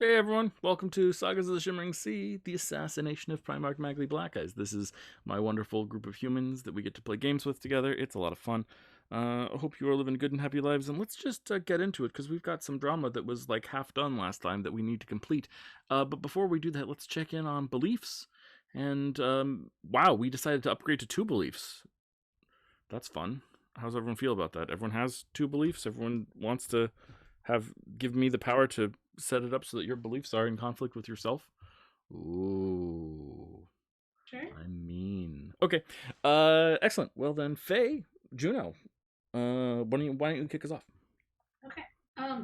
Hey everyone, welcome to Sagas of the Shimmering Sea, the Assassination of Primarch Magli Blackice. This is my wonderful group of humans that we get to play games with together. It's a lot of fun. I hope you are living good and happy lives, and let's just get into it, because we've got some drama that was like half done last time that we need to complete. But before we do that, let's check in on beliefs. And wow, we decided to upgrade to 2 beliefs. That's fun. How's everyone feel about that? Everyone has 2 beliefs? Everyone wants to give me the power to set it up so that your beliefs are in conflict with yourself? Ooh. Sure. I mean. Okay. Excellent. Well then, Faye, Juno, why don't you kick us off? Okay.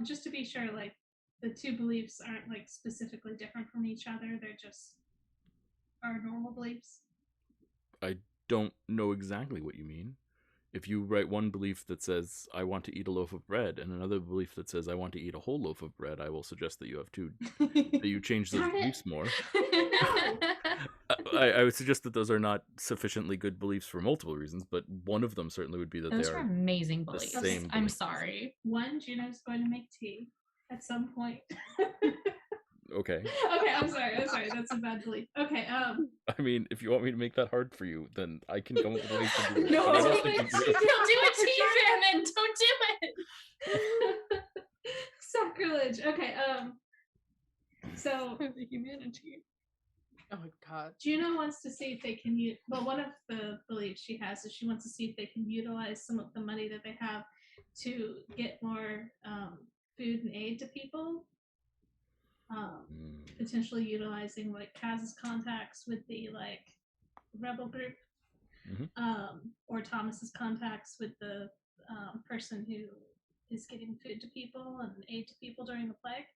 Just to be sure, like the 2 beliefs aren't like specifically different from each other. They're just our normal beliefs. I don't know exactly what you mean. If you write one belief that says I want to eat a loaf of bread and another belief that says I want to eat a whole loaf of bread, I will suggest that you have that you change those Darn it. beliefs more. No. I would suggest that those are not sufficiently good beliefs for multiple reasons, but one of them certainly would be that Those they are are amazing the beliefs. same I'm beliefs. sorry. One, Juno's going to make tea at some point. Okay. Okay, I'm sorry. That's a bad belief. Okay. I mean, if you want me to make that hard for you, then I can come up with ways to do it. No, But I don't don't think do you will. a tea famine. Don't do it. Sacrilege. Okay. So The humanity. Oh my god. Juno wants to see if they can use. Well, one of the beliefs she has is she wants to see if they can utilize some of the money that they have to get more food and aid to people. Potentially utilizing like Kaz's contacts with the like rebel group, or Thomas's contacts with the person who is getting food to people and aid to people during the plague.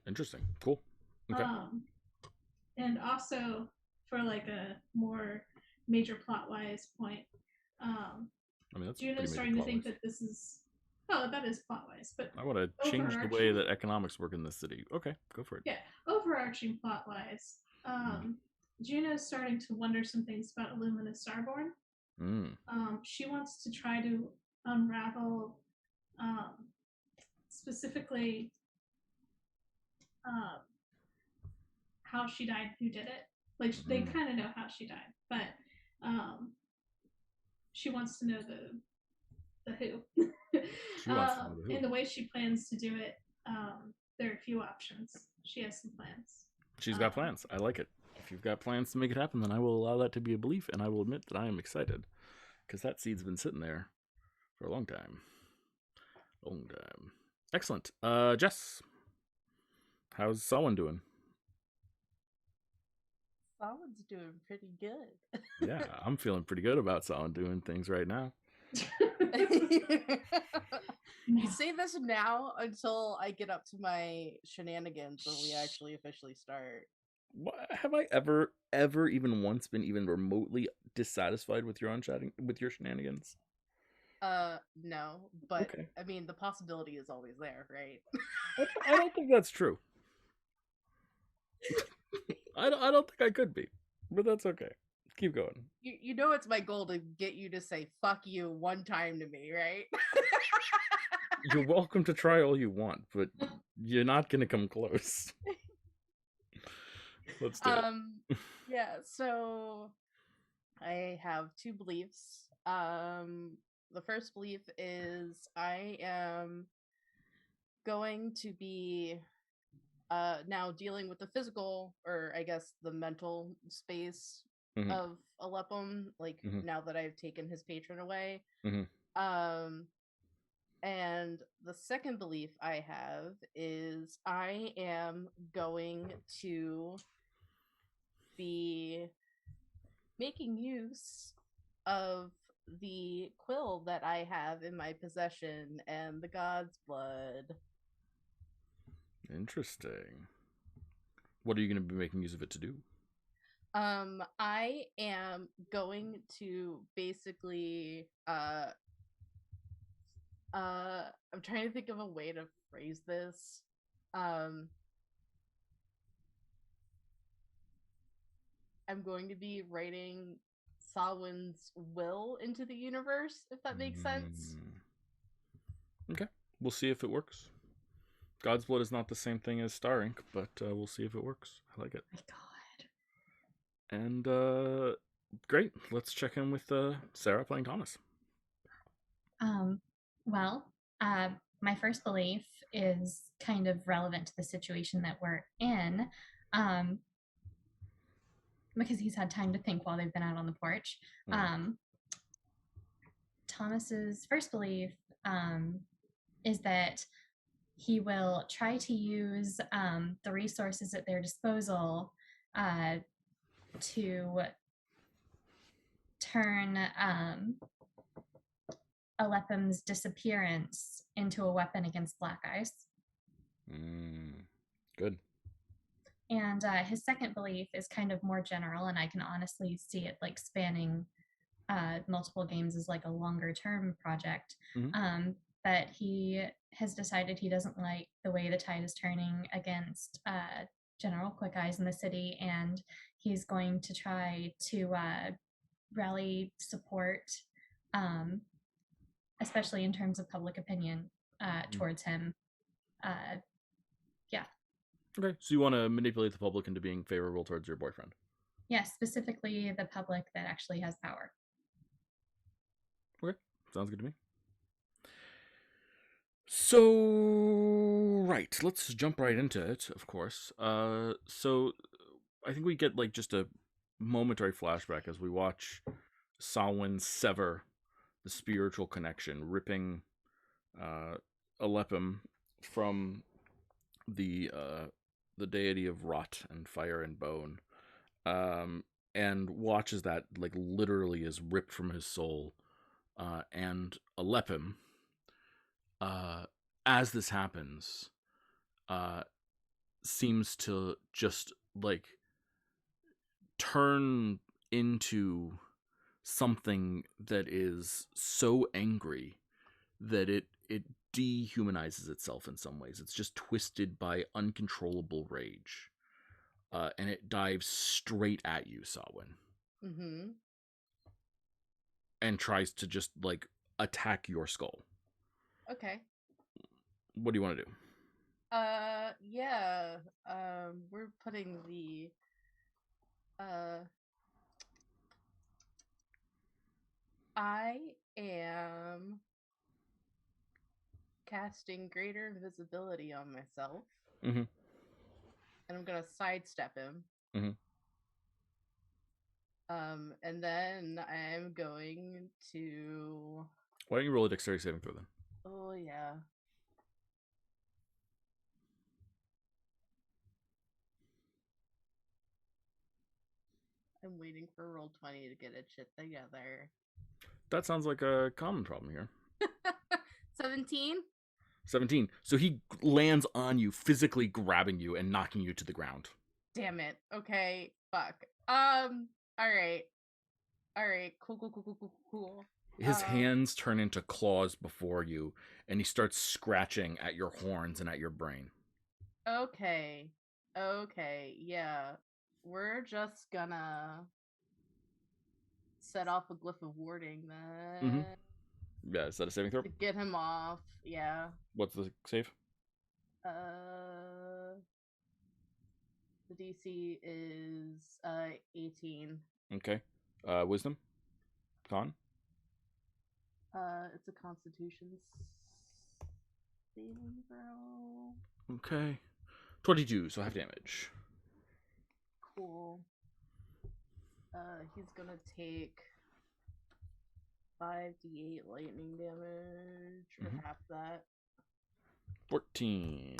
Interesting. Cool. Okay. And also for like a more major plot wise point, I mean, that's Juno's starting to think that this is that is plot wise, but I want to change the way that economics work in this city. Okay, go for it. Yeah, overarching plot wise, Juno's starting to wonder some things about Illumina Starborn. She wants to try to unravel specifically how she died, who did it. Like they kind of know how she died, but she wants to know the who. She wants to know the who. And the way she plans to do it, there are a few options. She has some plans. She's got plans. I like it. If you've got plans to make it happen, then I will allow that to be a belief, and I will admit that I am excited, because that seed's been sitting there for a long time. Long time. Excellent. Jess, how's Selwyn doing? Solid's doing pretty good. Yeah, I'm feeling pretty good about Selwyn doing things right now. You say this now until I get up to my shenanigans when we actually officially start. What, have I ever even once been even remotely dissatisfied with your shenanigans? No, but okay. I mean the possibility is always there, right? I don't think that's true. I don't think I could be, but that's okay. Keep going. You know it's my goal to get you to say fuck you one time to me, right? You're welcome to try all you want, but you're not gonna come close. Let's do it. Yeah, so I have 2 beliefs. The first belief is I am going to be now dealing with the physical, or I guess the mental space of Aleppum, like now that I've taken his patron away. And the second belief I have is I am going to be making use of the quill that I have in my possession and the god's blood. Interesting. What are you going to be making use of it to do? I am going to basically I'm trying to think of a way to phrase this. I'm going to be writing Salwyn's will into the universe, if that makes sense. Okay, we'll see if it works. God's Blood is not the same thing as Star Ink, but we'll see if it works. I like it. My God. And great. Let's check in with Sarah playing Thomas. Well, my first belief is kind of relevant to the situation that we're in, because he's had time to think while they've been out on the porch. Thomas's first belief is that he will try to use the resources at their disposal to turn Alepham's disappearance into a weapon against Blackice. Good. And his second belief is kind of more general, and I can honestly see it like spanning multiple games as like a longer term project. But he has decided he doesn't like the way the tide is turning against General Quick Eyes in the city, and he's going to try to rally support, especially in terms of public opinion towards him. Yeah. Okay, so you want to manipulate the public into being favorable towards your boyfriend? Yeah, specifically the public that actually has power. Okay, sounds good to me. So, right, let's jump right into it, of course. So I think we get like just a momentary flashback as we watch Samhain sever the spiritual connection, ripping Alephim from the deity of rot and fire and bone, and watches that like literally is ripped from his soul, and Alephim, as this happens, seems to just like turn into something that is so angry that it dehumanizes itself in some ways. It's just twisted by uncontrollable rage, and it dives straight at you, Sawin, and tries to just like attack your skull. Okay. What do you want to do? Yeah. We're putting the I am casting greater invisibility on myself. And I'm gonna sidestep him. And then I'm going to... Why don't you roll a dexterity saving throw then? Oh, yeah. I'm waiting for roll 20 to get it shit together. That sounds like a common problem here. 17? 17. So he lands on you, physically grabbing you and knocking you to the ground. Damn it. Okay. Fuck. Alright. Alright. Cool. His hands turn into claws before you, and he starts scratching at your horns and at your brain. Okay. Yeah. We're just gonna set off a glyph of warding then. Yeah, is that a saving throw? To get him off, yeah. What's the save? The DC is 18. Okay. Wisdom? Con? It's a Constitution saving throw. Okay. 22, so half damage. Cool. He's gonna take 5d8 lightning damage, or half that. 14.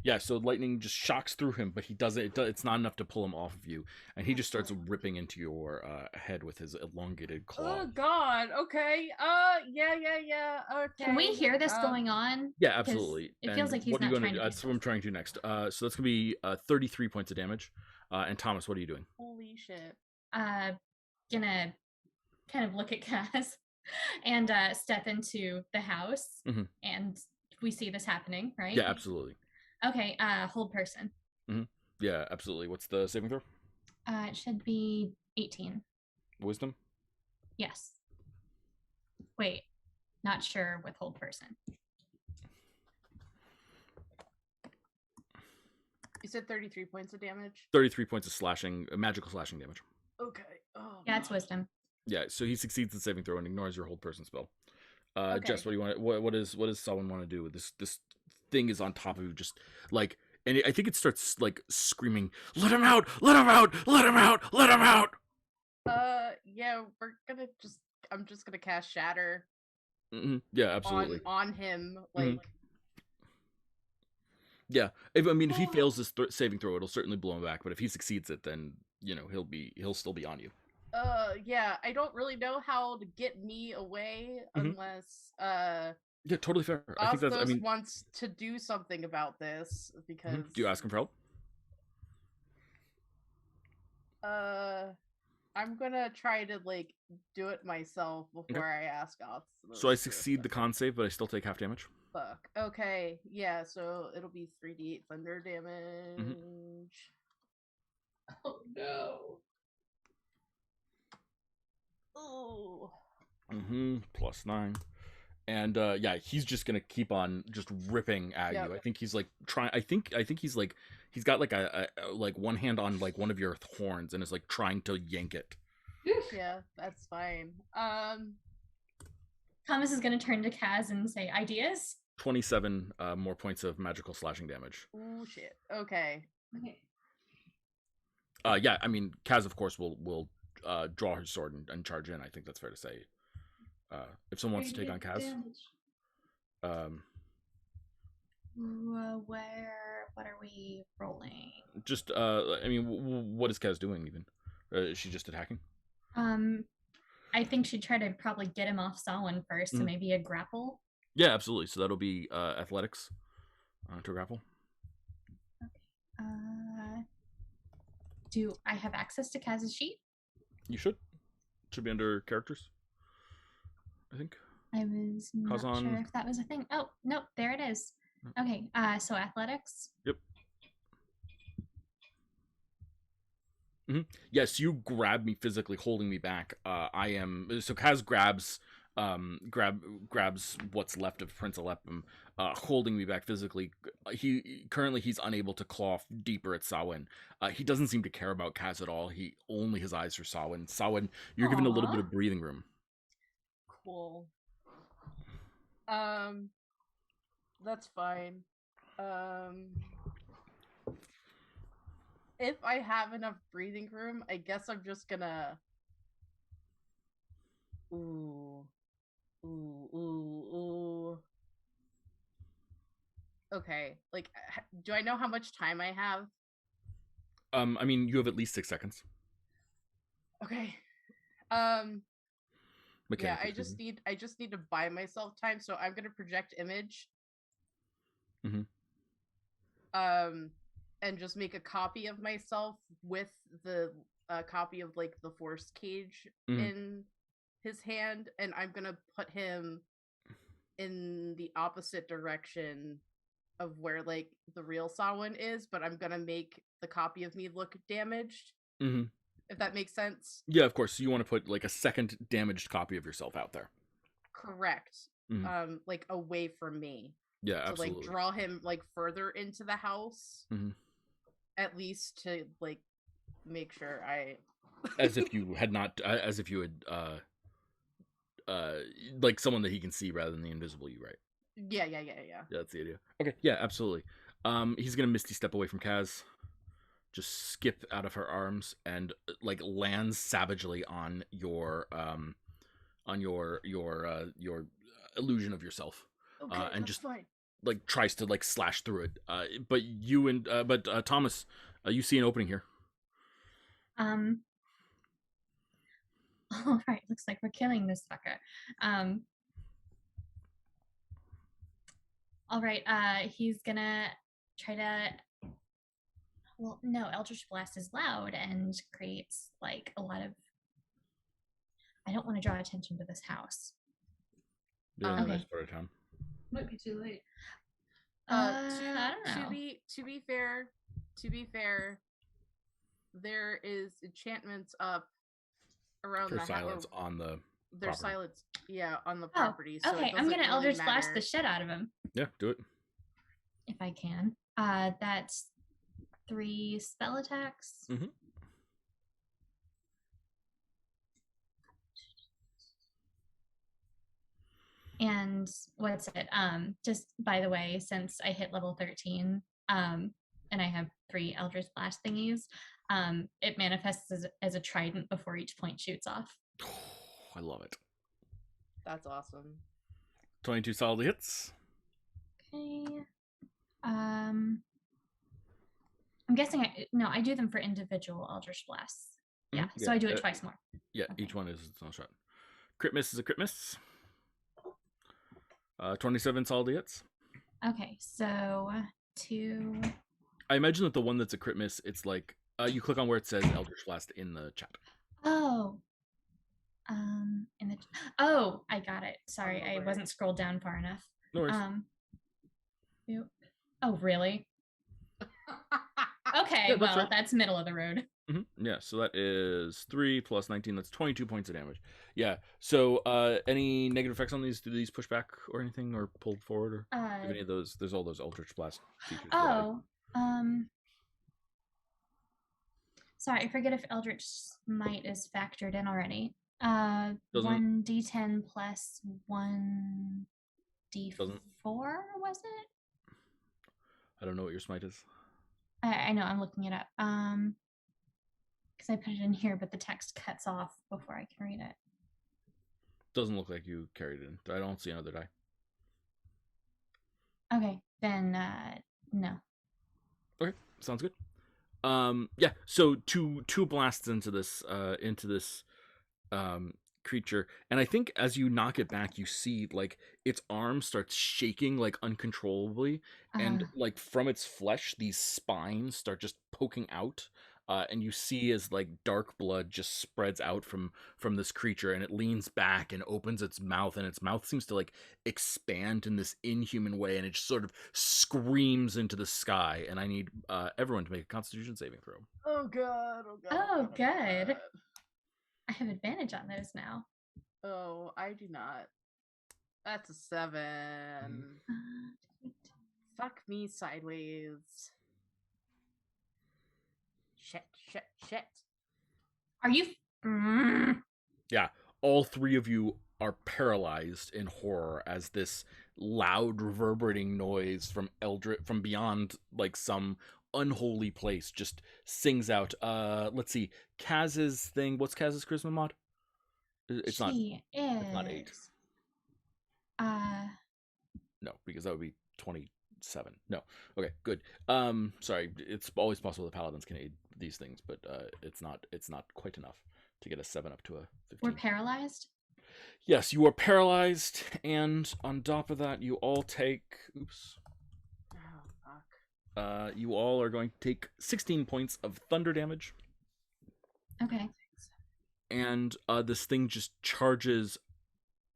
Yeah, so lightning just shocks through him, but he doesn't. It's not enough to pull him off of you, and he just starts ripping into your head with his elongated claw. Oh God. Okay. Yeah. Okay. Can we hear this going on? Yeah, absolutely. It feels like he's not trying to do That's what I'm trying to do next. So that's gonna be 33 points of damage. And Thomas, what are you doing? Holy shit. Gonna kind of look at Kaz and step into the house, and we see this happening, right? Yeah, absolutely. Okay, hold person. Yeah, absolutely. What's the saving throw? It should be 18. Wisdom? Yes. Wait, not sure with hold person. You said 33 points of damage? 33 points of slashing, magical slashing damage. Okay. Oh, Yeah, it's wisdom. Yeah, so he succeeds the saving throw and ignores your hold person spell. Okay. Jess, what do you want? What does someone want to do with this? This thing is on top of you, just like, and I think it starts like screaming, "Let him out! Let him out! Let him out! Let him out!" Yeah, I'm just gonna cast Shatter. Mm-hmm. Yeah, absolutely. On him, like. Yeah, if he fails this saving throw, it'll certainly blow him back. But if he succeeds it, then he'll still be on you. Yeah, I don't really know how to get me away unless Yeah, totally fair. I think that's. wants to do something about this because. Do you ask him for help? I'm gonna try to like do it myself before I ask off. So I succeed the con save, but I still take half damage. Fuck. Okay. Yeah. So it'll be 3d8 thunder damage. Oh no. Oh. +9. And yeah, he's just gonna keep on just ripping at you. I think he's like trying. I think he's like he's got like a like one hand on like one of your horns and is like trying to yank it. Yeah, that's fine. Thomas is gonna turn to Kaz and say, "Ideas." 27 more points of magical slashing damage. Oh shit. Okay. Yeah, I mean, Kaz of course will draw her sword and charge in. I think that's fair to say. If someone wants to take on Kaz. What are we rolling? Just I mean, what is Kaz doing even? Is she just attacking? I think she'd try to probably get him off Samhain first, so maybe a grapple. Yeah, absolutely. So that'll be athletics to grapple. Okay. Do I have access to Kaz's sheet? You should. Should be under characters, I think. I was not sure if that was a thing. Oh, nope, there it is. Okay, so athletics. Yep. Yes, you grab me physically, holding me back. So Kaz grabs what's left of Prince Alepim, holding me back physically. He's unable to claw deeper at Samhain. He doesn't seem to care about Kaz at all. Only his eyes for Samhain. Samhain, you're given a little bit of breathing room. Cool. That's fine. If I have enough breathing room, I guess I'm just gonna. Ooh. Okay, like, do I know how much time I have? I mean, you have at least 6 seconds. Okay. Yeah, I just need to buy myself time, so I'm gonna project image. And just make a copy of myself with the copy of like the force cage in his hand, and I'm gonna put him in the opposite direction of where like the real Samhain is, but I'm gonna make the copy of me look damaged. If that makes sense. Yeah, of course. So you want to put like a second damaged copy of yourself out there. Correct. Like away from me. Yeah, to absolutely. Like draw him like further into the house. At least to like make sure I as if you had like someone that he can see rather than the invisible you, right? Yeah. That's the idea. Okay, yeah, absolutely. He's gonna misty step away from Kaz, just skip out of her arms and like lands savagely on your illusion of yourself. Okay, and that's just fine. Like tries to like slash through it. But Thomas, you see an opening here. All right, looks like we're killing this fucker. All right, he's gonna try to. Well, no, Eldritch Blast is loud and creates like a lot of. I don't want to draw attention to this house. Yeah, okay. Nice part of town. Might be too late. I don't know. To be fair, there is enchantments up around the silence on the. There's silence, on the property. So okay, I'm gonna Eldritch Blast the shit out of him. Yeah, do it. If I can. That's 3 spell attacks. Mm-hmm. And what's it? Just by the way, since I hit level 13, and I have 3 Eldritch Blast thingies, it manifests as a trident before each point shoots off. Oh, I love it. That's awesome. 22 solid hits. Okay. I'm guessing I do them for individual Eldritch Blasts. Yeah, so I do it twice more. Yeah, okay. Each one is its own shot. Crit miss is a crit miss. 27 solid hits. Okay, so 2. I imagine that the one that's a crit miss, it's like you click on where it says Eldritch Blast in the chat. Oh. Oh, I got it. Sorry, I wasn't scrolled down far enough. No worries. Oh, really? Okay, yeah, well, that's middle of the road. Mm-hmm. Yeah, so that is 3 plus 19. That's 22 points of damage. Yeah. So, any negative effects on these? Do these push back or anything, or pulled forward, or any of those? There's all those Eldritch Blast features. Oh, sorry, I forget if Eldritch Smite is factored in already. 1d10 plus 1d4, was it? I don't know what your smite is. I know, I'm looking it up. Because I put it in here, but the text cuts off before I can read it. Doesn't look like you carried it in. I don't see another die. Okay, then no. Okay, sounds good. Yeah, so two blasts into this creature, and I think as you knock it back, you see like its arm starts shaking like uncontrollably, and like from its flesh these spines start just poking out, and you see as like dark blood just spreads out from this creature, and it leans back and opens its mouth, and its mouth seems to like expand in this inhuman way, and it just sort of screams into the sky. And I need everyone to make a Constitution saving throw. Oh god, oh god. Oh, good. God. I have advantage on those now. Oh, I do not. That's a 7. Fuck me sideways. Shit. Are you? Yeah, all 3 of you are paralyzed in horror as this loud reverberating noise from beyond like some unholy place just sings out. Let's see, Kaz's thing. What's Kaz's charisma mod? It's not 8. No, because that would be 27. No. Okay, good. Sorry, it's always possible the paladins can aid these things, but it's not quite enough to get a 7 up to a 15. We're paralyzed? Yes, you are paralyzed, and on top of that, you all take... Oops. Oh, fuck. You all are going to take 16 points of thunder damage. Okay. And this thing just charges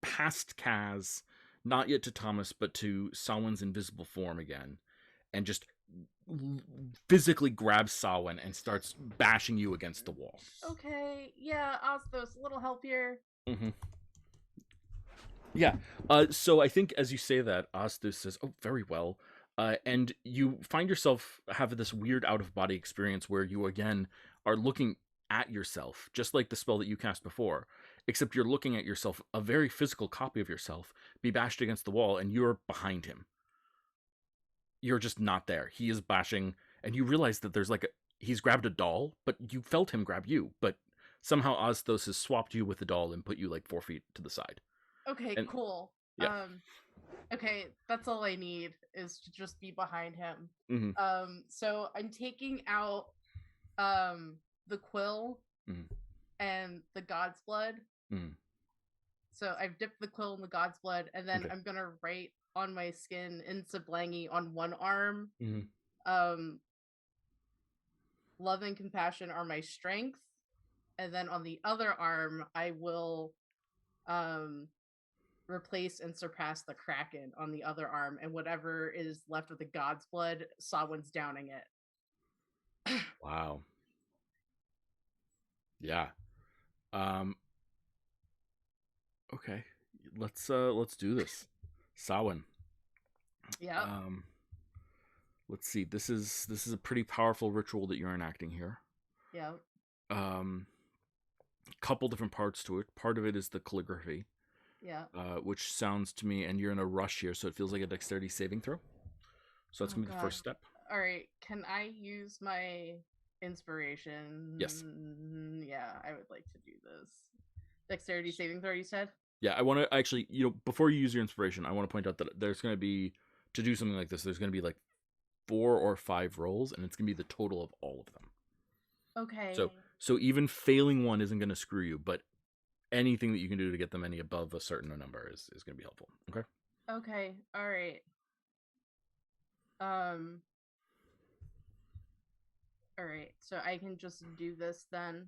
past Kaz, not yet to Thomas, but to Samhain's invisible form again, and just physically grabs Samhain and starts bashing you against the wall. Okay, yeah, Osthos, a little help here. Mm-hmm. Yeah, so I think as you say that, Osthos says, oh, very well, and you find yourself having this weird out-of-body experience where you again are looking at yourself, just like the spell that you cast before, except you're looking at yourself, a very physical copy of yourself, be bashed against the wall, and you're behind him. You're just not there. He is bashing, and you realize that there's like he's grabbed a doll, but you felt him grab you, but somehow Osthos has swapped you with the doll and put you like 4 feet to the side. Okay, and, cool. Yeah. Okay, that's all I need is to just be behind him. Mm-hmm. So I'm taking out the quill and the god's blood. So I've dipped the quill in the god's blood, and then I'm gonna write on my skin in Sablangi on one arm. Love and compassion are my strength, and then on the other arm I will replace and surpass the Kraken on the other arm, and whatever is left of the god's blood, Samhain's downing it. Wow. Yeah. Okay. Let's do this. Samhain. Yeah. Let's see. This is a pretty powerful ritual that you're enacting here. Yeah. Couple different parts to it. Part of it is the calligraphy. Yeah. Which sounds to me, and you're in a rush here, so it feels like a dexterity saving throw. So that's gonna be the first step. All right. Can I use my inspiration? Yes. Yeah, I would like to do this. Dexterity saving throw, you said? Yeah, I want to actually, before you use your inspiration, I want to point out that there's going to be, to do something like this, there's going to be like 4 or 5 rolls, and it's going to be the total of all of them. Okay. So even failing one isn't going to screw you, but anything that you can do to get them any above a certain number is going to be helpful. Okay? Okay. All right. All right. So I can just do this then.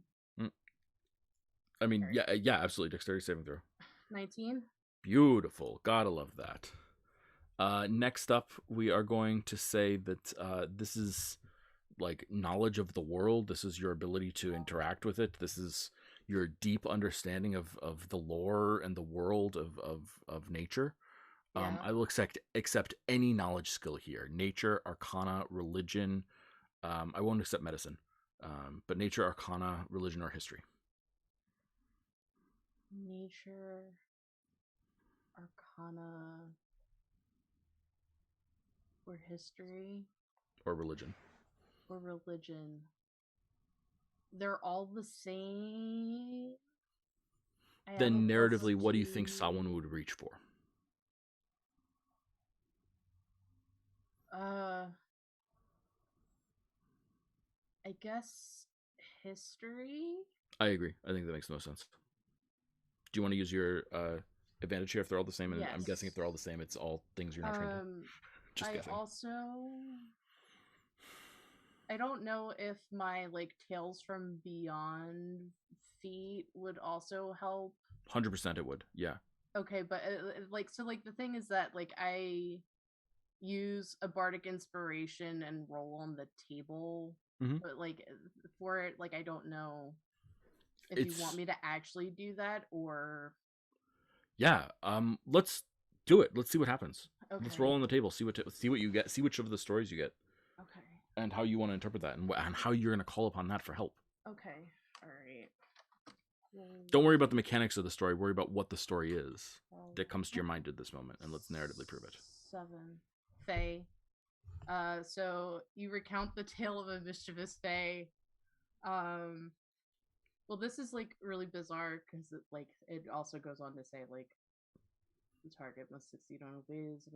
I mean, right. yeah, absolutely. Dexterity saving throw. 19. Beautiful. Gotta love that. Next up, we are going to say that this is like knowledge of the world. This is your ability to interact with it. This is your deep understanding of the lore and the world of nature. Yeah. I will accept any knowledge skill here. Nature, arcana, religion. I won't accept medicine. But nature, arcana, religion, or history. Nature, arcana, or history. Or religion. Or religion. They're all the same. Then narratively, what do you think Samhain would reach for? I guess history? I agree. I think that makes the most sense. Do you want to use your advantage here if they're all the same? And yes. I'm guessing if they're all the same, it's all things you're not trained in. Just guessing. I don't know if my like Tales from Beyond feat would also help. 100% it would. Yeah. Okay, but the thing is that like I use a bardic inspiration and roll on the table, but like for it, like I don't know if you want me to actually do that or. Yeah. Let's do it. Let's see what happens. Okay. Let's roll on the table. See what you get. See which of the stories you get. Okay. And how you want to interpret that, and how you're going to call upon that for help. Okay. All right. Don't worry about the mechanics of the story. Worry about what the story is that comes to your mind at this moment, and let's narratively prove it. 7. Fae. So you recount the tale of a mischievous Fae. Well, this is like really bizarre because it also goes on to say like the target must succeed on a ways.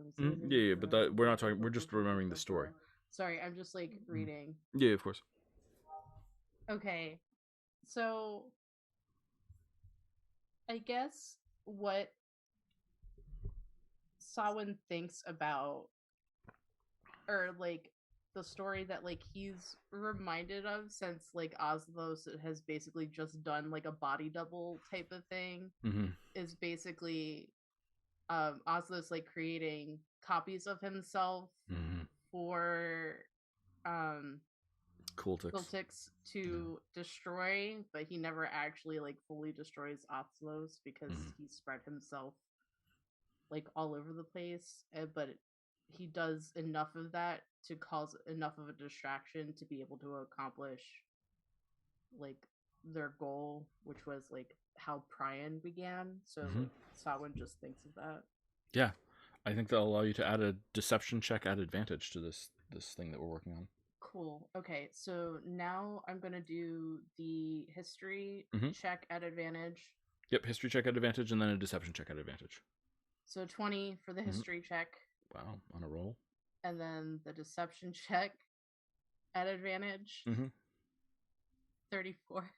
Yeah, but we're not talking. We're just remembering the story. Sorry, I'm just like reading. Yeah, of course. Okay, so I guess what Samhain thinks about, or like the story that like he's reminded of since like Oslos has basically just done like a body double type of thing, is basically Oslos like creating copies of himself for Cultics to destroy, but he never actually like fully destroys Oslos because he spread himself like all over the place, but he does enough of that to cause enough of a distraction to be able to accomplish like their goal, which was like how Prian began. So like Samhain just thinks of that. Yeah, I think that'll allow you to add a deception check at advantage to this thing that we're working on. Cool. Okay, so now I'm gonna do the history check at advantage. Yep, history check at advantage, and then a deception check at advantage. So 20 for the history check. Wow, on a roll. And then the deception check at advantage. 34.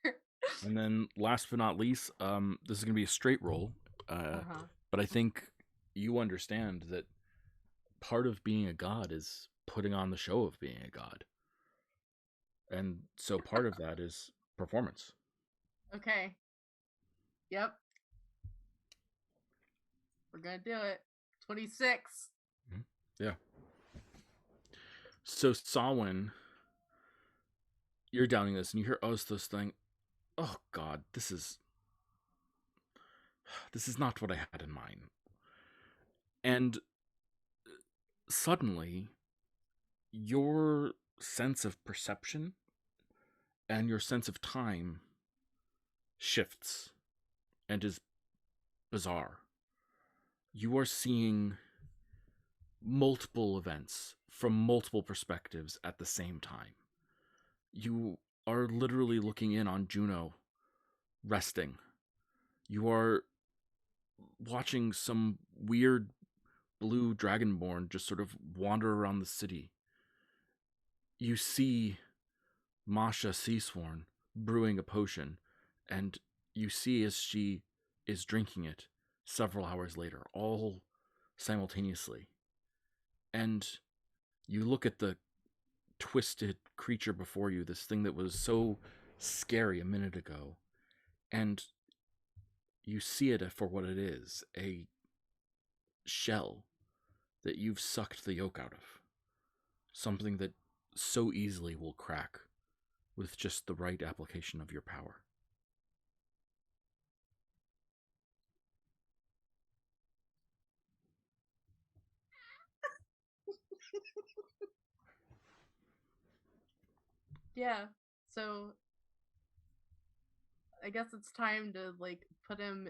And then last but not least, this is gonna be a straight roll. But I think you understand that part of being a god is putting on the show of being a god. And so part of that is performance. Okay. Yep. We're going to do it. 26. Yeah. So Samhain, you're downing this and you hear Oslos thing. Oh God, this is not what I had in mind. And suddenly your sense of perception and your sense of time shifts and is bizarre. You are seeing multiple events from multiple perspectives at the same time. You are literally looking in on Juno resting. You are watching some weird blue dragonborn just sort of wander around the city. You see Masha Seasworn brewing a potion, and you see as she is drinking it several hours later, all simultaneously. And you look at the twisted creature before you, this thing that was so scary a minute ago, and you see it for what it is, a shell that you've sucked the yolk out of. Something that so easily will crack with just the right application of your power. Yeah, so I guess it's time to like put him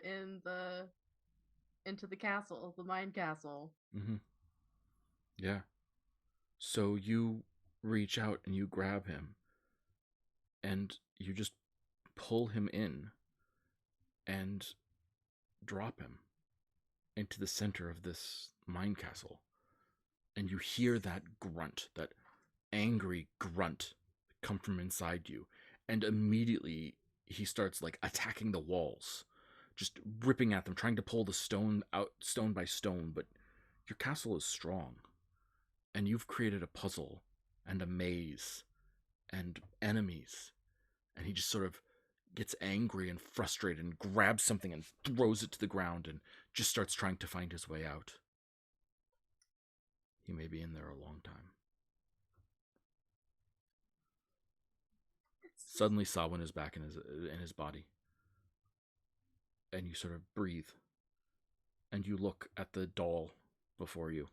into the castle, the mine castle. Mm-hmm. Yeah. So you reach out and you grab him, and you just pull him in and drop him into the center of this mine castle. And you hear that grunt, that angry grunt come from inside you. And immediately he starts like attacking the walls, just ripping at them, trying to pull the stone out stone by stone. But your castle is strong, and you've created a puzzle and a maze and enemies. And he just sort of gets angry and frustrated and grabs something and throws it to the ground and just starts trying to find his way out. He may be in there a long time. Suddenly Samhain is back in his body. And you sort of breathe. And you look at the doll before you.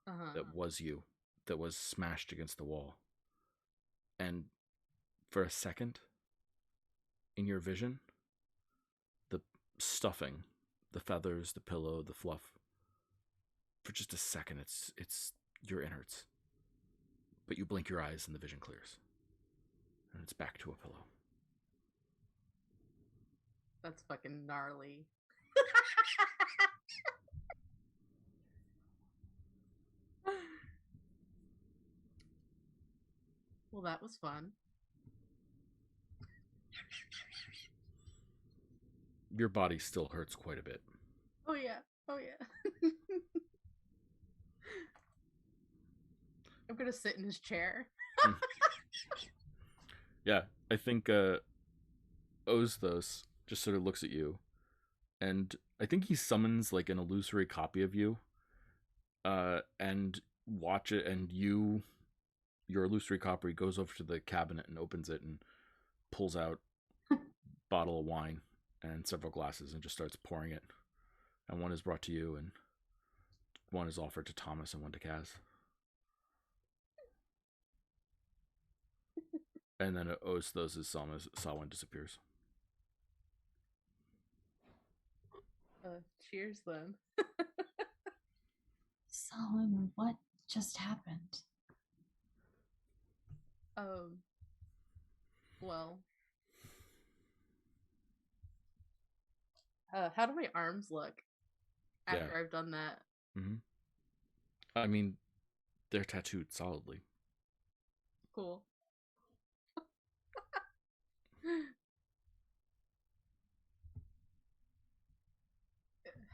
That was you. That was smashed against the wall. And for a second, in your vision, the stuffing, the feathers, the pillow, the fluff, for just a second, it's your innards. But you blink your eyes and the vision clears. And it's back to a pillow. That's fucking gnarly. Well, that was fun. Your body still hurts quite a bit. Oh yeah. Oh yeah. I'm gonna sit in his chair. Yeah, I think Ozthos just sort of looks at you, and I think he summons like an illusory copy of you, and watch it, and your illusory copy goes over to the cabinet and opens it and pulls out a bottle of wine and several glasses and just starts pouring it. And one is brought to you, and one is offered to Thomas and one to Kaz. And then Ozthos' Samhain disappears. Cheers then. Samhain, what just happened? Well, how do my arms look after I've done that? Mm-hmm. I mean, they're tattooed solidly. Cool.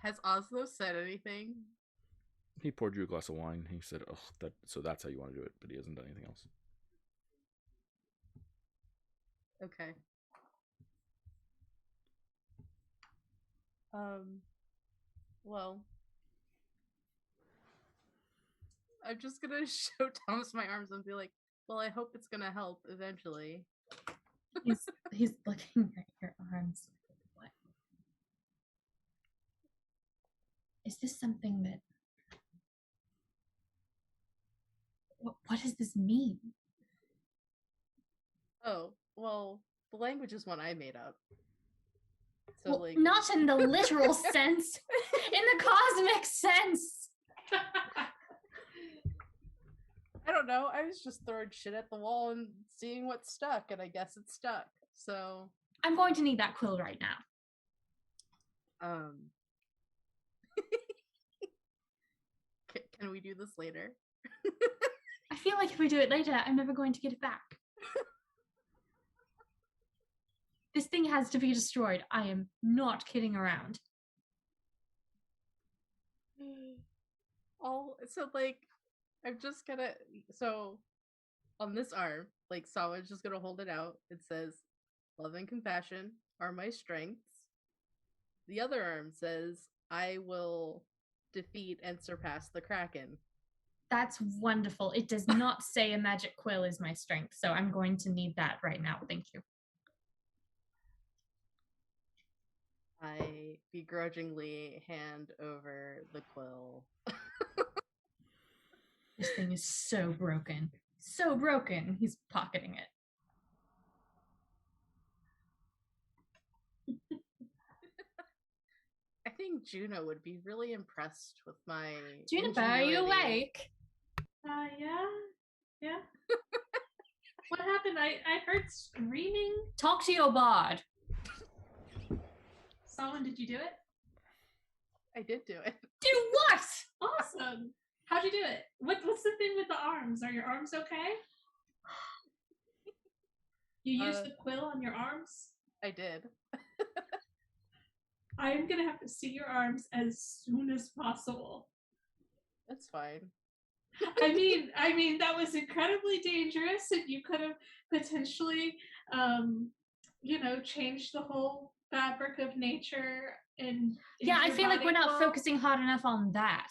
Has Oslo said anything? He poured you a glass of wine. He said, "Oh, so that's how you want to do it," but he hasn't done anything else. Okay. Well, I'm just gonna show Thomas my arms and be like, well, I hope it's gonna help eventually. He's looking at your arms. What? Is this something that What does this mean? Oh, well, the language is one I made up. So, Well, like... not in the literal sense, in the cosmic sense. I don't know. I was just throwing shit at the wall and seeing what stuck, and I guess it stuck. So I'm going to need that quill right now. Can we do this later? I feel like if we do it later, I'm never going to get it back. This thing has to be destroyed. I am not kidding around. So like, I'm just gonna, so on this arm, like Sawa's just gonna hold it out. It says, "Love and compassion are my strengths." The other arm says, "I will defeat and surpass the Kraken." That's wonderful. It does not say a magic quill is my strength, so I'm going to need that right now. Thank you. I begrudgingly hand over the quill. This thing is so broken. So broken. He's pocketing it. I think Juno would be really impressed with my Juniper, are you awake? Yeah. What happened? I heard screaming. Talk to your bard. Someone, did you do it? I did do it. Do what? Awesome. How'd you do it? What's the thing with the arms? Are your arms okay? You used the quill on your arms? I did. I'm gonna have to see your arms as soon as possible. That's fine. I mean that was incredibly dangerous, and you could have potentially, changed the whole fabric of nature. And yeah, I feel like we're not focusing hard enough on that.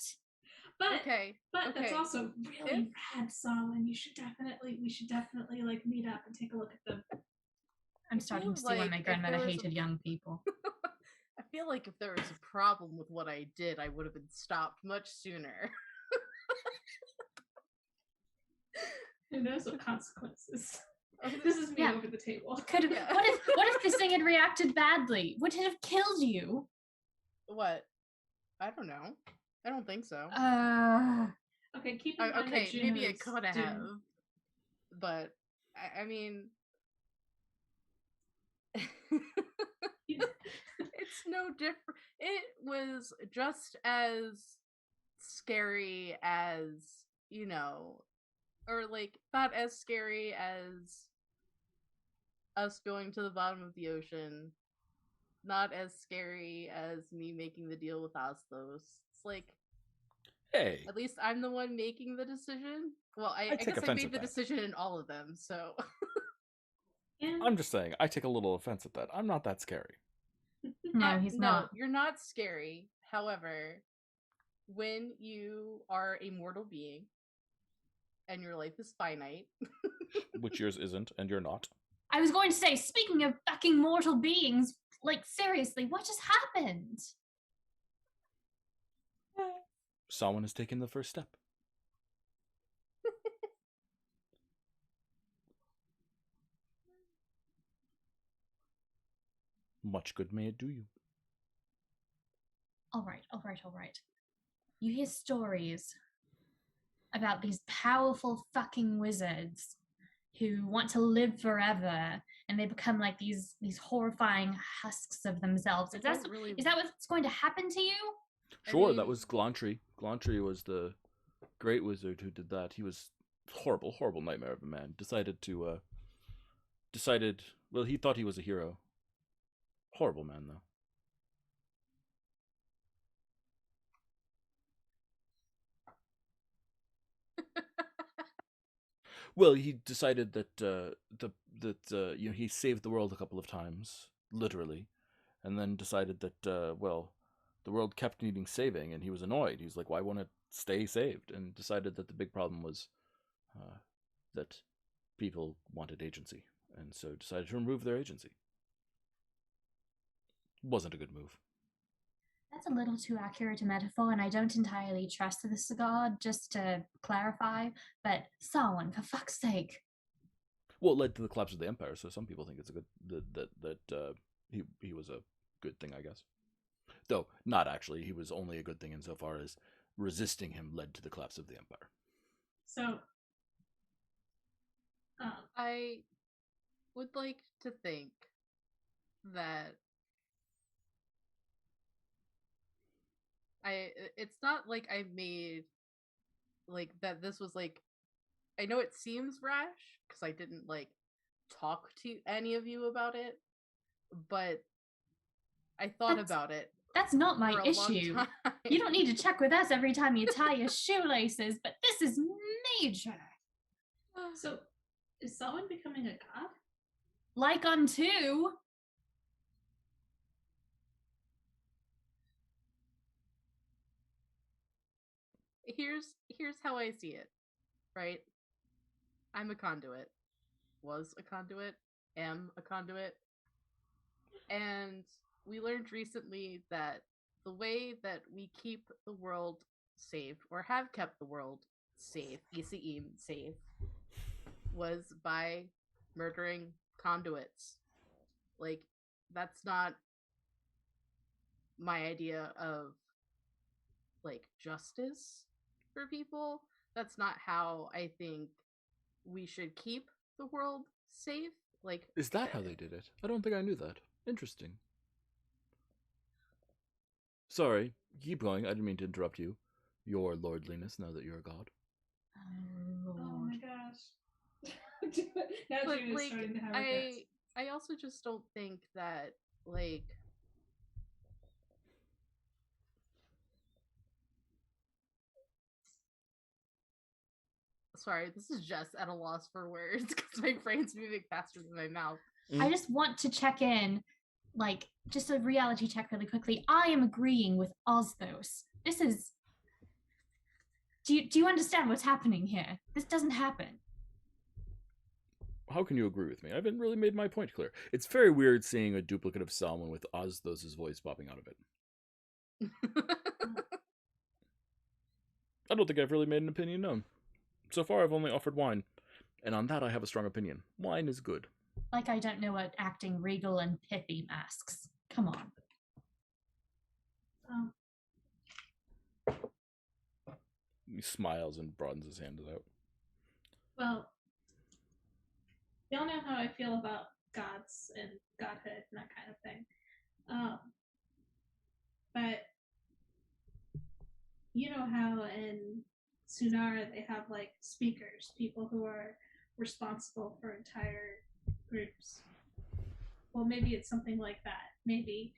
But that's also really rad, Solomon. We should definitely like meet up and take a look at them. I'm starting to see why my grandmother hated young people. I feel like if there was a problem with what I did, I would have been stopped much sooner. Who knows what consequences? This is me over the table. What if this thing had reacted badly? Would it have killed you? What? I don't know. I don't think so. Okay, keep in mind that maybe it could have. But I mean, it's no different. It was just as scary as, or like not as scary as us going to the bottom of the ocean. Not as scary as me making the deal with Oslos. It's like, hey, at least I'm the one making the decision. Well, I guess I made the decision in all of them, so. I'm just saying, I take a little offense at that. I'm not that scary. No, he's not. You're not scary. However, when you are a mortal being and your life is finite, which yours isn't, and you're not. I was going to say, speaking of fucking mortal beings, like seriously, what just happened? Someone has taken the first step. Much good may it do you. All right. You hear stories about these powerful fucking wizards who want to live forever, and they become like these horrifying husks of themselves. Is that what's going to happen to you? Sure, that was Glantry. Glantry was the great wizard who did that. He was horrible, horrible nightmare of a man. Well, he thought he was a hero. Horrible man, though. Well, he decided that he saved the world a couple of times, literally, and then decided that the world kept needing saving, and he was annoyed. He was like, "Why won't it stay saved?" And decided that the big problem was that people wanted agency, and so decided to remove their agency. Wasn't a good move. That's a little too accurate a metaphor, and I don't entirely trust this god, just to clarify. But Samhain, for fuck's sake. Well, it led to the collapse of the empire, so some people think it's a good that he was a good thing, I guess. Though not actually, he was only a good thing insofar as resisting him led to the collapse of the empire. So, I would like to think that it's not like I made like that this was like, I know it seems rash because I didn't like talk to any of you about it, but I thought about it. That's not my for a issue. long time. You don't need to check with us every time you tie your shoelaces, but this is major. So, is Selwyn becoming a god? Like unto. Here's how I see it, right? I'm a conduit, was a conduit, am a conduit, and we learned recently that the way that we keep the world safe, or have kept the world safe, ECE safe, was by murdering conduits. Like, that's not my idea of like justice for people. That's not how I think we should keep the world safe. Like, is that how they did it? I don't think I knew that. Interesting. Sorry, keep going. I didn't mean to interrupt you. Your lordliness, now that you're a god. Oh my gosh. Now but June's like, starting to have regrets. I also just don't think that like sorry, this is just at a loss for words because my brain's moving faster than my mouth. I just want to check in, like, just a reality check really quickly. I am agreeing with Osthos. This is... Do you understand what's happening here? This doesn't happen. How can you agree with me? I haven't really made my point clear. It's very weird seeing a duplicate of Salmon with Osthos' voice popping out of it. I don't think I've really made an opinion known. So far, I've only offered wine. And on that, I have a strong opinion. Wine is good. Like I don't know what acting regal and pithy masks. Come on. He smiles and broadens his hand out. Well, y'all know how I feel about gods and godhood and that kind of thing. But you know how in Sunara they have like speakers, people who are responsible for entire groups. Well, maybe it's something like that. Maybe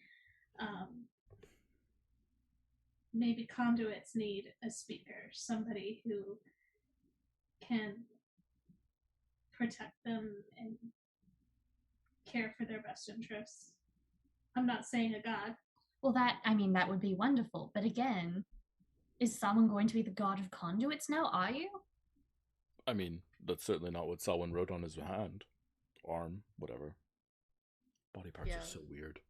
conduits need a speaker, somebody who can protect them and care for their best interests. I'm not saying a god. Well, that would be wonderful. But again, is someone going to be the god of conduits now? Are you? I mean, that's certainly not what Selwyn wrote on his hand. Arm, whatever. Body parts are so weird.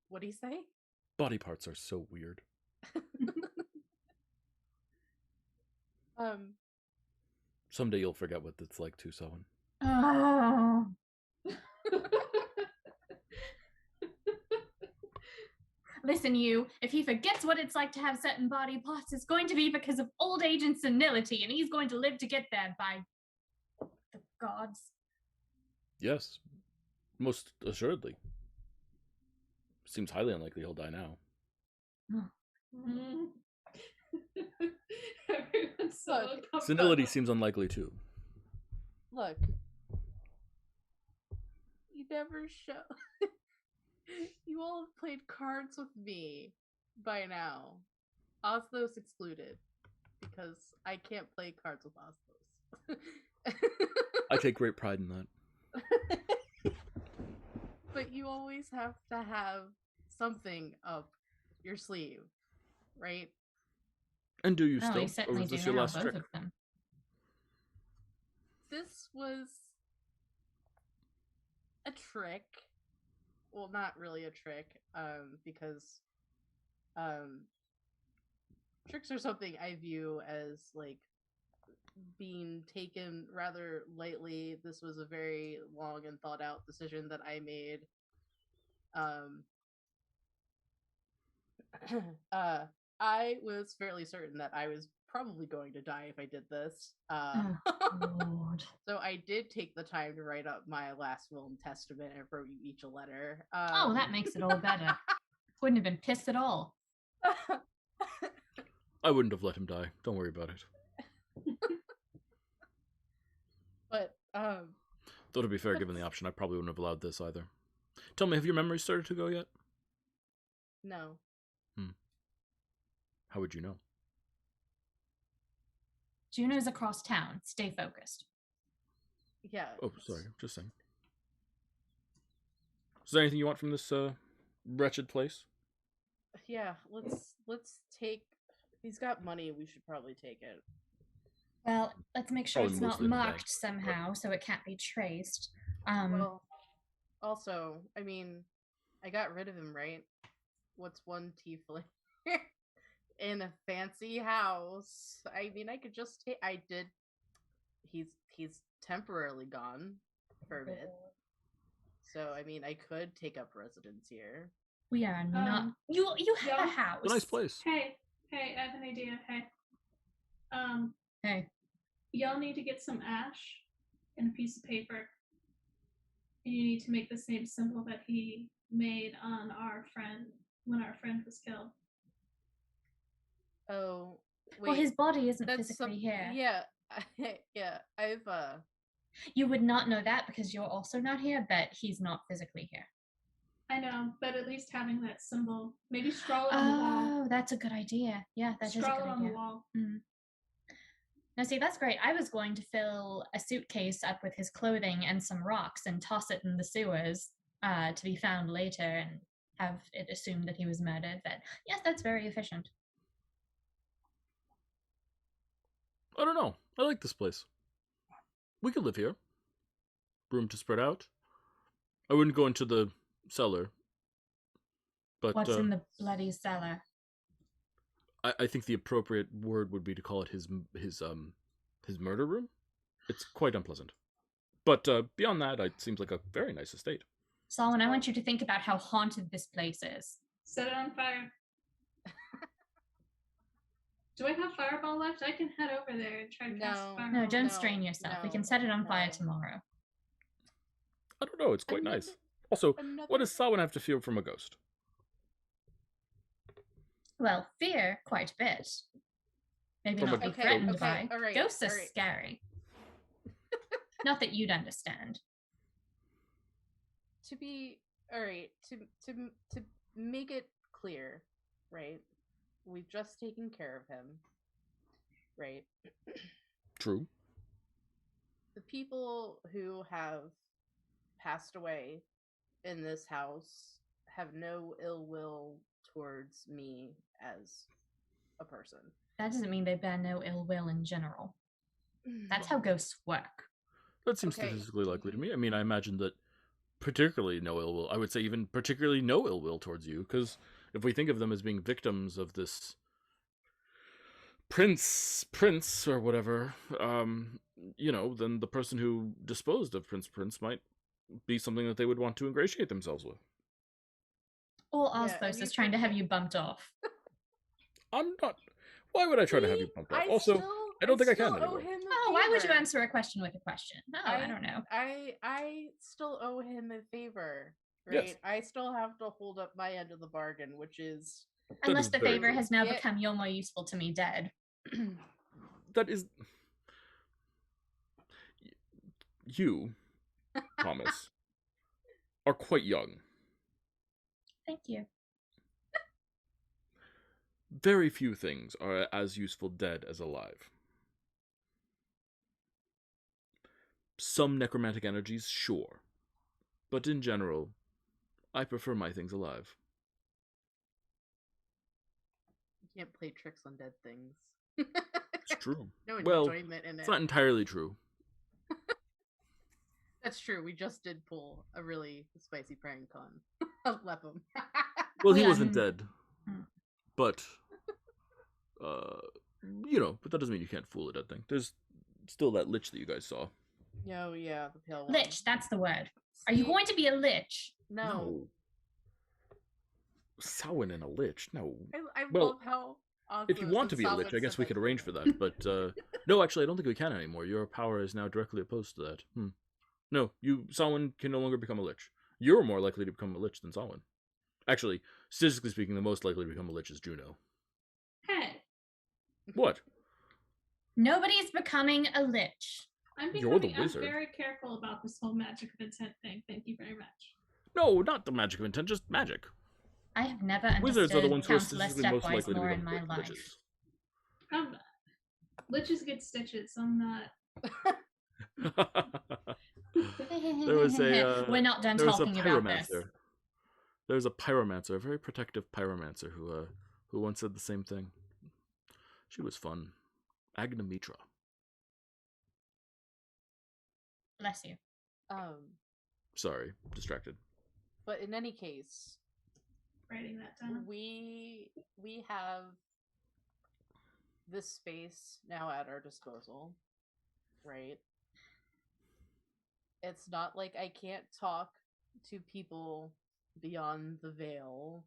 What do you say? Body parts are so weird. Someday you'll forget what it's like to, Selwyn. Oh. Listen, you, if he forgets what it's like to have certain body parts, it's going to be because of old age and senility, and he's going to live to get there by the gods. Yes, most assuredly. Seems highly unlikely he'll die now. Everyone's so senility seems unlikely too. Look, you never show. You all have played cards with me by now. Osthos excluded, because I can't play cards with Osthos. I take great pride in that. But you always have to have something up your sleeve, right? And do you No, still? we certainly Or was do this your now, last both trick? of them. This was a trick. Well, not really a trick, because tricks are something I view as like being taken rather lightly. This was a very long and thought out decision that I made. I was fairly certain that I was probably going to die if I did this. Oh, Lord. So I did take the time to write up my last will and testament and wrote you each a letter. Oh, that makes it all better. Wouldn't have been pissed at all. I wouldn't have let him die. Don't worry about it. But though to be fair, given the option, I probably wouldn't have allowed this either. Tell me, have your memories started to go yet? No. How would you know? Juno's across town. Stay focused. Yeah. Oh, sorry. Just saying. Is there anything you want from this wretched place? Yeah. Let's take. If he's got money, we should probably take it. Well, let's make sure Probably it's not mostly the bank, marked somehow, so it can't be traced. Well, also, I mean, I got rid of him, right? What's one tiefling in a fancy house? I mean, I could just take. I did. He's temporarily gone for a bit, so I mean, I could take up residence here. We are not. You have a house. It's a nice place. Hey, I have an idea. Hey. Y'all need to get some ash and a piece of paper. And you need to make the same symbol that he made on our friend when our friend was killed. Oh, wait. Well, his body isn't physically here. Yeah, yeah. I've You would not know that because you're also not here, but he's not physically here. I know, but at least having that symbol, maybe scrawl it on the wall. Oh, that's a good idea. Yeah, that is a good idea. Scrawl it on the wall. Mm. Now, see, that's great. I was going to fill a suitcase up with his clothing and some rocks and toss it in the sewers to be found later and have it assumed that he was murdered. But yes, that's very efficient. I don't know. I like this place. We could live here. Room to spread out. I wouldn't go into the cellar. But What's in the bloody cellar? I think the appropriate word would be to call it his murder room. It's quite unpleasant. But beyond that, it seems like a very nice estate. Solomon, I want you to think about how haunted this place is. Set it on fire. Do I have fireball left? I can head over there and try to cast fireball. No, don't strain yourself. We can set it on fire tomorrow. I don't know. It's quite nice. Also, what does Samhain have to fear from a ghost? Well, fear quite a bit. Maybe From not a be threatened okay, by. all right, Ghosts are all right. scary. Not that you'd understand. To be all right. To make it clear, right? We've just taken care of him, right? True. The people who have passed away in this house have no ill will towards me as a person. That doesn't mean they bear no ill will in general. That's how ghosts work. That seems statistically likely to me. I mean, I imagine that particularly no ill will. I would say even particularly no ill will towards you, because if we think of them as being victims of this prince or whatever, then the person who disposed of Prince might be something that they would want to ingratiate themselves with. All Osphos is trying to have you bumped off. I'm not. Why would I try to have you bumped off? Also, I don't think I can anymore. Oh, why would you answer a question with a question? No, I don't know. I still owe him a favor, right? Yes. I still have to hold up my end of the bargain, which is... Unless the favor has now become you're more useful to me dead. That is... You, Thomas, are quite young. Thank you. Very few things are as useful dead as alive. Some necromantic energies, sure. But in general, I prefer my things alive. You can't play tricks on dead things. It's true. No well, enjoyment in it. It's not entirely true. That's true. We just did pull a really spicy prank on Lepum. Well, he wasn't dead. but but that doesn't mean you can't fool a dead thing. There's still that lich that you guys saw. Oh yeah, the pale one. Lich, that's the word. Are you going to be a lich? No. Samhain and a lich? No. I Well, love how if you want to be a lich, I guess we could arrange for that. But no, actually, I don't think we can anymore. Your power is now directly opposed to that. No, Samhain can no longer become a lich. You're more likely to become a lich than Samhain. Actually, statistically speaking, the most likely to become a lich is Juno. Hey. What? Nobody's becoming a lich. I'm very careful about this whole magic of intent thing. Thank you very much. No, not the magic of intent, just magic. I have never understood Wizards are the ones who are Councillor statistically most likely to more become in my life. liches. Liches get stitches. I'm not. There was a. We're not done talking about this. There was a pyromancer, a very protective pyromancer who once said the same thing. She was fun. Agnamitra. Bless you. Sorry, distracted. But in any case, writing that down. We have this space now at our disposal, right? It's not like I can't talk to people beyond the veil.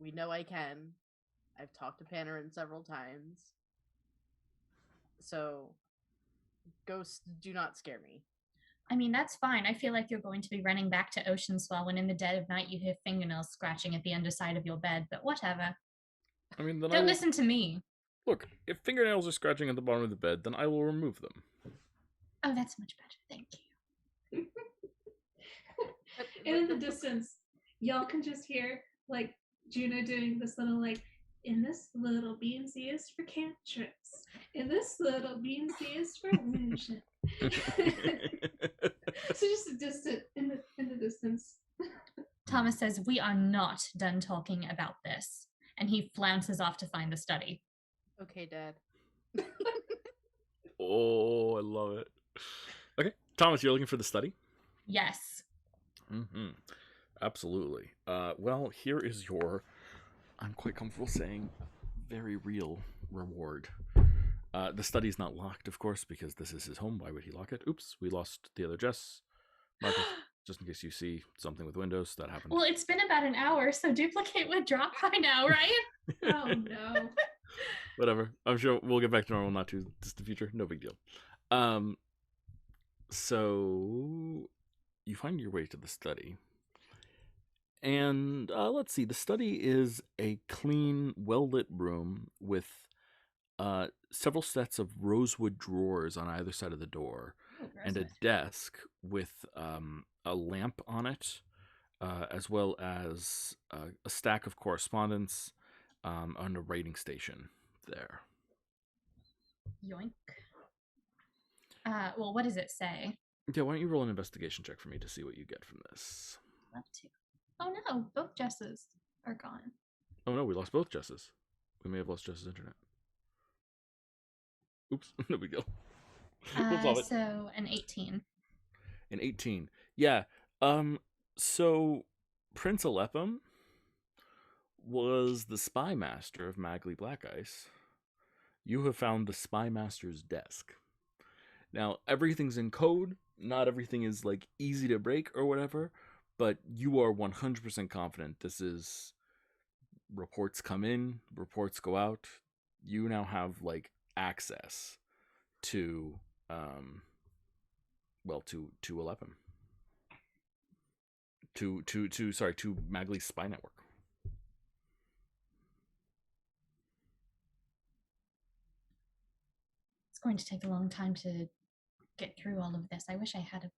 We know I can. I've talked to Panarin several times. So, ghosts do not scare me. I mean, that's fine. I feel like you're going to be running back to Oceanswell when in the dead of night you hear fingernails scratching at the underside of your bed, but whatever. I mean, then Don't listen to me. Look, if fingernails are scratching at the bottom of the bed, then I will remove them. Oh, that's much better. Thank you. And in the distance, y'all can just hear, like, Juno doing this little, like, in this little beansy is for cantrips. In this little beansy is for illusion. So just a distant, in the distance. Thomas says, we are not done talking about this. And he flounces off to find the study. Okay, Dad. Oh, I love it. Okay, Thomas, you're looking for the study? Yes. Mm-hmm. Absolutely. Well, here is your, I'm quite comfortable saying, very real reward. The study's not locked, of course, because this is his home. Why would he lock it? Oops, we lost the other Jess. Marcus, just in case you see something with Windows, that happened. Well, it's been about an hour, so duplicate would drop by now, right? Oh, no. Whatever. I'm sure we'll get back to normal not too distant future. No big deal. So you find your way to the study. And let's see. The study is a clean, well-lit room with several sets of rosewood drawers on either side of the door, and a desk with a lamp on it, as well as a stack of correspondence on a writing station there. Yoink. Well, what does it say? Yeah, why don't you roll an investigation check for me to see what you get from this? Love to. Oh no, both Jesses are gone. Oh no, we lost both Jesses. We may have lost Jess's internet. Oops, no big deal. So an 18. An 18. Yeah. So Prince Alepham was the spy master of Magli Blackice. You have found the spy master's desk. Now, everything's in code. Not everything is like easy to break or whatever, but you are 100% confident this is reports come in, reports go out. You now have like access to to Alepham. To Magli's spy network. It's going to take a long time to get through all of this. I wish I had.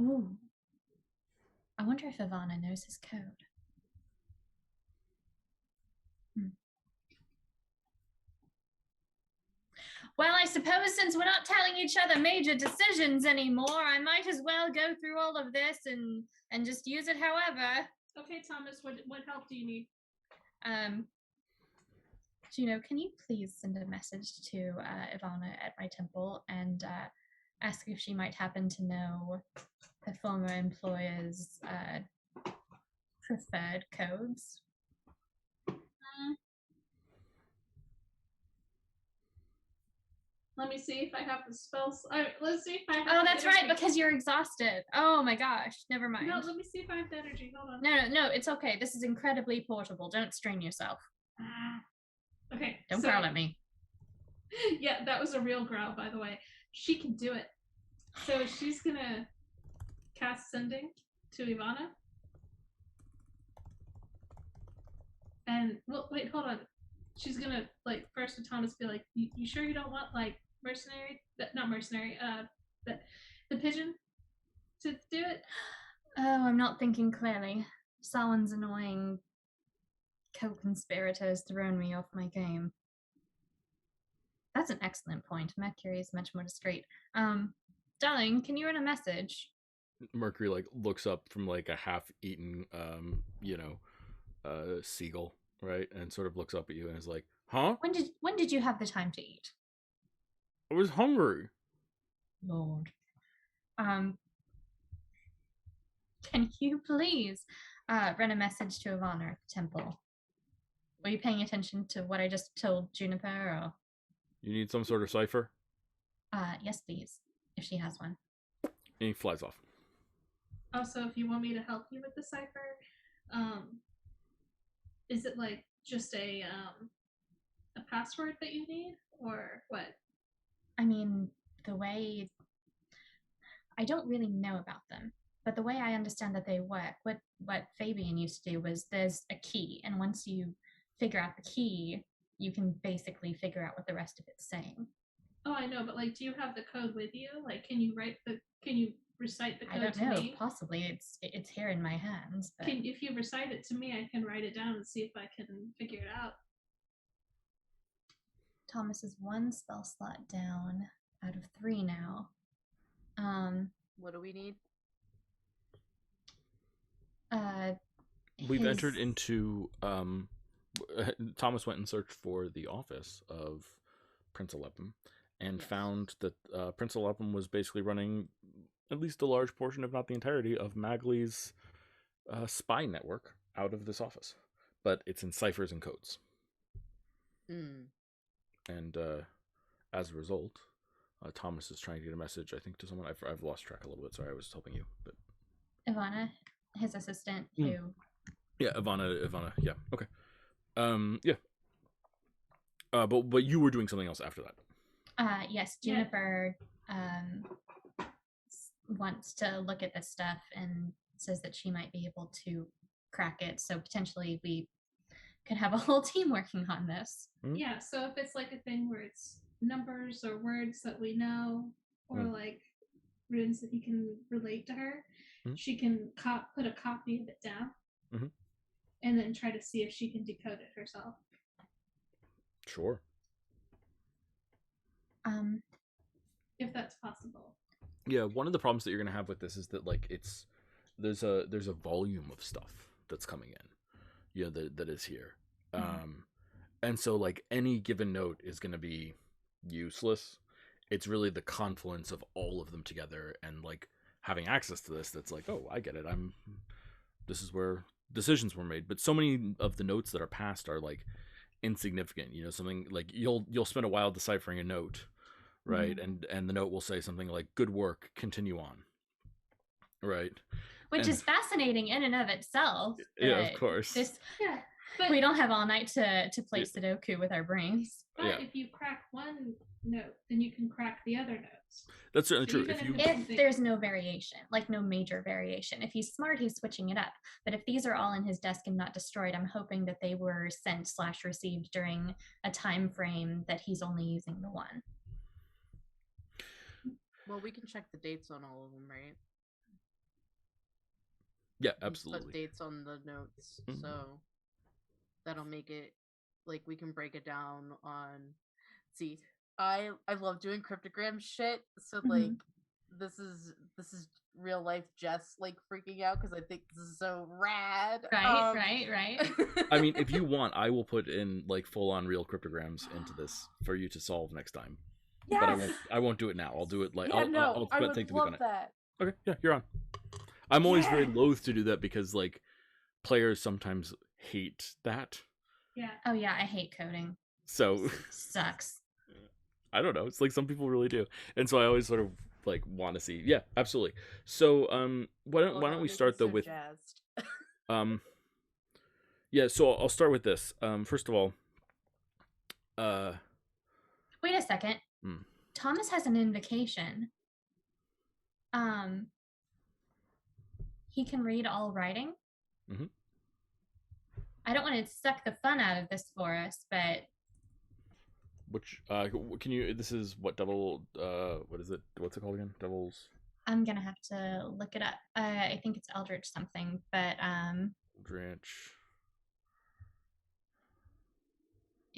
Ooh. I wonder if Ivana knows his code. Well, I suppose since we're not telling each other major decisions anymore, I might as well go through all of this and just use it however. Okay, Thomas, what help do you need? Juno, can you please send a message to Ivana at my temple and ask if she might happen to know her former employer's preferred codes. Let me see if I have the spells. Let's see if I have. Oh, that's right, because you're exhausted. Oh my gosh, never mind. No, let me see if I have the energy. Hold on. No, it's okay. This is incredibly portable. Don't strain yourself. Okay. Don't growl at me. Yeah, that was a real growl, by the way. She can do it. So she's gonna cast Sending to Ivana. And, well, wait, hold on. She's gonna, like, first to Thomas be like, you sure you don't want, like, mercenary? Not mercenary, the pigeon to do it? Oh, I'm not thinking clearly. Someone's annoying co-conspirator has thrown me off my game. That's an excellent point. Mercury is much more discreet. Darling, can you run a message? Mercury like looks up from like a half-eaten, seagull, right, and sort of looks up at you and is like, "Huh? When did you have the time to eat?" I was hungry. Lord. Can you please run a message to Ivana at the temple? Were you paying attention to what I just told Juniper? Or... You need some sort of cipher? Yes, please, if she has one. And he flies off. Also, if you want me to help you with the cipher, is it like just a password that you need, or what? I mean, the way... I don't really know about them, but the way I understand that they work, what Fabian used to do was there's a key, and once you figure out the key, you can basically figure out what the rest of it's saying. Oh, I know, but like, do you have the code with you? Like, can you recite the code I don't to know. me? Possibly, it's here in my hands. But... If you recite it to me, I can write it down and see if I can figure it out. Thomas is 1 spell slot down out of 3 now. What do we need? We've entered into Thomas went and searched for the office of Prince Alepim and found that Prince Alepim was basically running at least a large portion, if not the entirety, of Magli's spy network out of this office. But it's in ciphers and codes. And as a result, Thomas is trying to get a message, I think, to someone. I've lost track a little bit. Sorry, I was helping you. But Ivana, his assistant, who... Yeah, Ivana. Yeah, okay. Yeah. But you were doing something else after that. Yes, Juniper wants to look at this stuff and says that she might be able to crack it. So potentially we could have a whole team working on this. Yeah, so if it's like a thing where it's numbers or words that we know, or like runes that he can relate to her, she can put a copy of it down and then try to see if she can decode it herself. Sure. If that's possible. Yeah, one of the problems that you're gonna have with this is that like there's a volume of stuff that's coming in, that is here, and so like any given note is gonna be useless. It's really the confluence of all of them together and like having access to this that's like, oh, I get it. This is where decisions were made. But so many of the notes that are passed are like insignificant. Something like you'll spend a while deciphering a note, right? And the note will say something like, "Good work, continue on." Right. Which is fascinating in and of itself. Yeah, of course. But we don't have all night to play Sudoku with our brains. But if you crack one note, then you can crack the other notes. That's certainly true. If there's no variation, like no major variation. If he's smart, he's switching it up. But if these are all in his desk and not destroyed, I'm hoping that they were sent / received during a time frame that he's only using the one. Well, we can check the dates on all of them, right? Yeah, absolutely. Put dates on the notes, so that'll make it like we can break it down on. See, I love doing cryptogram shit, so like this is real life Jess like freaking out because I think this is so rad. Right. I mean, if you want, I will put in like full on real cryptograms into this for you to solve next time. Yes! But I won't do it now. I'll do it like I would take the week love on it. that. Okay, yeah, you're on. I'm always very loath to do that because like players sometimes hate that. Yeah. Oh yeah, I hate coding. So Sucks. I don't know. It's like some people really do, and so I always sort of like want to see. Yeah, absolutely. So why don't we start though with jazzed. yeah. So I'll start with this. First of all, wait a second. Thomas has an invocation. He can read all writing. Mm-hmm. I don't want to suck the fun out of this for us, but which can you? This is what double? What is it? What's it called again? Devils. I'm gonna have to look it up. I think it's Eldritch something, but Eldritch.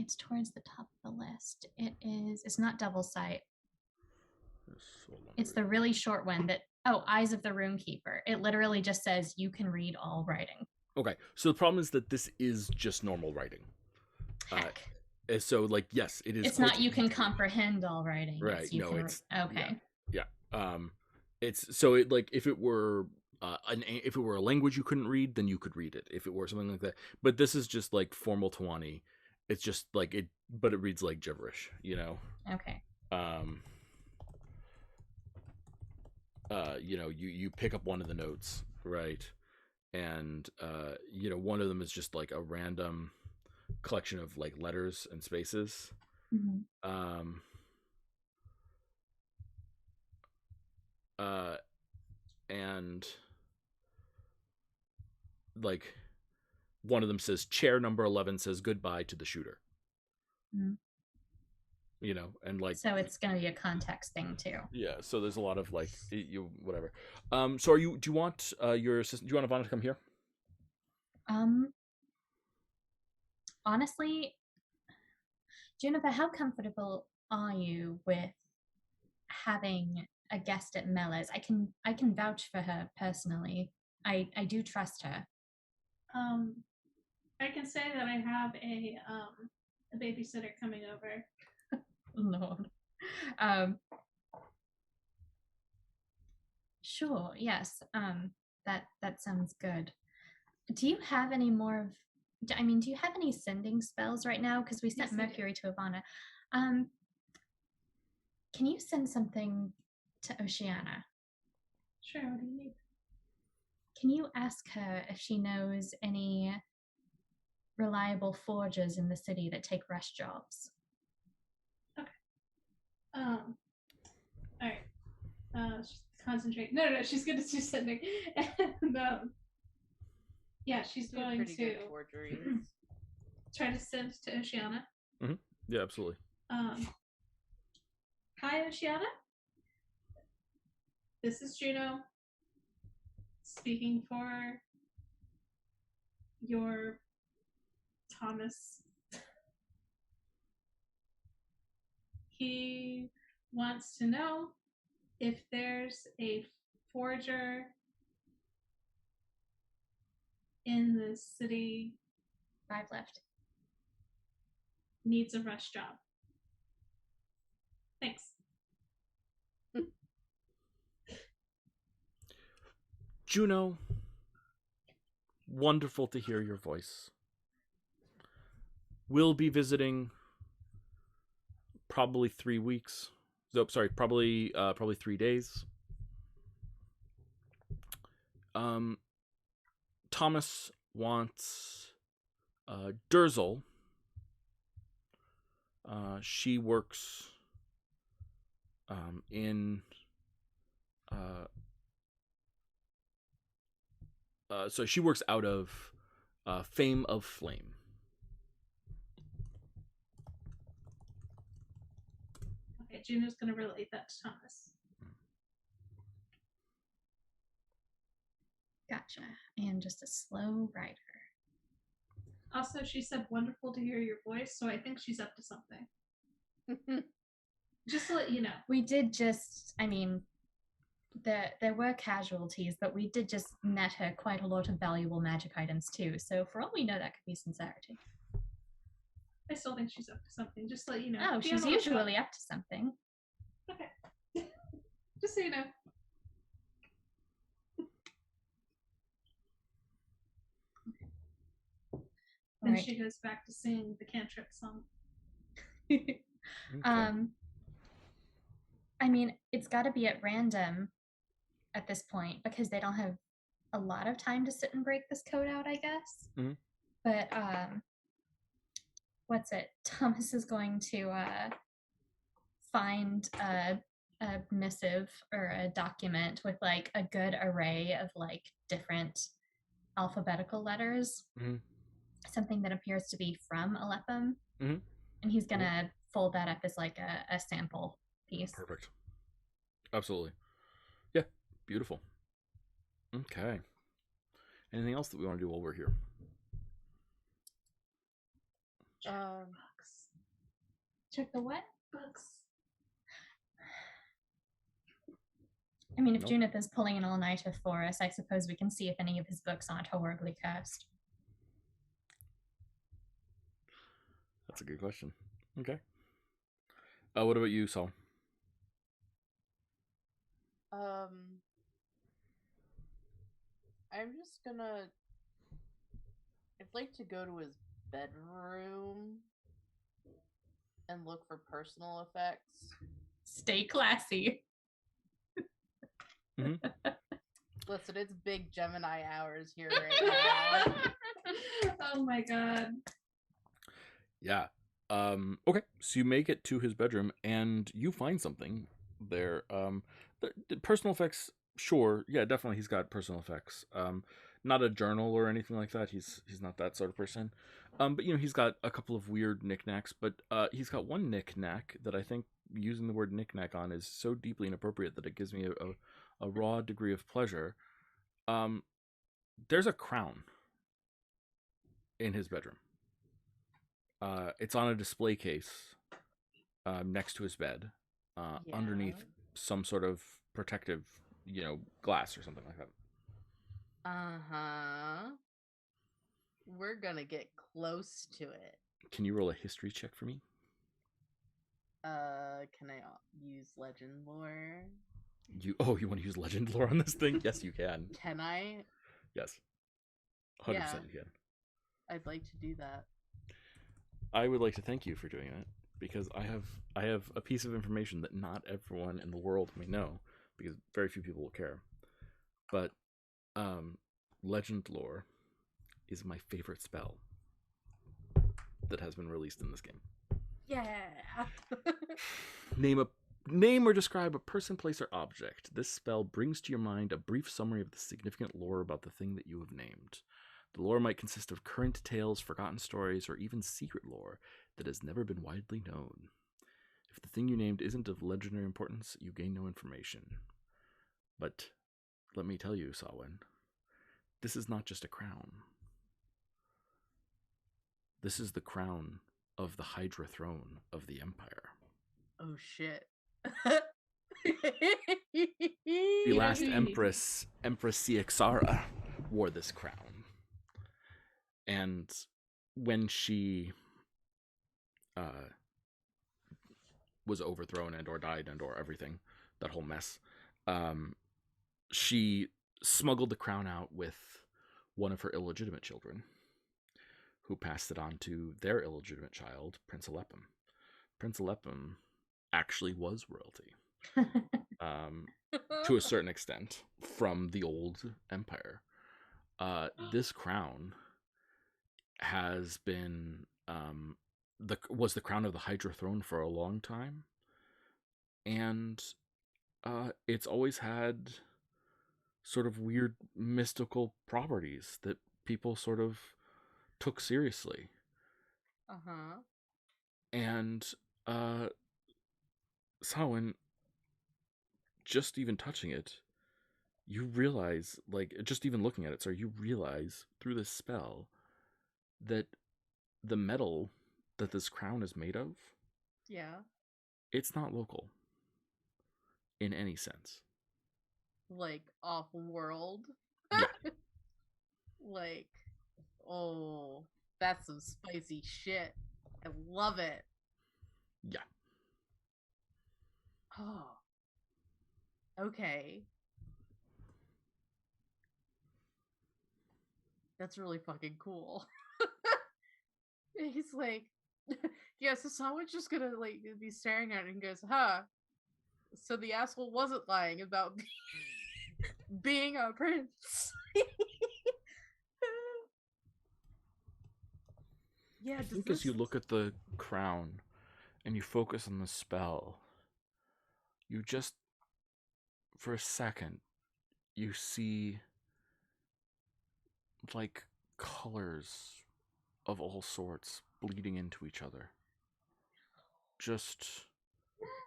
it's towards the top of the list. It is. It's not Double Sight. It's the really short one that. Oh, Eyes of the Runekeeper. It literally just says you can read all writing. Okay, so the problem is that this is just normal writing. Heck. So, like, yes, it is. It's not you can comprehend all writing. Right. It's you no, can it's okay. Yeah. It's so it like if it were if it were a language you couldn't read, then you could read it. If it were something like that, but this is just like formal Tawani. It's just like it, but it reads like gibberish. You know. Okay. You know, you pick up one of the notes, right? And you know, one of them is just like a random collection of like letters and spaces. Mm-hmm. And like one of them says chair number 11 says goodbye to the shooter. Mm-hmm. You know, and like so it's gonna be a context thing too. Yeah, so there's a lot of like you whatever. So do you want your assistant? Do you want Ivana to come here? Honestly, Juniper, how comfortable are you with having a guest at Mellors? I can vouch for her personally. I do trust her. I can say that I have a babysitter coming over. Lord. Sure, yes. That sounds good. Do you have any more of do you have any sending spells right now? Because we sent Mercury to Ivana. Can you send something to Oceana? Sure, what do you need? Can you ask her if she knows any reliable forgers in the city that take rush jobs? Okay. All right. Concentrate. No, she's good at sending. And yeah, she's going to try to send to Oceana. Mm-hmm. Yeah, absolutely. Hi, Oceana. This is Juno speaking for your Thomas. He wants to know if there's a forger in the city. 5 left. Needs a rush job. Thanks. Juno, wonderful to hear your voice. We'll be visiting probably 3 weeks. So, sorry, probably 3 days. Thomas wants Durzel. She works in so she works out of Fame of Flame. Okay, Juno's going to relate that to Thomas. Gotcha. And just a slow rider. Also, she said wonderful to hear your voice, so I think she's up to something. Just to let you know. We did just, there were casualties, but we did just net her quite a lot of valuable magic items too. So for all we know, that could be sincerity. I still think she's up to something. Just to let you know. Oh, she's usually up to something. Okay. Just so you know. Then Right. she goes back to singing the cantrip song. Okay. I mean, it's got to be at random at this point because they don't have a lot of time to sit and break this code out, I guess. Mhm. But what's it? Thomas is going to find a missive or a document with like a good array of like different alphabetical letters. Mhm. Something that appears to be from Alephum. Mhm. And he's gonna fold that up as like a sample piece. Perfect. Absolutely. Yeah. Beautiful. Okay. Anything else that we want to do while we're here? Books. Check the what? Books. I mean, if Nope. Junith is pulling an all-nighter for us, I suppose we can see if any of his books aren't horribly cursed. That's a good question. Okay. What about you, Saul? I'm just gonna. I'd like to go to his bedroom and look for personal effects. Stay classy. Listen, it's big Gemini hours here right now. Oh my god. Yeah. Okay. So you make it to his bedroom and you find something there. The personal effects, sure. Yeah, definitely he's got personal effects. Not a journal or anything like that. He's not that sort of person. But you know, he's got a couple of weird knickknacks, but he's got one knickknack that I think using the word knickknack on is so deeply inappropriate that it gives me a raw degree of pleasure. There's a crown in his bedroom. It's on a display case next to his bed, underneath some sort of protective, glass or something like that. We're gonna get close to it. Can you roll a history check for me? Can I use legend lore? You want to use legend lore on this thing? Yes, you can. Can I? Yes, 100% you can. I'd like to do that. I would like to thank you for doing that because I have a piece of information that not everyone in the world may know because very few people will care. But legend lore is my favorite spell that has been released in this game. Yeah. Name or describe a person, place, or object. This spell brings to your mind a brief summary of the significant lore about the thing that you have named. The lore might consist of current tales, forgotten stories, or even secret lore that has never been widely known. If the thing you named isn't of legendary importance, you gain no information. But let me tell you, Sawin, this is not just a crown. This is the crown of the Hydra throne of the Empire. Oh shit. The last Empress Cixara, wore this crown. And when she was overthrown and or died and or everything, that whole mess, she smuggled the crown out with one of her illegitimate children, who passed it on to their illegitimate child, Prince Alephum. Prince Alephum actually was royalty, to a certain extent, from the old empire. This crown has been was the crown of the Hydra throne for a long time, and it's always had sort of weird mystical properties that people sort of took seriously. And Samhain, just even touching it, you realize, like, just even looking at it, sorry, you realize through this spell that the metal that this crown is made of, it's not local in any sense. Like off world. Yeah. Like, oh, that's some spicy shit. I love it. Yeah. Oh. Okay. That's really fucking cool. He's like, yeah, so someone's just gonna like be staring at it and goes, huh. So the asshole wasn't lying about being a prince. Yeah, I think as you look at the crown and you focus on the spell, you just, for a second, you see like colors of all sorts bleeding into each other. Just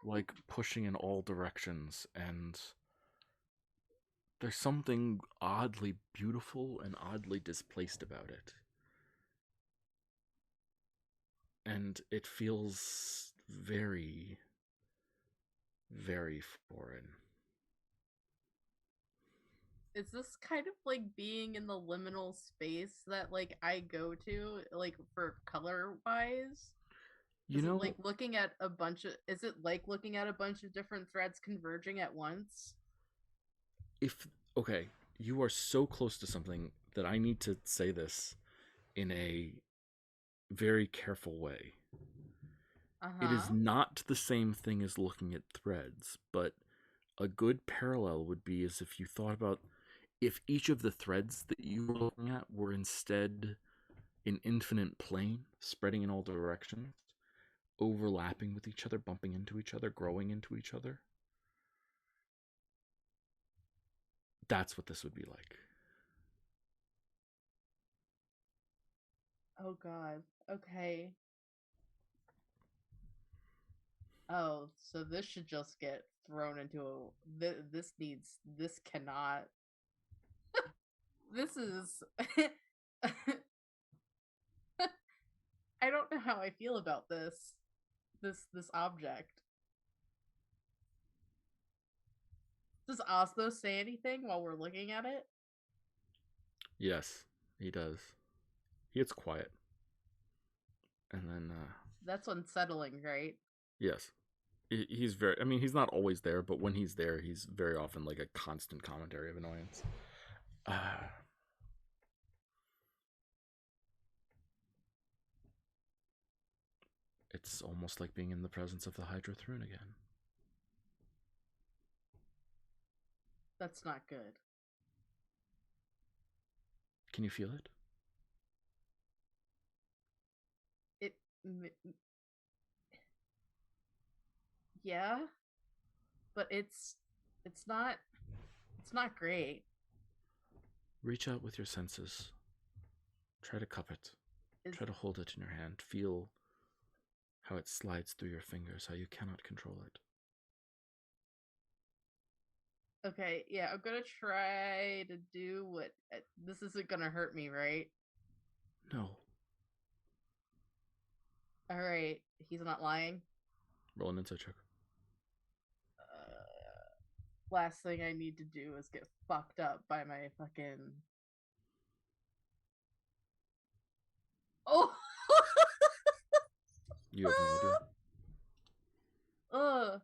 like pushing in all directions, and there's something oddly beautiful and oddly displaced about it. And it feels very, very foreign. Is this kind of like being in the liminal space that like I go to like for color wise? Is it like looking at a bunch of is it like looking at a bunch of different threads converging at once? Okay, you are so close to something that I need to say this in a very careful way. It is not the same thing as looking at threads, but a good parallel would be as if you thought about if each of the threads that you were looking at were instead an infinite plane, spreading in all directions, overlapping with each other, bumping into each other, growing into each other. That's what this would be like. Oh god. Okay. Oh, so this should just get thrown into a this cannot this is I don't know how I feel about this object. Does Oslo say anything while we're looking at it? Yes, he does. He gets quiet. And then that's unsettling, right? Yes. He's very, I mean, he's not always there, but when he's there, he's very often like a constant commentary of annoyance. It's almost like being in the presence of the Hydra Throne again. That's not good. Can you feel it? Yeah, but it's not great. Reach out with your senses. Try to cup it. Try to hold it in your hand. Feel how it slides through your fingers, how you cannot control it. Okay, yeah, I'm gonna try to do what... This isn't gonna hurt me, right? No. Alright, he's not lying. Roll an insight check. Last thing I need to do is get fucked up by my fucking... Oh! You have no idea. Ugh.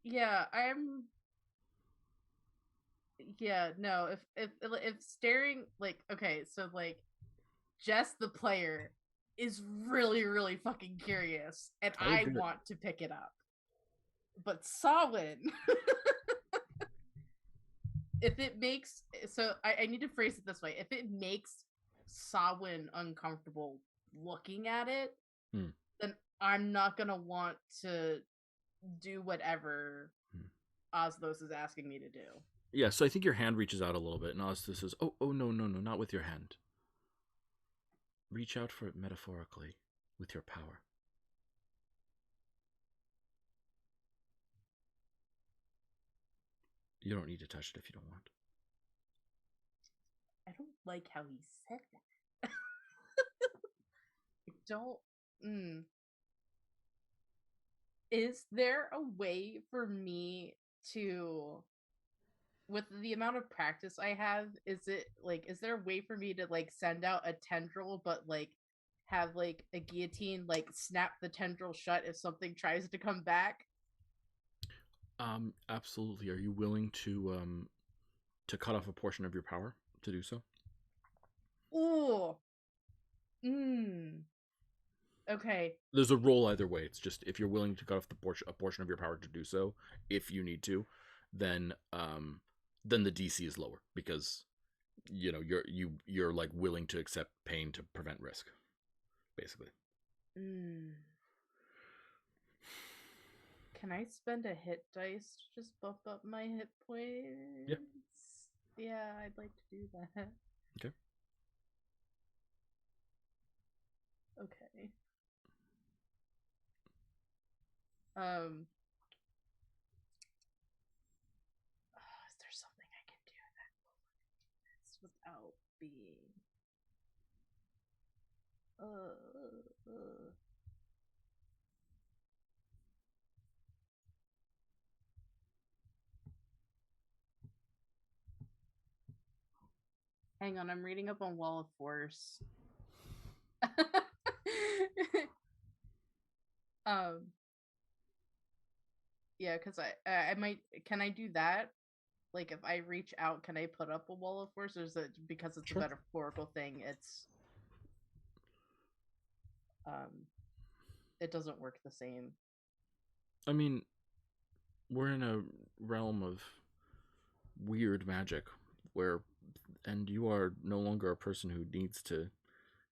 Yeah, yeah, no, if staring, like, okay, so like Jess the player is really, really fucking curious, and I want to pick it up. But Sawin, if it makes, so I need to phrase it this way, if it makes Sawin uncomfortable looking at it, then I'm not gonna want to do whatever Oslos is asking me to do. Yeah, so I think your hand reaches out a little bit, and Oslos says, oh, no, not with your hand. Reach out for it metaphorically, with your power. You don't need to touch it if you don't want. I don't like how he said that. I don't... Is there a way for me to, with the amount of practice I have, is there a way for me to like send out a tendril but like have like a guillotine like snap the tendril shut if something tries to come back? Absolutely. Are you willing to cut off a portion of your power to do so? Ooh, Okay. There's a roll either way. It's just if you're willing to cut off a portion of your power to do so, if you need to, then the DC is lower because you're like willing to accept pain to prevent risk, basically. Can I spend a hit dice to just bump up my hit points? Yeah. Yeah, I'd like to do that. Okay. Okay. Is there something I can do that will without being Hang on, I'm reading up on Wall of Force. Yeah, because I might. Can I do that? Like, if I reach out, can I put up a Wall of Force, or is it because it's Sure. a metaphorical thing? It doesn't work the same. I mean, we're in a realm of weird magic and you are no longer a person who needs to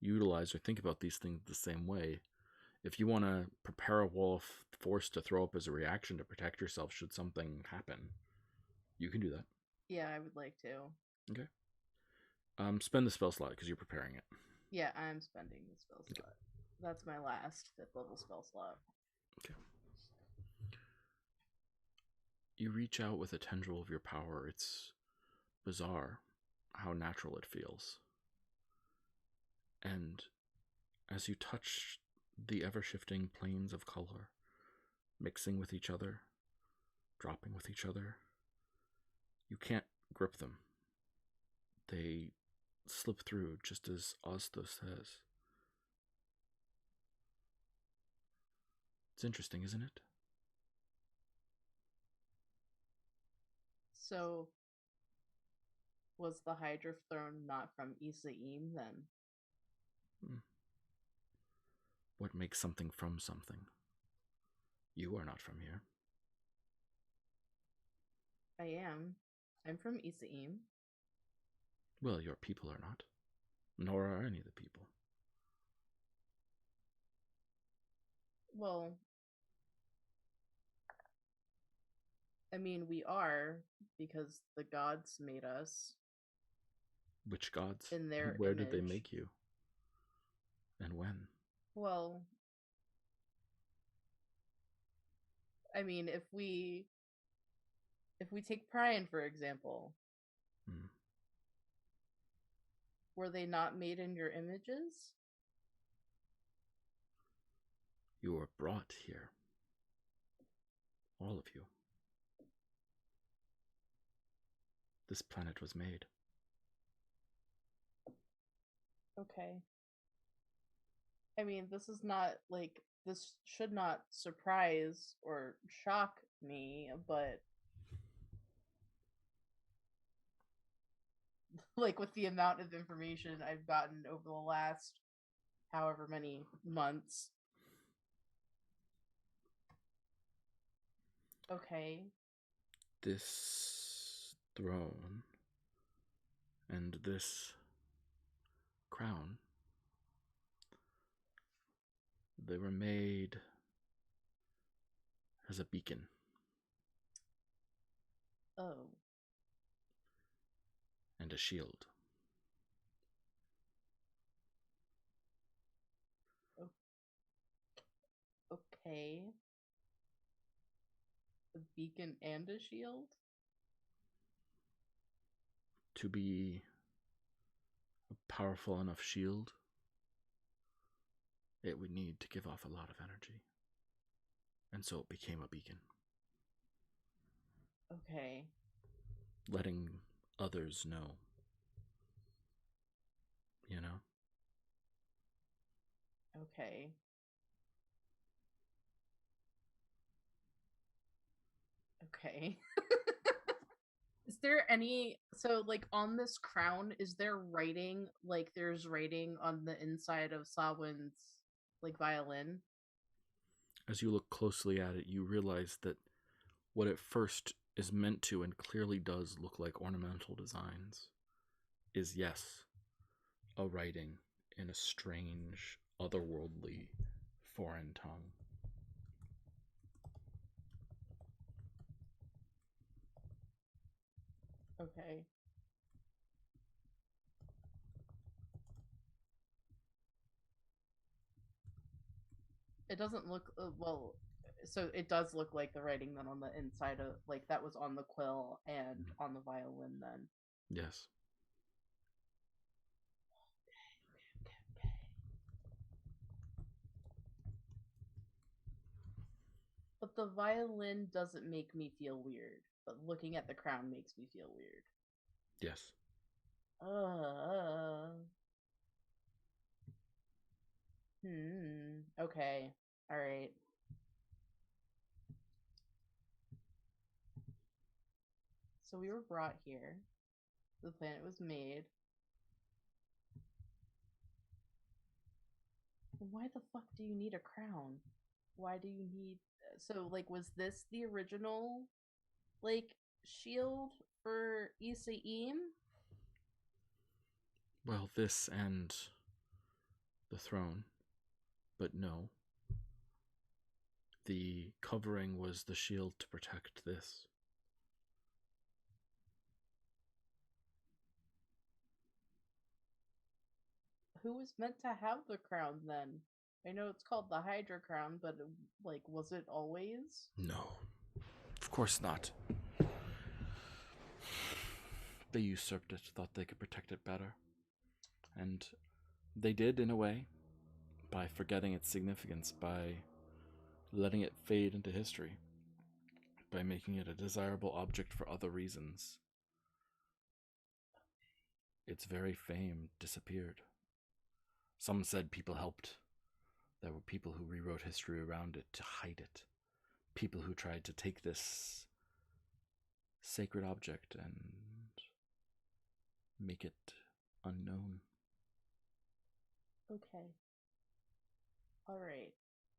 utilize or think about these things the same way. If you want to prepare a wall of force to throw up as a reaction to protect yourself should something happen, you can do that. Yeah, I would like to. Okay. Spend the spell slot because you're preparing it. Yeah, I'm spending the spell slot. That's my last 5th level spell slot. Okay. You reach out with a tendril of your power. It's bizarre how natural it feels. And as you touch the ever-shifting planes of color, mixing with each other, dropping with each other, you can't grip them. They slip through just as Ozto says. It's interesting, isn't it? So, was the Hydra throne not from Isaim then? What makes something from something? You are not from here. I am. I'm from Isaim. Well, your people are not. Nor are any of the people. Well, I mean, we are, because the gods made us. Which gods? In their Where image. did they make you? And when? Well, I mean, if we take Prion, for example, were they not made in your images? You were brought here. All of you. This planet was made. Okay. I mean, this is not, like, this should not surprise or shock me, but like, with the amount of information I've gotten over the last however many months. Okay. This throne and this crown, they were made as a beacon. Oh. And a shield. Okay. A beacon and a shield? To be a powerful enough shield, it would need to give off a lot of energy. And so it became a beacon. Okay. Letting others know. You know? Okay. Okay. Is there any, so like on this crown, is there writing, like there's writing on the inside of Sawin's like violin? As you look closely at it, you realize that what at first is meant to and clearly does look like ornamental designs is, yes, a writing in a strange, otherworldly, foreign tongue. Okay. It doesn't look, well, so it does look like the writing then on the inside of, like that was on the quill and on the violin then. Yes. Okay. But the violin doesn't make me feel weird, but looking at the crown makes me feel weird. Yes. Okay. All right. So we were brought here. The planet was made. Why the fuck do you need a crown? Why do you need... So, like, was this the original, like, shield for Isaim? Well, this and the throne. But no. The covering was the shield to protect this. Who was meant to have the crown then? I know it's called the Hydra crown, but like, was it always? No, of course not. They usurped it, thought they could protect it better. And they did, in a way, by forgetting its significance, by letting it fade into history, by making it a desirable object for other reasons. Its very fame disappeared. Some said people helped. There were people who rewrote history around it to hide it. People who tried to take this sacred object and make it unknown. Okay. Alright.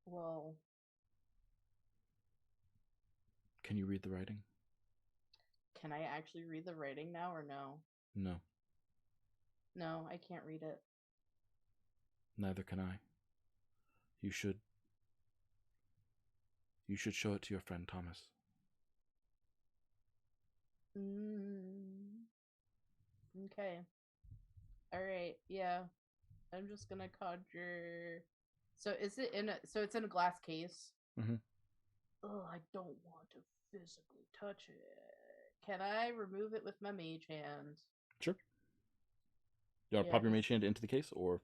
Well... Can you read the writing? Can I actually read the writing now or no? No. No, I can't read it. Neither can I. You should show it to your friend Thomas. Okay. Alright, yeah. I'm just gonna conjure... So is it in a... So it's in a glass case? Mm-hmm. Oh, I don't want to physically touch it. Can I remove it with my mage hand? Sure. You want to pop your mage hand into the case, or?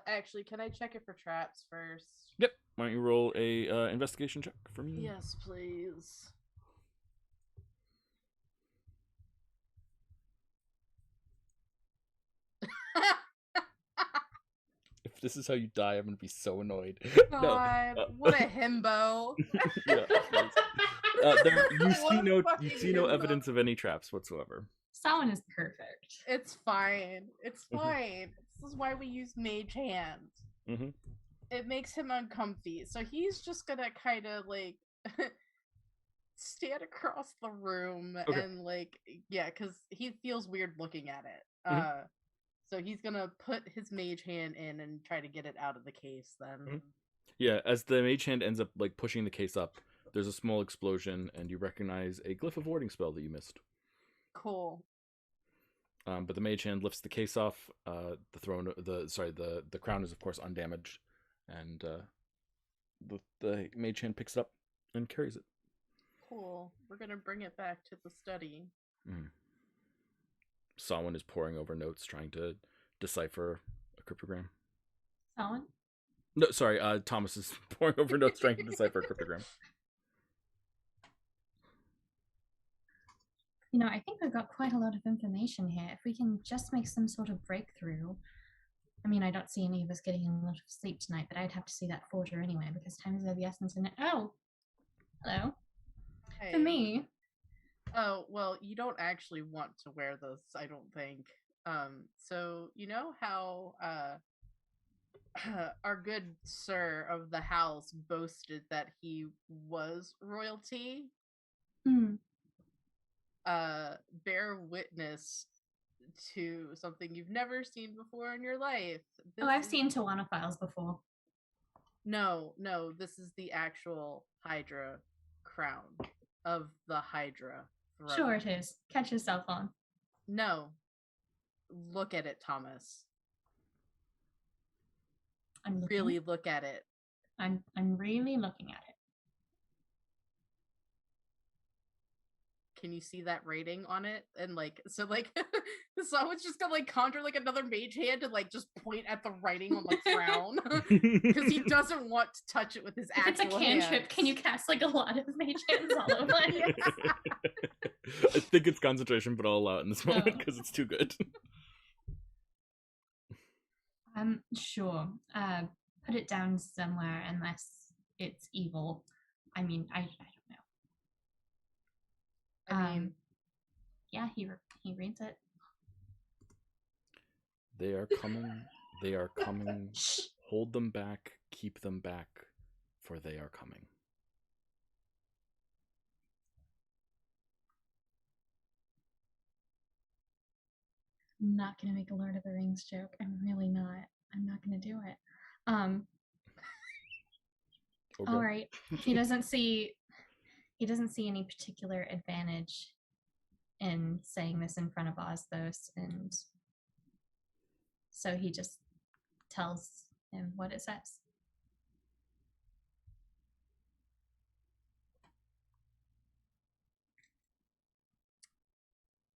Actually, can I check it for traps first? Yep. Why don't you roll a investigation check for me? Yes, please. If this is how you die, I'm gonna be so annoyed. God, no, what a himbo! Yeah, you see no evidence of any traps whatsoever. Sawin is perfect. It's fine. It's fine. This is why we use mage hand. Mm-hmm. It makes him uncomfy, so he's just gonna kind of like stand across the room and like, yeah, because he feels weird looking at it. So he's gonna put his mage hand in and try to get it out of the case then. Yeah, as the mage hand ends up like pushing the case up, there's a small explosion and you recognize a glyph of warding spell that you missed. Cool. But the mage hand lifts the case off. The crown is of course undamaged, and the mage hand picks it up and carries it. Cool. We're gonna bring it back to the study. Sawin is poring over notes, trying to decipher a cryptogram. Sawin? No, sorry. Thomas is poring over notes, trying to decipher a cryptogram. You know, I think we've got quite a lot of information here. If we can just make some sort of breakthrough. I mean, I don't see any of us getting a lot of sleep tonight, but I'd have to see that forger anyway, because time is of the essence in it. Oh! Hello. Hey. For me, Oh, well, you don't actually want to wear this, I don't think. So you know how our good sir of the house boasted that he was royalty? Mm. Bear witness to something you've never seen before in your life. Oh, I've seen Tawana files before. No, this is the actual Hydra crown of the Hydra throne. Sure it is. Catch yourself on. No. Look at it, Thomas. I'm looking. Really look at it. I'm really looking at it. Can you see that rating on it? And someone's just gonna conjure another mage hand and just point at the writing on the crown because he doesn't want to touch it with his If actual it's a cantrip, hands. can you cast a lot of mage hands all over it? I think it's concentration, but I'll allow it in this moment because it's too good. Sure. Put it down somewhere unless it's evil. I mean, I don't know. Yeah, he reads it. They are coming. They are coming. Hold them back. Keep them back, for they are coming. I'm not gonna make a Lord of the Rings joke. I'm really not. I'm not gonna do it. Okay. All right. He doesn't see any particular advantage in saying this in front of Osthos, and so he just tells him what it says.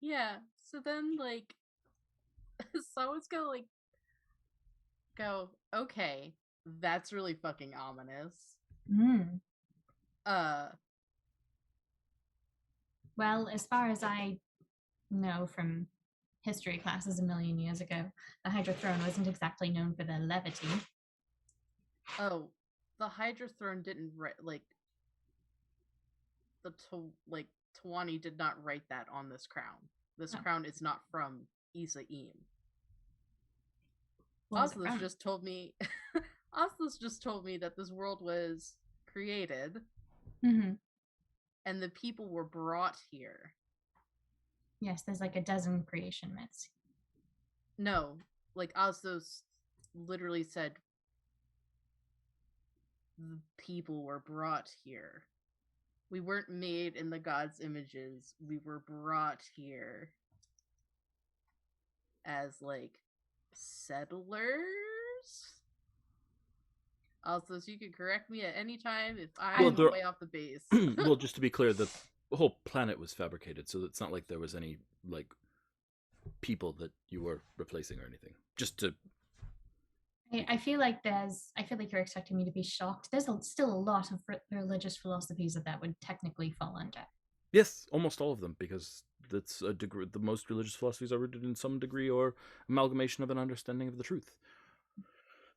Yeah, so then someone's gonna go, okay, that's really fucking ominous. Well, as far as I know from history classes a million years ago, the Hydra throne wasn't exactly known for their levity. Oh, the Hydra throne didn't Tawani did not write that on this crown. This crown is not from Isaim. Oslos just told me Oslos just told me that this world was created and the people were brought here. Yes, there's a dozen creation myths. No, Oslos literally said the people were brought here. We weren't made in the gods' images. We were brought here as settlers. Also, so you can correct me at any time if I'm way off the base. Well, just to be clear, the whole planet was fabricated, so it's not like there was any people that you were replacing or anything. Just to. I feel like you're expecting me to be shocked. There's still a lot of religious philosophies that would technically fall under. Yes, almost all of them, because that's a degree. The most religious philosophies are rooted in some degree or amalgamation of an understanding of the truth.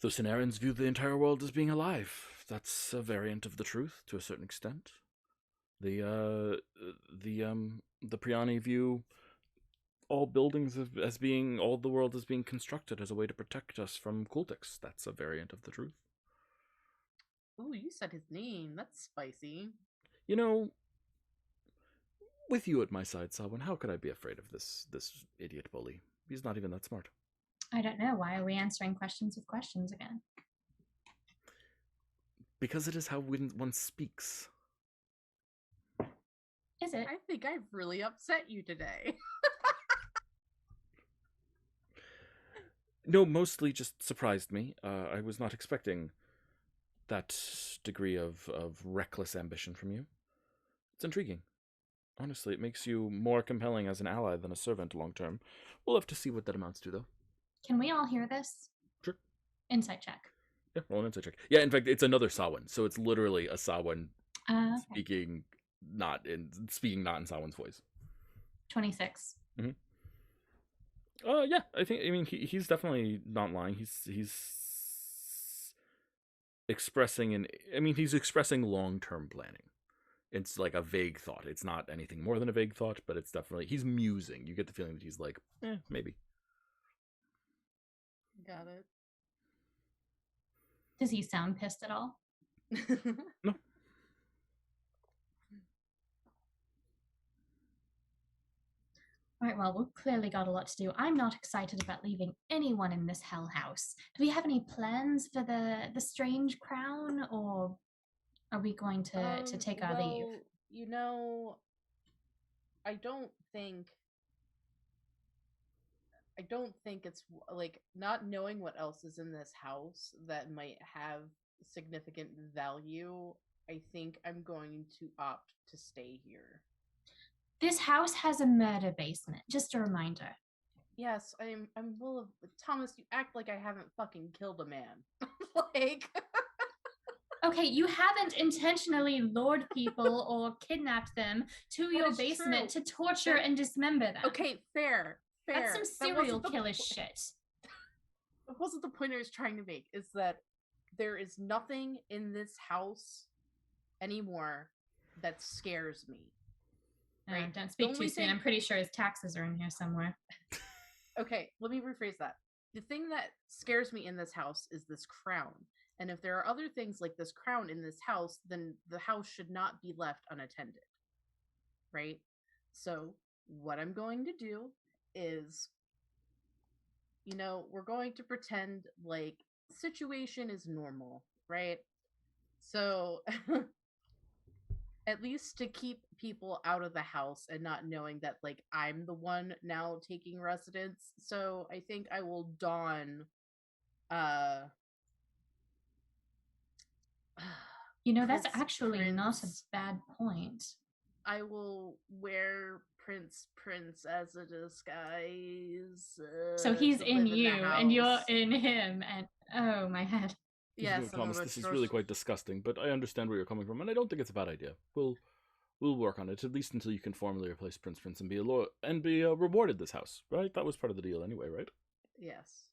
The Cenarians view the entire world as being alive. That's a variant of the truth to a certain extent. The Priani view all buildings as being all the world as being constructed as a way to protect us from cultics. That's a variant of the truth. Ooh, you said his name. That's spicy. You know, with you at my side, Salwin, how could I be afraid of this idiot bully? He's not even that smart. I don't know. Why are we answering questions with questions again? Because it is how one speaks. Is it? I think I've really upset you today. No, mostly just surprised me. I was not expecting that degree of reckless ambition from you. It's intriguing. Honestly, it makes you more compelling as an ally than a servant long term. We'll have to see what that amounts to, though. Can we all hear this? Sure. Insight check. Yeah, roll an insight check. Yeah, in fact, it's another Samhain, so it's literally a Samhain speaking not in Samhain's voice. 26. Mm-hmm. Yeah, I mean he's definitely not lying. He's expressing he's expressing long-term planning. It's like a vague thought. It's not anything more than a vague thought, but it's definitely, he's musing. You get the feeling that he's like, maybe. Got it. Does he sound pissed at all? No. All right, well, we've clearly got a lot to do. I'm not excited about leaving anyone in this hell house. Do we have any plans for the strange crown, or are we going to take our leave? You know, I don't think it's like, not knowing what else is in this house that might have significant value. I think I'm going to opt to stay here. This house has a murder basement, just a reminder. Yes, I'm full of... Thomas, you act like I haven't fucking killed a man. Like... Okay, you haven't intentionally lured people or kidnapped them to your basement to torture and dismember them. Okay, fair. That's some serial killer shit. That wasn't the point I was trying to make, is that there is nothing in this house anymore that scares me. Right? Don't speak too soon. I'm pretty sure his taxes are in here somewhere. Okay, let me rephrase that. The thing that scares me in this house is this crown. And if there are other things like this crown in this house, then the house should not be left unattended. Right? So, what I'm going to do is, you know, we're going to pretend like situation is normal, right? So... at least to keep people out of the house and not knowing that, like, I'm the one now taking residence. So I think I will don, you know, that's actually not a bad point. I will wear Prince as a disguise. So he's in you, and you're in him, and oh, my head. Yes, Thomas, this is really quite disgusting, but I understand where you're coming from, and I don't think it's a bad idea. We'll work on it, at least until you can formally replace Prince and be rewarded this house, right? That was part of the deal anyway, right? Yes.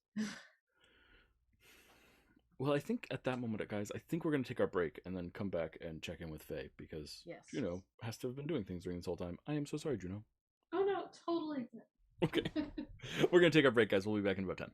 Well, I think at that moment, guys, I think we're going to take our break and then come back and check in with Faye, because Juno has to have been doing things during this whole time. I am so sorry, Juno. Oh, no, totally. Okay. We're going to take our break, guys. We'll be back in about 10.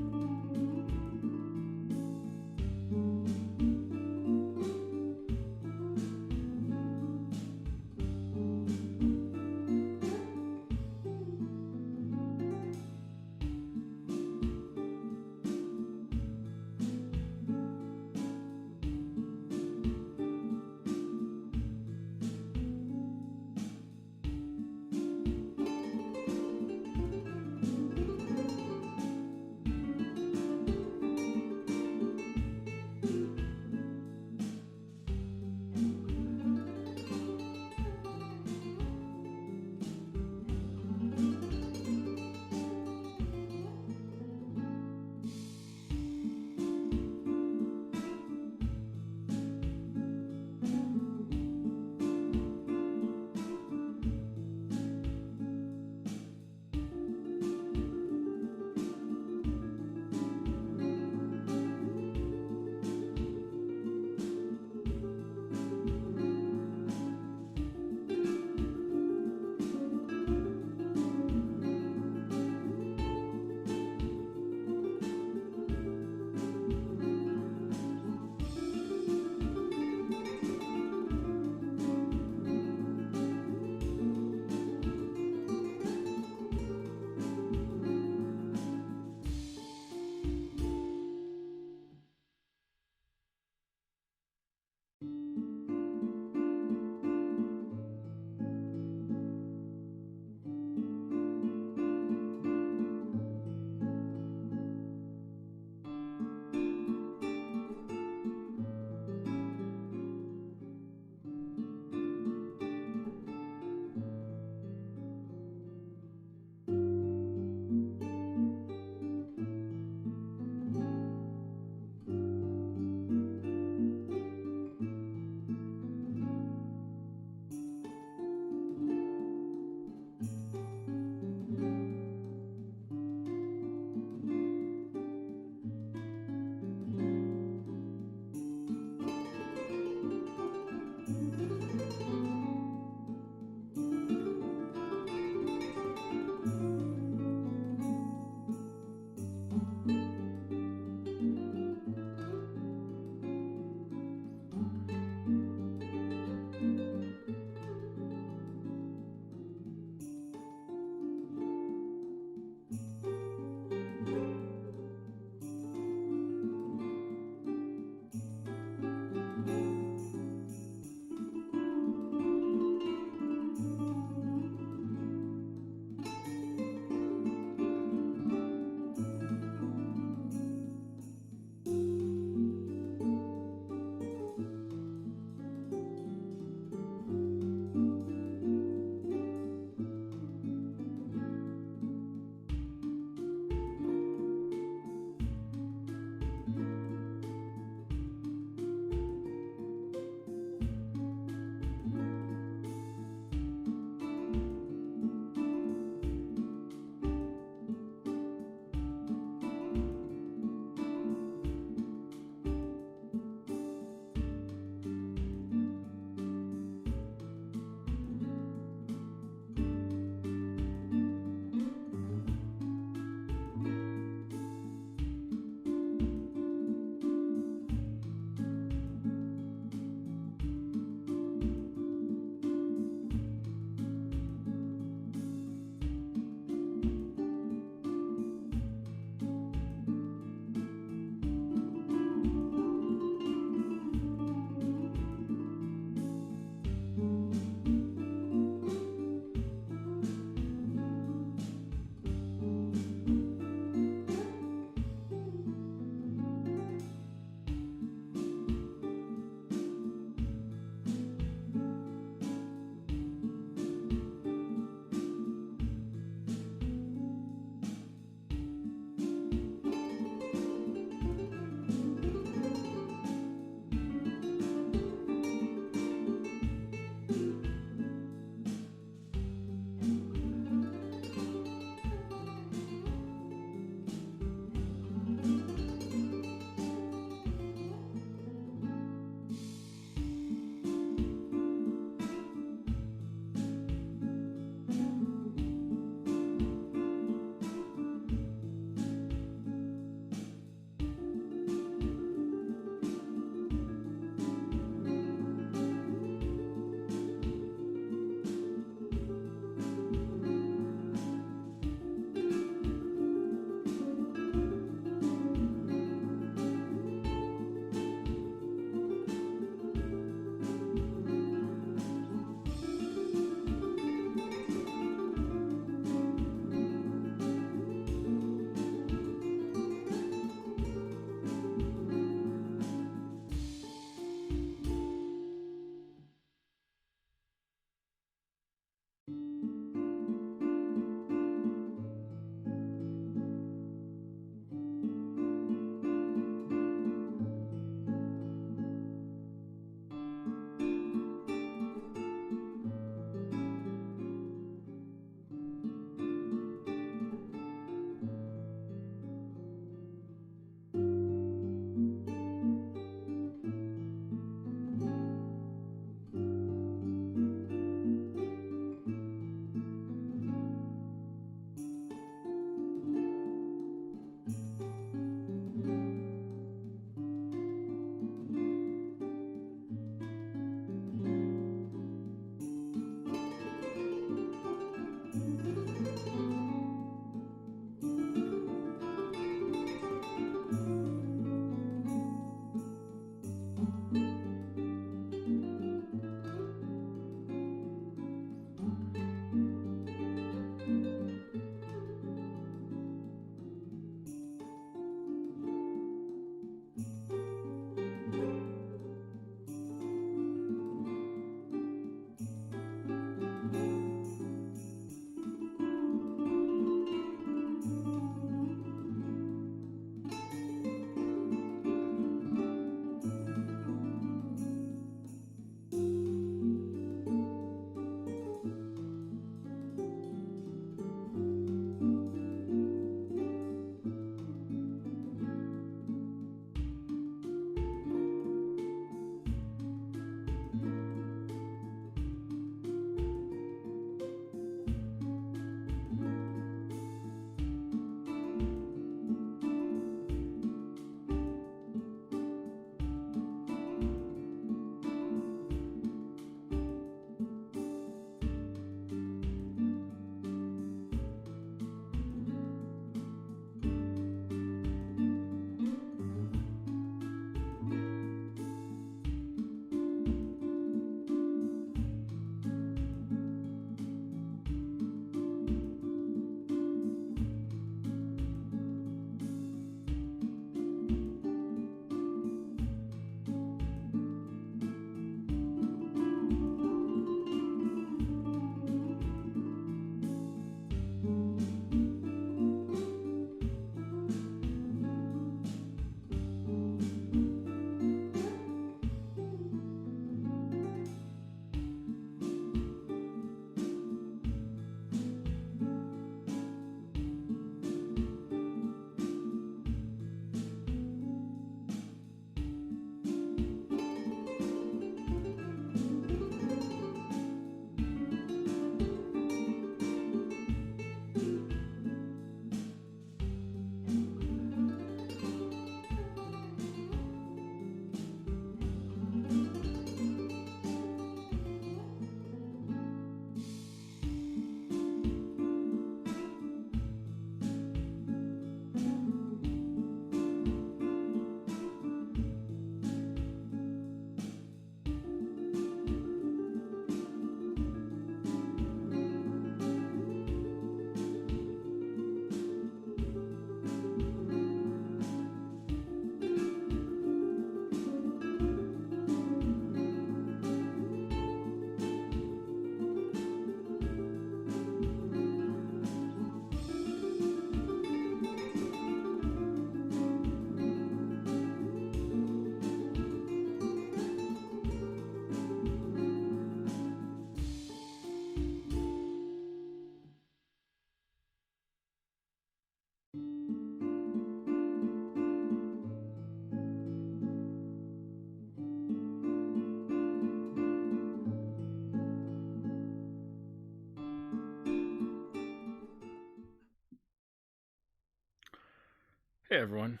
Hey everyone,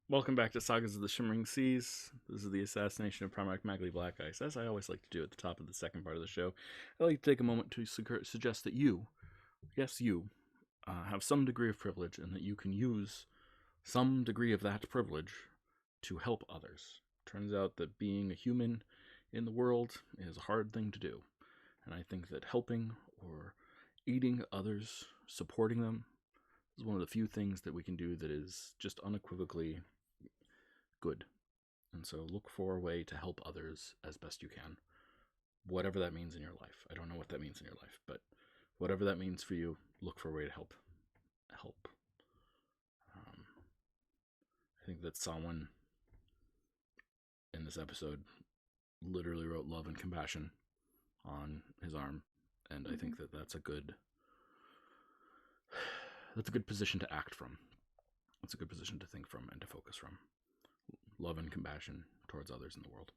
welcome back to Sagas of the Shimmering Seas. This is the Assassination of Primarch Magli Blackice. As I always like to do at the top of the second part of the show, I'd like to take a moment to suggest that you, yes you, have some degree of privilege and that you can use some degree of that privilege to help others. Turns out that being a human in the world is a hard thing to do, and I think that helping or aiding others, supporting them, is one of the few things that we can do that is just unequivocally good. And so look for a way to help others as best you can, whatever that means in your life. I don't know what that means in your life, but whatever that means for you, look for a way to help. I think that someone in this episode literally wrote love and compassion on his arm, and I think that that's a good position to act from. That's a good position to think from and to focus from. Love and compassion towards others in the world.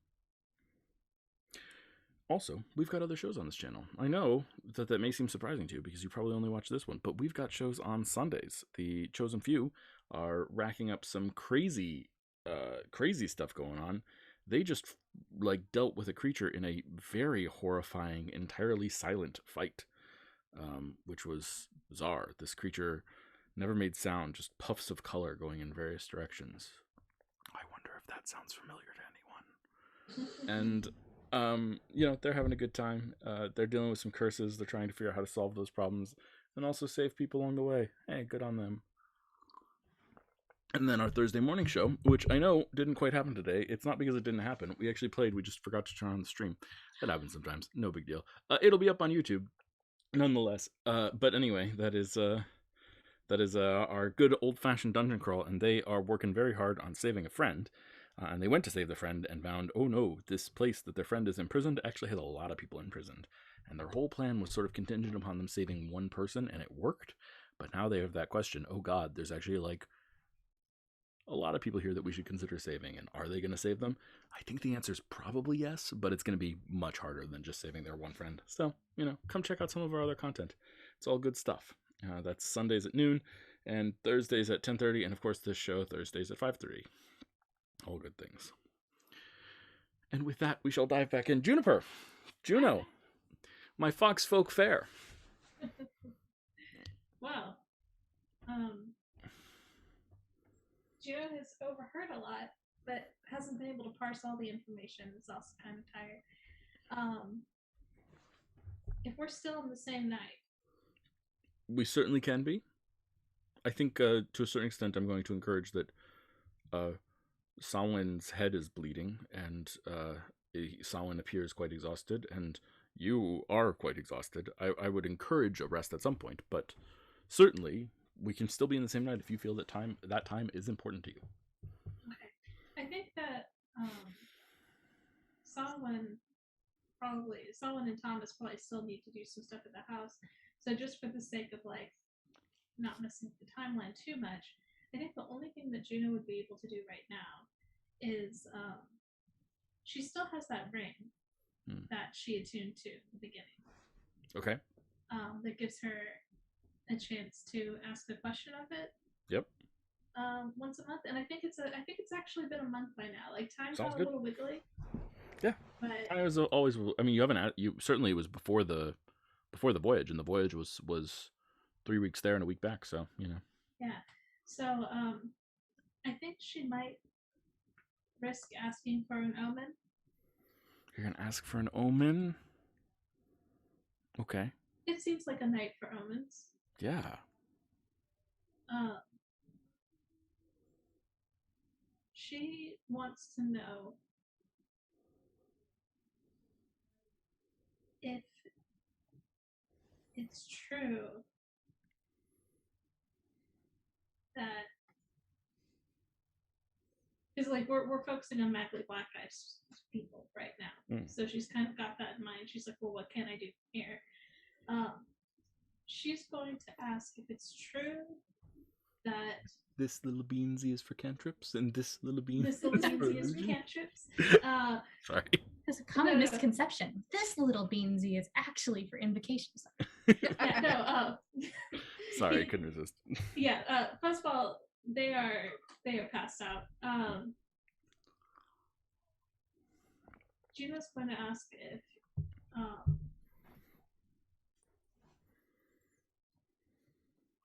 Also, we've got other shows on this channel. I know that may seem surprising to you because you probably only watch this one, but we've got shows on Sundays. The Chosen Few are racking up some crazy stuff going on. They just dealt with a creature in a very horrifying, entirely silent fight, which was bizarre. This creature never made sound, just puffs of color going in various directions. I wonder if that sounds familiar to anyone. And they're having a good time. They're dealing with some curses. They're trying to figure out how to solve those problems and also save people along the way. Hey, good on them. And then our Thursday morning show, which I know didn't quite happen today. It's not because it didn't happen. We actually played. We just forgot to turn on the stream. That happens sometimes. No big deal. It'll be up on YouTube, nonetheless. But anyway, that is our good old-fashioned dungeon crawl, and they are working very hard on saving a friend. And they went to save the friend and found, oh no, this place that their friend is imprisoned actually has a lot of people imprisoned. And their whole plan was sort of contingent upon them saving one person, and it worked. But now they have that question, oh god, there's actually a lot of people here that we should consider saving, and are they going to save them? I think the answer is probably yes, but it's going to be much harder than just saving their one friend. So, come check out some of our other content. It's all good stuff. That's Sundays at noon, and Thursdays at 10:30, and of course this show, Thursdays at 5:30. All good things. And with that, we shall dive back in. Juno, my Fox Folk Fair. Wow. Juno has overheard a lot, but hasn't been able to parse all the information. Is also kind of tired. If we're still in the same night, we certainly can be. I think to a certain extent, I'm going to encourage that. Samhain's head is bleeding, and Samhain appears quite exhausted, and you are quite exhausted. I would encourage a rest at some point, but certainly we can still be in the same night if you feel that time is important to you. Okay. I think that Samhain and Thomas probably still need to do some stuff at the house. So just for the sake of not messing with the timeline too much, I think the only thing that Juno would be able to do right now is she still has that ring that she attuned to at the beginning. Okay. That gives her a chance to ask the question of it. Yep. Once a month, and I think it's actually been a month by now. Time's Sounds got good. A little wiggly. Yeah. But I was always. I mean, you certainly it was before the voyage, and the voyage was 3 weeks there and a week back. So Yeah. So I think she might risk asking for an omen. You're gonna ask for an omen? Okay. It seems like a night for omens. Yeah. She wants to know if it's true that, because we're focusing on Magli Blackice people right now, so she's kind of got that in mind. She's like, well, what can I do here? She's going to ask if it's true that this little beansy is for cantrips, and this little beansy is for cantrips. Sorry. There's a common misconception. This little beansy is actually for invocations. Sorry, I couldn't resist. Yeah. First of all, They are passed out. Gina's going to ask if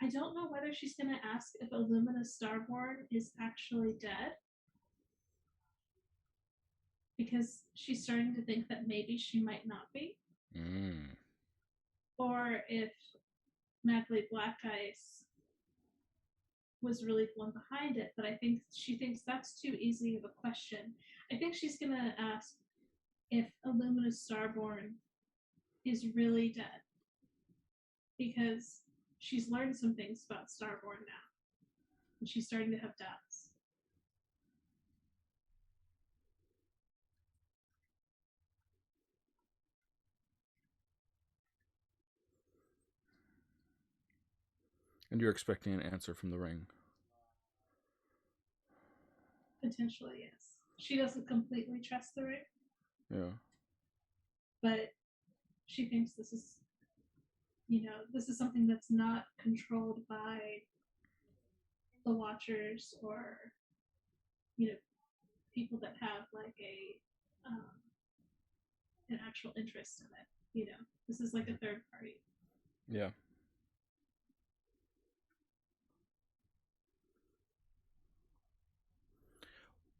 I don't know whether she's going to ask if Illumina Starborn is actually dead, because she's starting to think that maybe she might not be. Or if Magli Blackice was really the one behind it, but I think she thinks that's too easy of a question. I think she's going to ask if Illumina Starborn is really dead, because she's learned some things about Starborn now, and she's starting to have doubts. And you're expecting an answer from the ring? Potentially, yes. She doesn't completely trust the ring. Yeah. But she thinks this is, this is something that's not controlled by the Watchers or, people that have like an actual interest in it. This is like a third party. Yeah.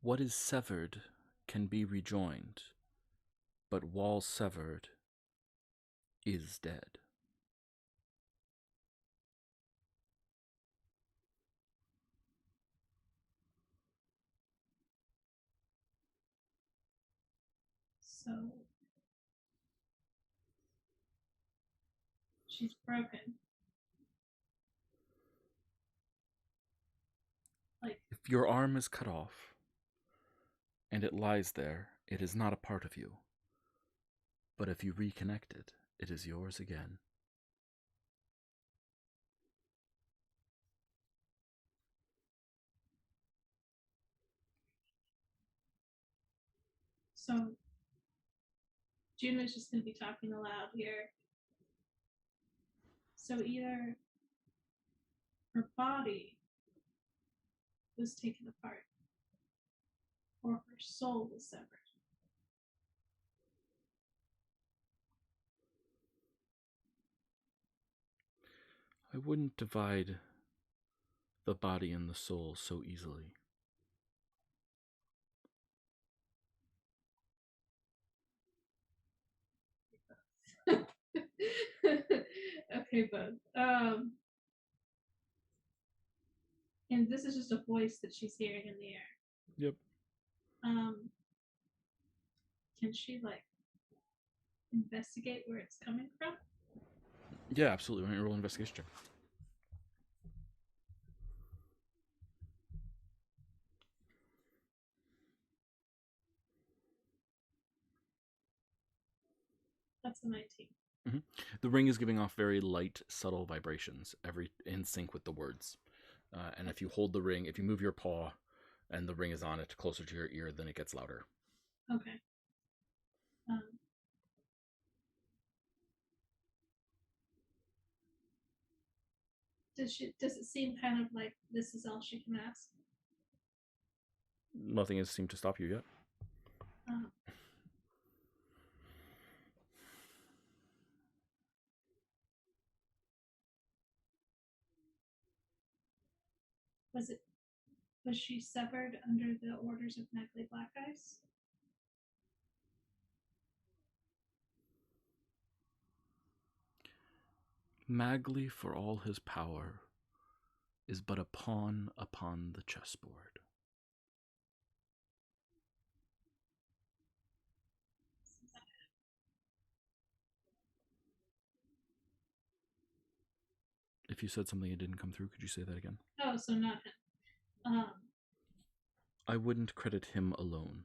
What is severed can be rejoined, but wall severed is dead. So she's broken. Like, if your arm is cut off and it lies there, it is not a part of you. But if you reconnect it, it is yours again. So Juno's just going to be talking aloud here. So either her body was taken apart, or her soul was severed. I wouldn't divide the body and the soul so easily. Okay, bud. And this is just a voice that she's hearing in the air. Yep. Can she investigate where it's coming from? Yeah, absolutely. Why don't you roll an investigation check? That's a 19. Mm-hmm. The ring is giving off very light, subtle vibrations, in sync with the words. And if you hold the ring, if you move your paw and the ring is on it closer to your ear, then it gets louder. Okay. Does it seem kind of like this is all she can ask? Nothing has seemed to stop you yet. Was she severed under the orders of Magli Blackice? Magli, for all his power, is but a pawn upon the chessboard. If you said something that didn't come through, could you say that again? Oh, so not him. I wouldn't credit him alone.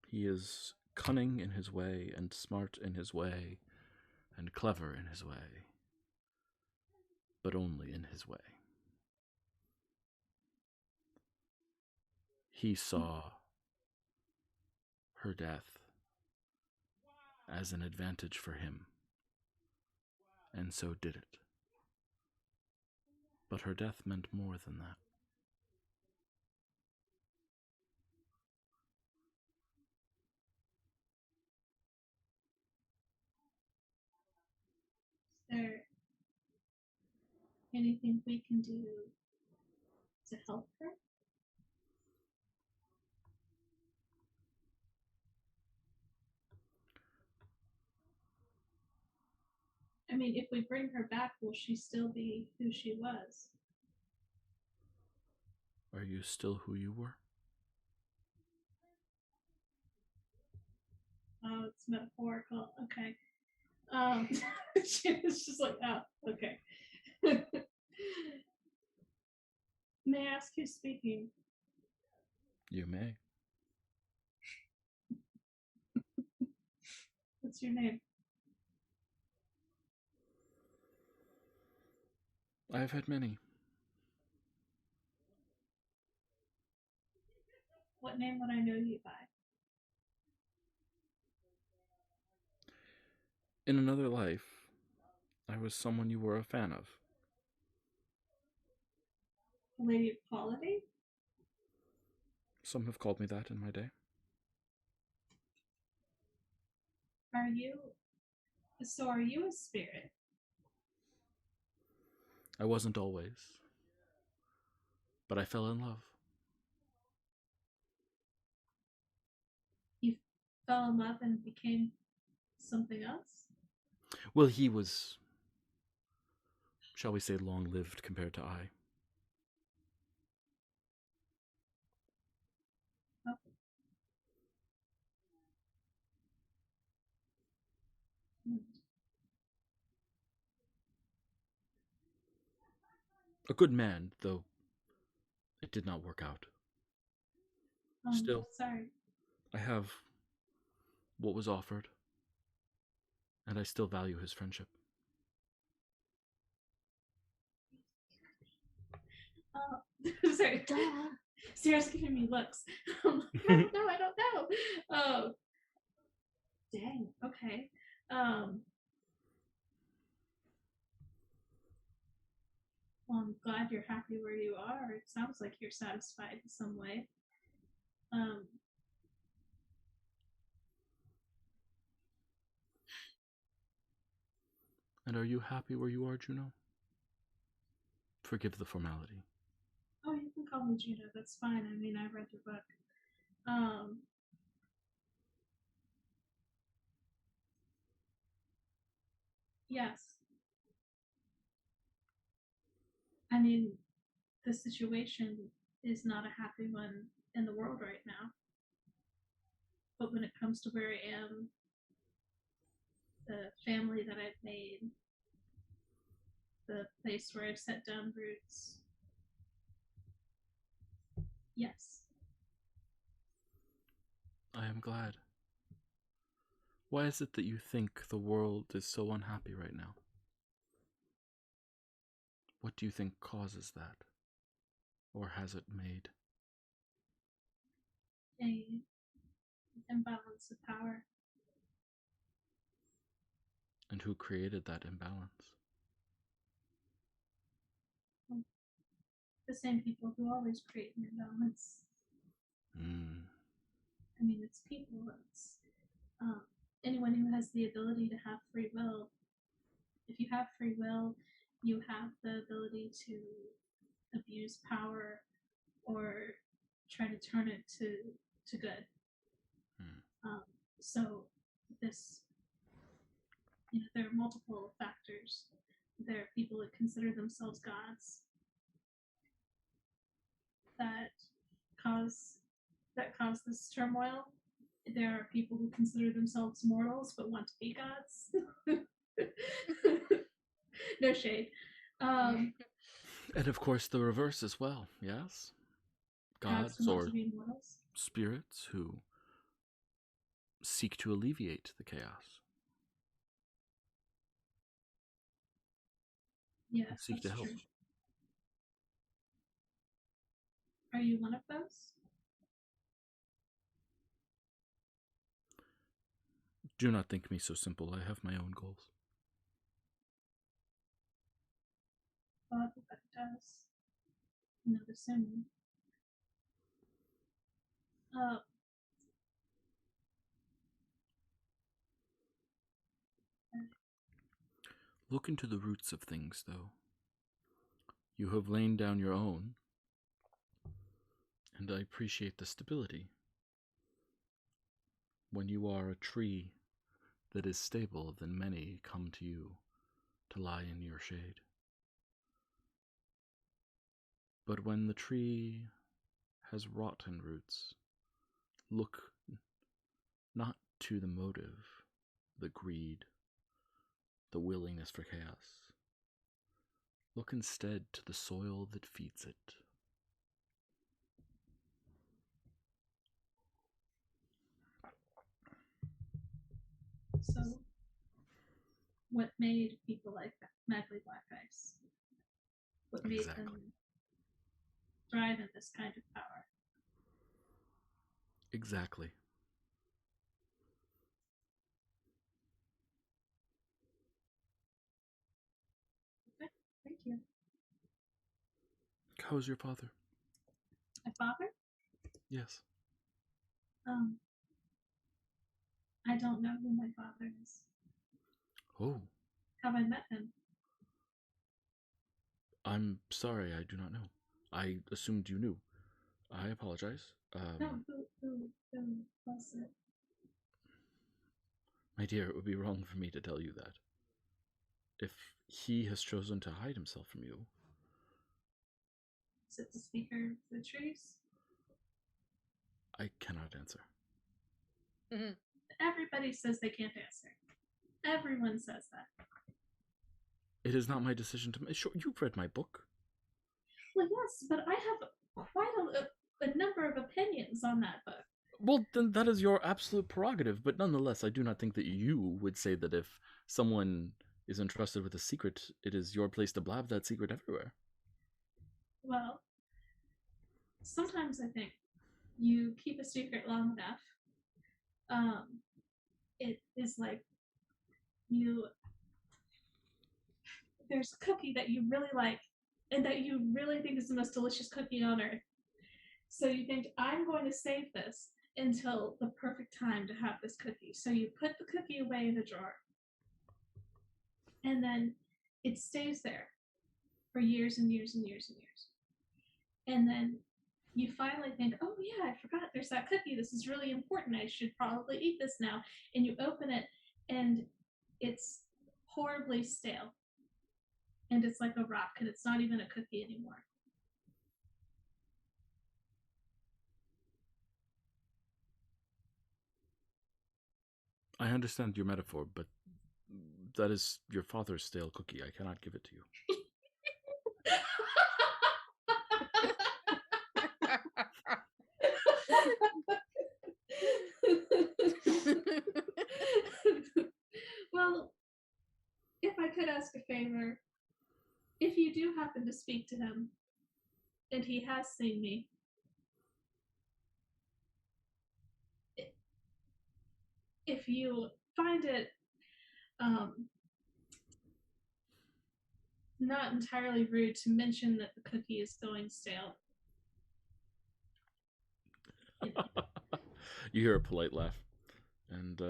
He is cunning in his way, and smart in his way, and clever in his way, but only in his way. He saw her death as an advantage for him, and so did it. But her death meant more than that. Is there anything we can do to help her? I mean, if we bring her back, will she still be who she was? Are you still who you were? Oh, it's metaphorical. Okay. She was just like, oh, okay. May I ask who's speaking? You may. What's your name? I have had many. What name would I know you by? In another life, I was someone you were a fan of. Lady of Quality? Some have called me that in my day. Are you a spirit? I wasn't always, but I fell in love. You fell in love and became something else? Well, he was, shall we say, long-lived compared to I. Okay. Hmm. A good man, though it did not work out. Still, Sorry. I have what was offered, and I still value his friendship. Sorry. Sarah's giving me looks. I'm like, I don't know. Dang. Okay. Well, I'm glad you're happy where you are. It sounds like you're satisfied in some way. And are you happy where you are, Juno? Forgive the formality. Oh, you can call me Juno. That's fine. I mean, I read your book. Yes. I mean, the situation is not a happy one in the world right now. But when it comes to where I am, the family that I've made, the place where I've set down roots, yes. I am glad. Why is it that you think the world is so unhappy right now? What do you think causes that? Or has it made? An imbalance of power. And who created that imbalance? The same people who always create an imbalance. I mean, it's people. It's anyone who has the ability to have free will. If you have free will, you have the ability to abuse power or try to turn it to good. So this, there are multiple factors. There are people that consider themselves gods that cause this turmoil. There are people who consider themselves mortals but want to be gods. No shade. And of course the reverse as well, yes? Gods or spirits who seek to alleviate the chaos. Yes, seek to help. True. Are you one of those? Do not think me so simple. I have my own goals. everybody does. Not assuming. Look into the roots of things, though. You have lain down your own, and I appreciate the stability. When you are a tree that is stable, then many come to you to lie in your shade. But when the tree has rotten roots, look not to the motive, the greed, the willingness for chaos. Look instead to the soil that feeds it. So, what made people like Magli Blackice? What made them thrive in this kind of power? Exactly. Okay, thank you. How's your father? My father? Yes. I don't know who my father is. Oh. Have I met him? I'm sorry, I do not know. I assumed you knew. I apologize. No, who was it? My dear, it would be wrong for me to tell you that. If he has chosen to hide himself from you. Is it the speaker of the trees? I cannot answer. Mm-hmm. Everybody says they can't answer. Everyone says that. It is not my decision to make. Sure, you've read my book. Well, yes, but I have quite a number of opinions on that book. Well, then that is your absolute prerogative, but nonetheless, I do not think that you would say that if someone is entrusted with a secret, it is your place to blab that secret everywhere. Well, sometimes I think you keep a secret long enough, it is like there's a cookie that you really like and that you really think is the most delicious cookie on earth. So you think, I'm going to save this until the perfect time to have this cookie. So you put the cookie away in the drawer. And then it stays there for years and years and years and years. And then you finally think, oh yeah, I forgot there's that cookie. This is really important. I should probably eat this now. And you open it and it's horribly stale. And it's like a rock and it's not even a cookie anymore. I understand your metaphor, but that is your father's stale cookie. I cannot give it to you. Well, if I could ask a favor, if you do happen to speak to him, and he has seen me, if you find it not entirely rude to mention that the cookie is going stale. You hear a polite laugh, and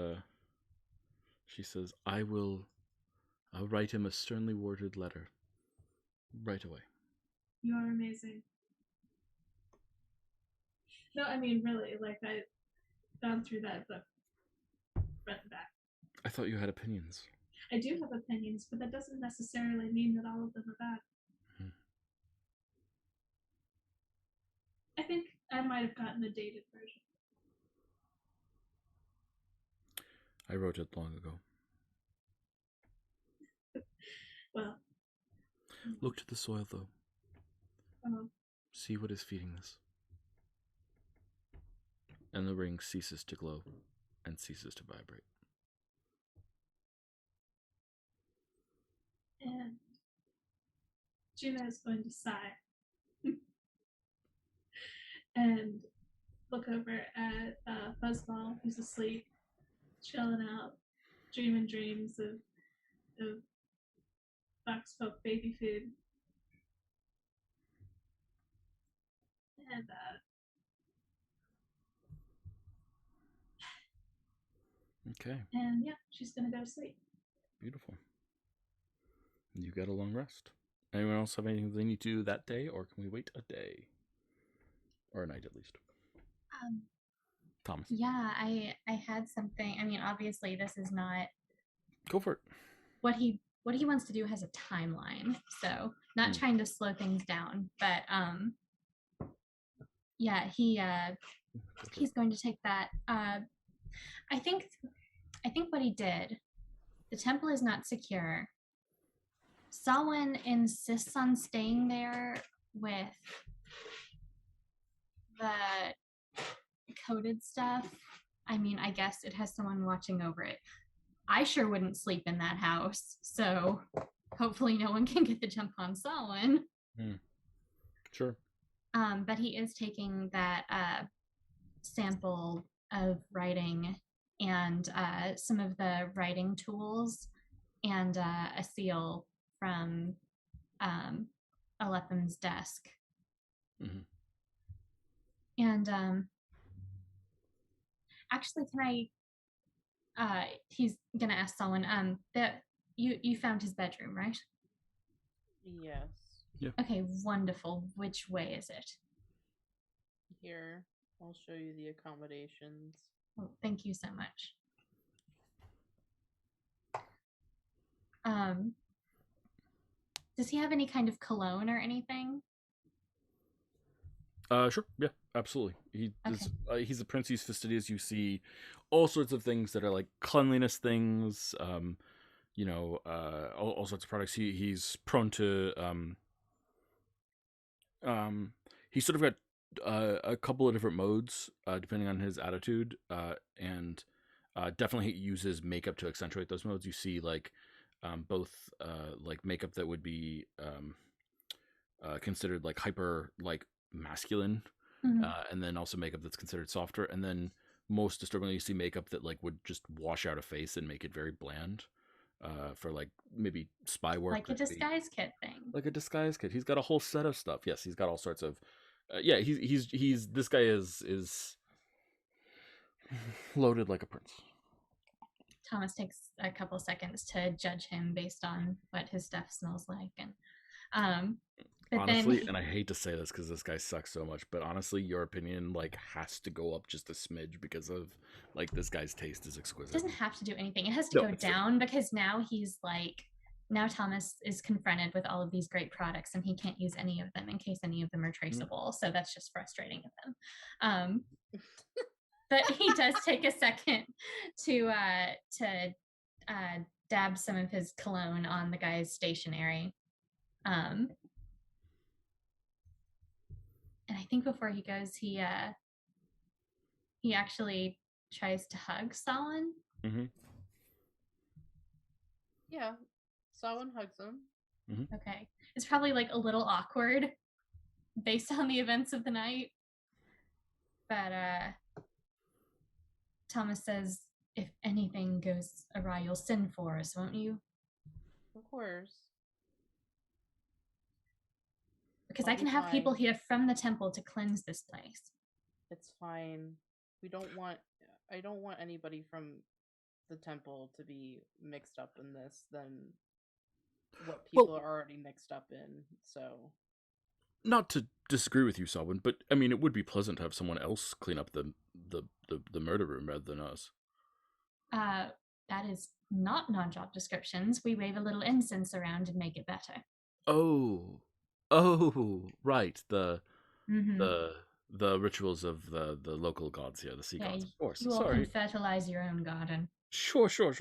she says, I'll write him a sternly worded letter right away. You are amazing. No, I mean, really, like, I've gone through that book, front and back. I thought you had opinions. I do have opinions, but that doesn't necessarily mean that all of them are bad. I think I might have gotten a dated version. I wrote it long ago. Well. Look to the soil, though. See what is feeding this. And the ring ceases to glow and ceases to vibrate. And Gina is going to sigh and look over at Fuzzball, who's asleep, chilling out, dreaming dreams of Fox Folk baby food. And Okay. And yeah, she's gonna go to sleep. Beautiful. You get a long rest. Anyone else have anything they need to do that day, or can we wait a day? Or a night at least. Thomas. Yeah, I had something. I mean, obviously this is not Go for it. what he wants to do has a timeline. So not trying to slow things down, but yeah, he's going to take that. I think what he did, the temple is not secure. Samhain insists on staying there with the coded stuff. I mean, I guess it has someone watching over it. I sure wouldn't sleep in that house, so hopefully no one can get the jump on Samhain. Sure. But he is taking that sample of writing and some of the writing tools and a seal from Alepham's desk. Mm-hmm. And actually, can I? He's gonna ask someone. That you found his bedroom, right? Yes. Yeah. Okay, wonderful. Which way is it? Here, I'll show you the accommodations. Oh, thank you so much. Does he have any kind of cologne or anything? Sure. Yeah, absolutely. He's a prince. He's fastidious. You see all sorts of things that are like cleanliness things. All sorts of products. He's prone to he's sort of got a couple of different modes depending on his attitude, and definitely uses makeup to accentuate those modes. You see like both like makeup that would be considered like hyper like masculine, and then also makeup that's considered softer, and then most disturbingly you see makeup that like would just wash out a face and make it very bland, for like maybe spy work, like a disguise kit thing. Like a disguise kit. He's got a whole set of stuff. Yes, he's got all sorts of yeah, he's this guy is loaded like a prince. Thomas takes a couple seconds to judge him based on what his stuff smells like, and but honestly, then and I hate to say this because this guy sucks so much, but honestly, your opinion like has to go up just a smidge because of like this guy's taste is exquisite. It doesn't have to do anything. It has to go down because now he's like, now Thomas is confronted with all of these great products and he can't use any of them in case any of them are traceable. So that's just frustrating of him. But he does take a second to dab some of his cologne on the guy's stationery. And I think before he goes, he actually tries to hug Solon. Mm-hmm. Yeah, Solon hugs him. Mm-hmm. Okay, it's probably like a little awkward based on the events of the night, but Thomas says, "If anything goes awry, you'll send for us, won't you?" Of course. Because I can have people here from the temple to cleanse this place. It's fine. I don't want anybody from the temple to be mixed up in this than what people are already mixed up in, so. Not to disagree with you, Selwyn, but I mean, it would be pleasant to have someone else clean up the murder room rather than us. That is not in our job descriptions. We wave a little incense around and make it better. Oh, right. The rituals of the local gods here, the sea gods. Of course. You all can fertilize your own garden. Sure. Cheers.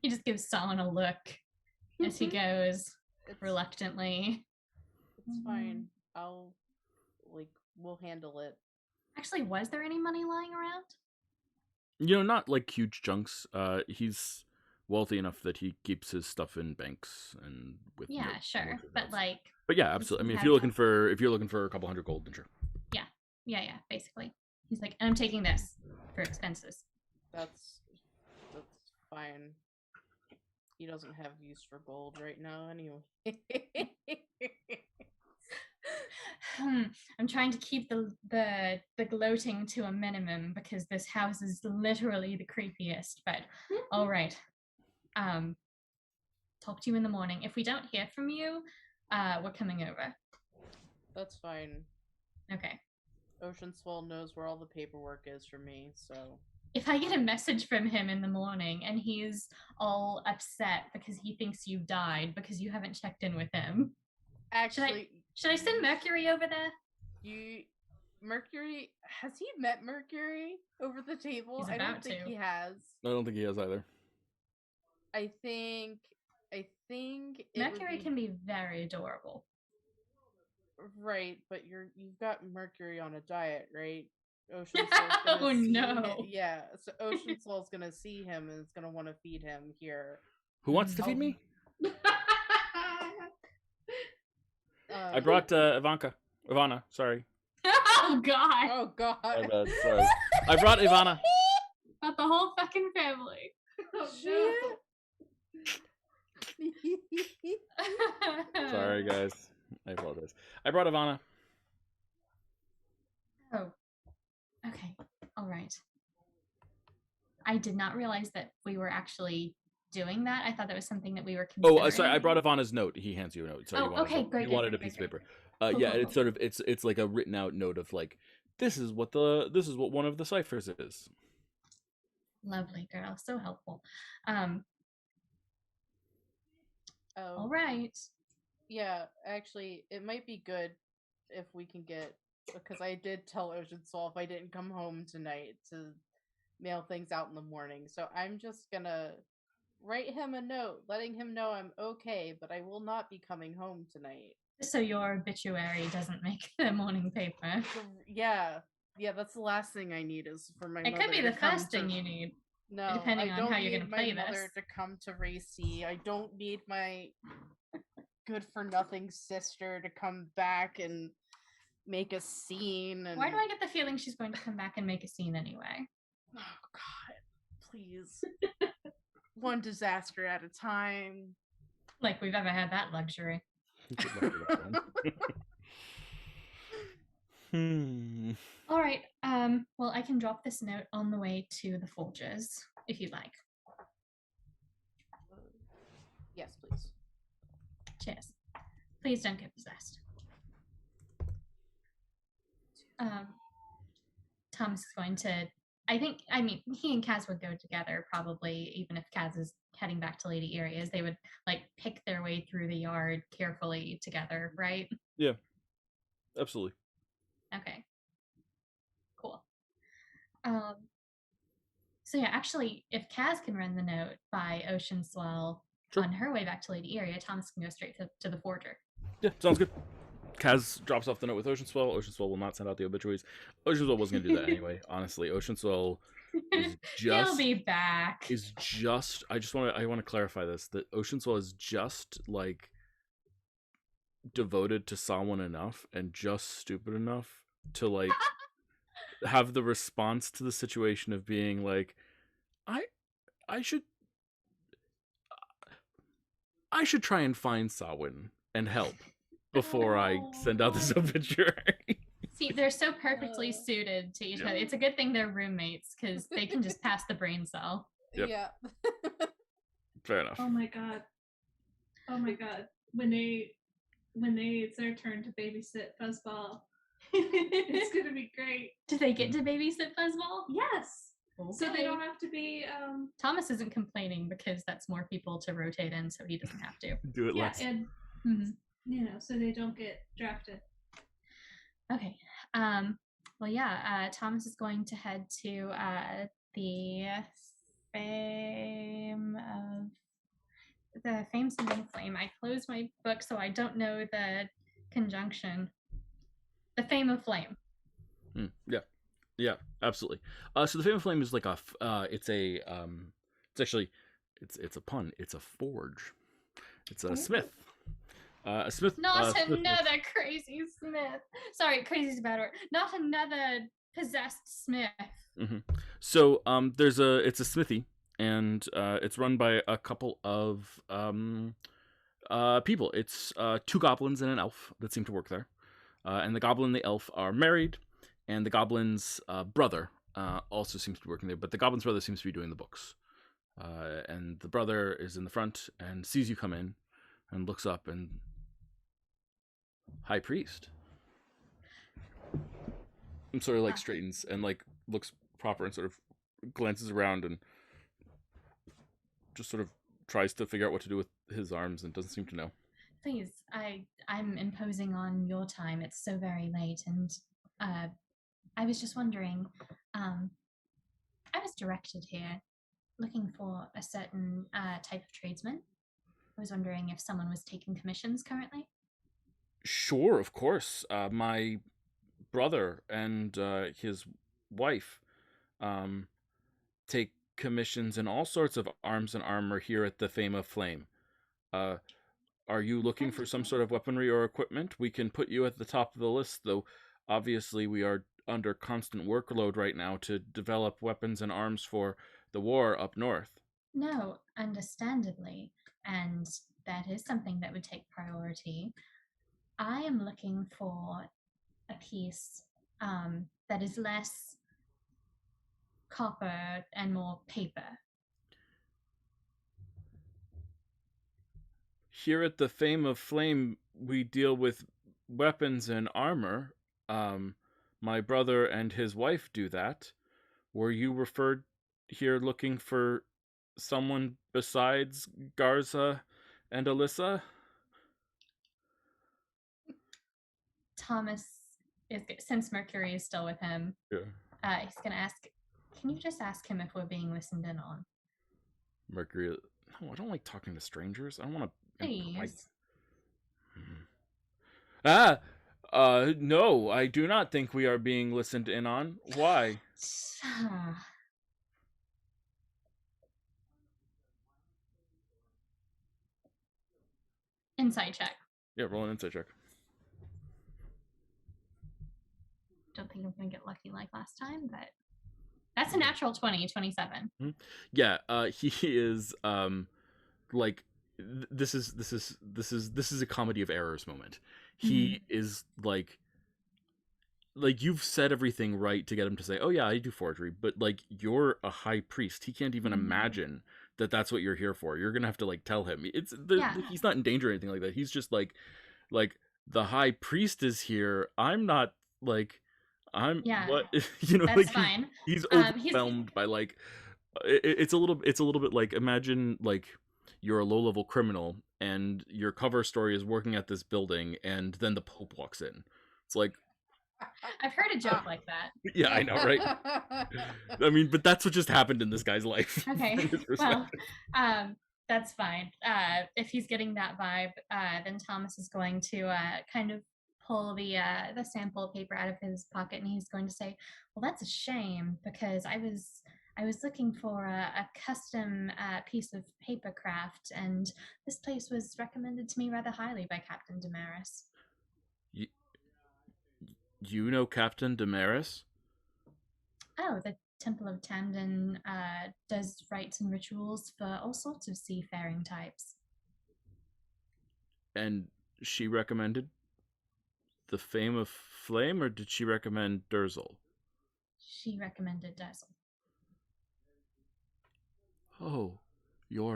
He just gives Solon a look as he goes reluctantly. It's fine. We'll handle it. Actually, was there any money lying around? Not like huge chunks. He's wealthy enough that he keeps his stuff in banks and with sure, but yeah, absolutely. I mean, if you're looking for a couple $100 gold, then sure. Yeah, basically. He's like, and I'm taking this for expenses. That's fine. He doesn't have use for gold right now anyway. I'm trying to keep the gloating to a minimum because this house is literally the creepiest, but all right. Talk to you in the morning. If we don't hear from you, we're coming over. That's fine. Okay. Ocean Swell knows where all the paperwork is for me, so... If I get a message from him in the morning and he's all upset because he thinks you've died because you haven't checked in with him... Actually... Should I send Mercury over there? Mercury... Has he met Mercury over the table? He's I about don't think to. he has. I don't think he has either. I think Mercury can be very adorable. Right, but you've got Mercury on a diet, right? Ocean Soul's Oh no! Yeah, so Ocean Soul's gonna see him and is gonna want to feed him here. Who wants to feed me? I brought Ivana. Sorry. Oh god! Oh god! My bad, sorry. I brought Ivana. Not the whole fucking family. Oh no! Sorry, guys. I apologize. I brought Ivana. Oh. Okay. All right. I did not realize that we were actually doing that. I thought that was something that we were considering. Oh, sorry. I brought Ivana's note. He hands you a note. Sorry, okay, great. You wanted a piece of paper. Yeah, it's sort of it's like a written out note of like this is what one of the ciphers is. Lovely girl, so helpful. Oh. All right. Yeah, actually, it might be good if we can get, because I did tell Ocean Soul if I didn't come home tonight to mail things out in the morning. So I'm just gonna write him a note, letting him know I'm okay, but I will not be coming home tonight. So your obituary doesn't make the morning paper. Yeah, that's the last thing I need is for my mother. It could be the first thing you need. No, depending on how you're going to play this. I don't need my mother to come to Racy. I don't need my good-for-nothing sister to come back and make a scene. And... Why do I get the feeling she's going to come back and make a scene anyway? Oh, God. Please. One disaster at a time. Like we've ever had that luxury. All right. Well, I can drop this note on the way to the forges, if you'd like. Yes, please. Cheers. Please don't get possessed. Thomas is going to... he and Kaz would go together, probably, even if Kaz is heading back to Lady Areas. They would, pick their way through the yard carefully together, right? Yeah. Absolutely. Okay. Cool. So yeah, actually, if Kaz can run the note by Ocean Swell on her way back to Lady Area, Thomas can go straight to the forger. Yeah, sounds good. Kaz drops off the note with Ocean Swell. Ocean Swell will not send out the obituaries. Ocean Swell wasn't going to do that anyway, honestly. Ocean Swell is just... He'll be back. I want to clarify this, that Ocean Swell is just, devoted to someone enough and just stupid enough to, have the response to the situation of being I should try and find Sawin and help before I send out this obituary. See, they're so perfectly suited to each other. It's a good thing they're roommates because they can just pass the brain cell. Yep. Yeah. Fair enough. Oh my god. When it's their turn to babysit Fuzzball, it's gonna be great. Do they get to babysit Fuzzball? Yes. Okay. So they don't have to be Thomas isn't complaining because that's more people to rotate in, so he doesn't have to. Do it less. And so they don't get drafted. Okay. Well, yeah. Thomas is going to head to the Fame Something Flame. I closed my book, so I don't know the conjunction. The Fame of Flame. Yeah, absolutely. So the Fame of Flame is it's a pun. It's a forge. It's a smith. A smith. Not another crazy smith. Sorry, crazy's a bad word. Not another possessed smith. Mm-hmm. So it's a smithy. and it's run by a couple of people. It's 2 goblins and an elf that seem to work there. And the goblin and the elf are married, and the goblin's brother also seems to be working there, but the goblin's brother seems to be doing the books. And the brother is in the front and sees you come in and looks up and, High Priest. And sort of like straightens and like looks proper and sort of glances around and just sort of tries to figure out what to do with his arms and doesn't seem to know. Please, I'm imposing on your time. It's so very late, and I was just wondering. I was directed here, looking for a certain type of tradesman. I was wondering if someone was taking commissions currently. Sure, of course. My brother and his wife take commissions in all sorts of arms and armor here at the Fame of Flame. Are you looking for some sort of weaponry or equipment? We can put you at the top of the list, though obviously we are under constant workload right now to develop weapons and arms for the war up north. No, understandably, and that is something that would take priority. I am looking for a piece that is less copper and more paper. Here at the Fame of Flame, we deal with weapons and armor. My brother and his wife do that. Were you referred here looking for someone besides Garza and Alyssa? Thomas is, since Mercury is still with him, Yeah. He's gonna ask, can you just ask him if we're being listened in on? Mercury, no, I don't like talking to strangers. I don't want to. Please. No, I do not think we are being listened in on. Why? Insight check. Yeah, roll an insight check. Don't think I'm gonna get lucky like last time, but that's a natural 20, 27. Mm-hmm. Yeah, he is like this is a comedy of errors moment. He is like you've said everything right to get him to say, "Oh yeah, I do forgery," but like you're a high priest. He can't even imagine that that's what you're here for. You're gonna have to like tell him. He's not in danger or anything like that. He's just like the high priest is here. I'm not like I'm what you know. That's like fine. He's overwhelmed by like it's a little bit like imagine like you're a low-level criminal and your cover story is working at this building and then the Pope walks in. It's like I've heard a joke like that. Yeah, I know, right? I mean, but that's what just happened in this guy's life. Okay, well, that's fine. If he's getting that vibe, then Thomas is going to kind of pull the sample paper out of his pocket, and he's going to say, "Well, that's a shame because I was looking for a custom piece of paper craft, and this place was recommended to me rather highly by Captain Damaris." You know Captain Damaris? Oh, the Temple of Tamden does rites and rituals for all sorts of seafaring types. And she recommended the Fame of Flame, or did she recommend Durzel? She recommended Durzel. Oh, you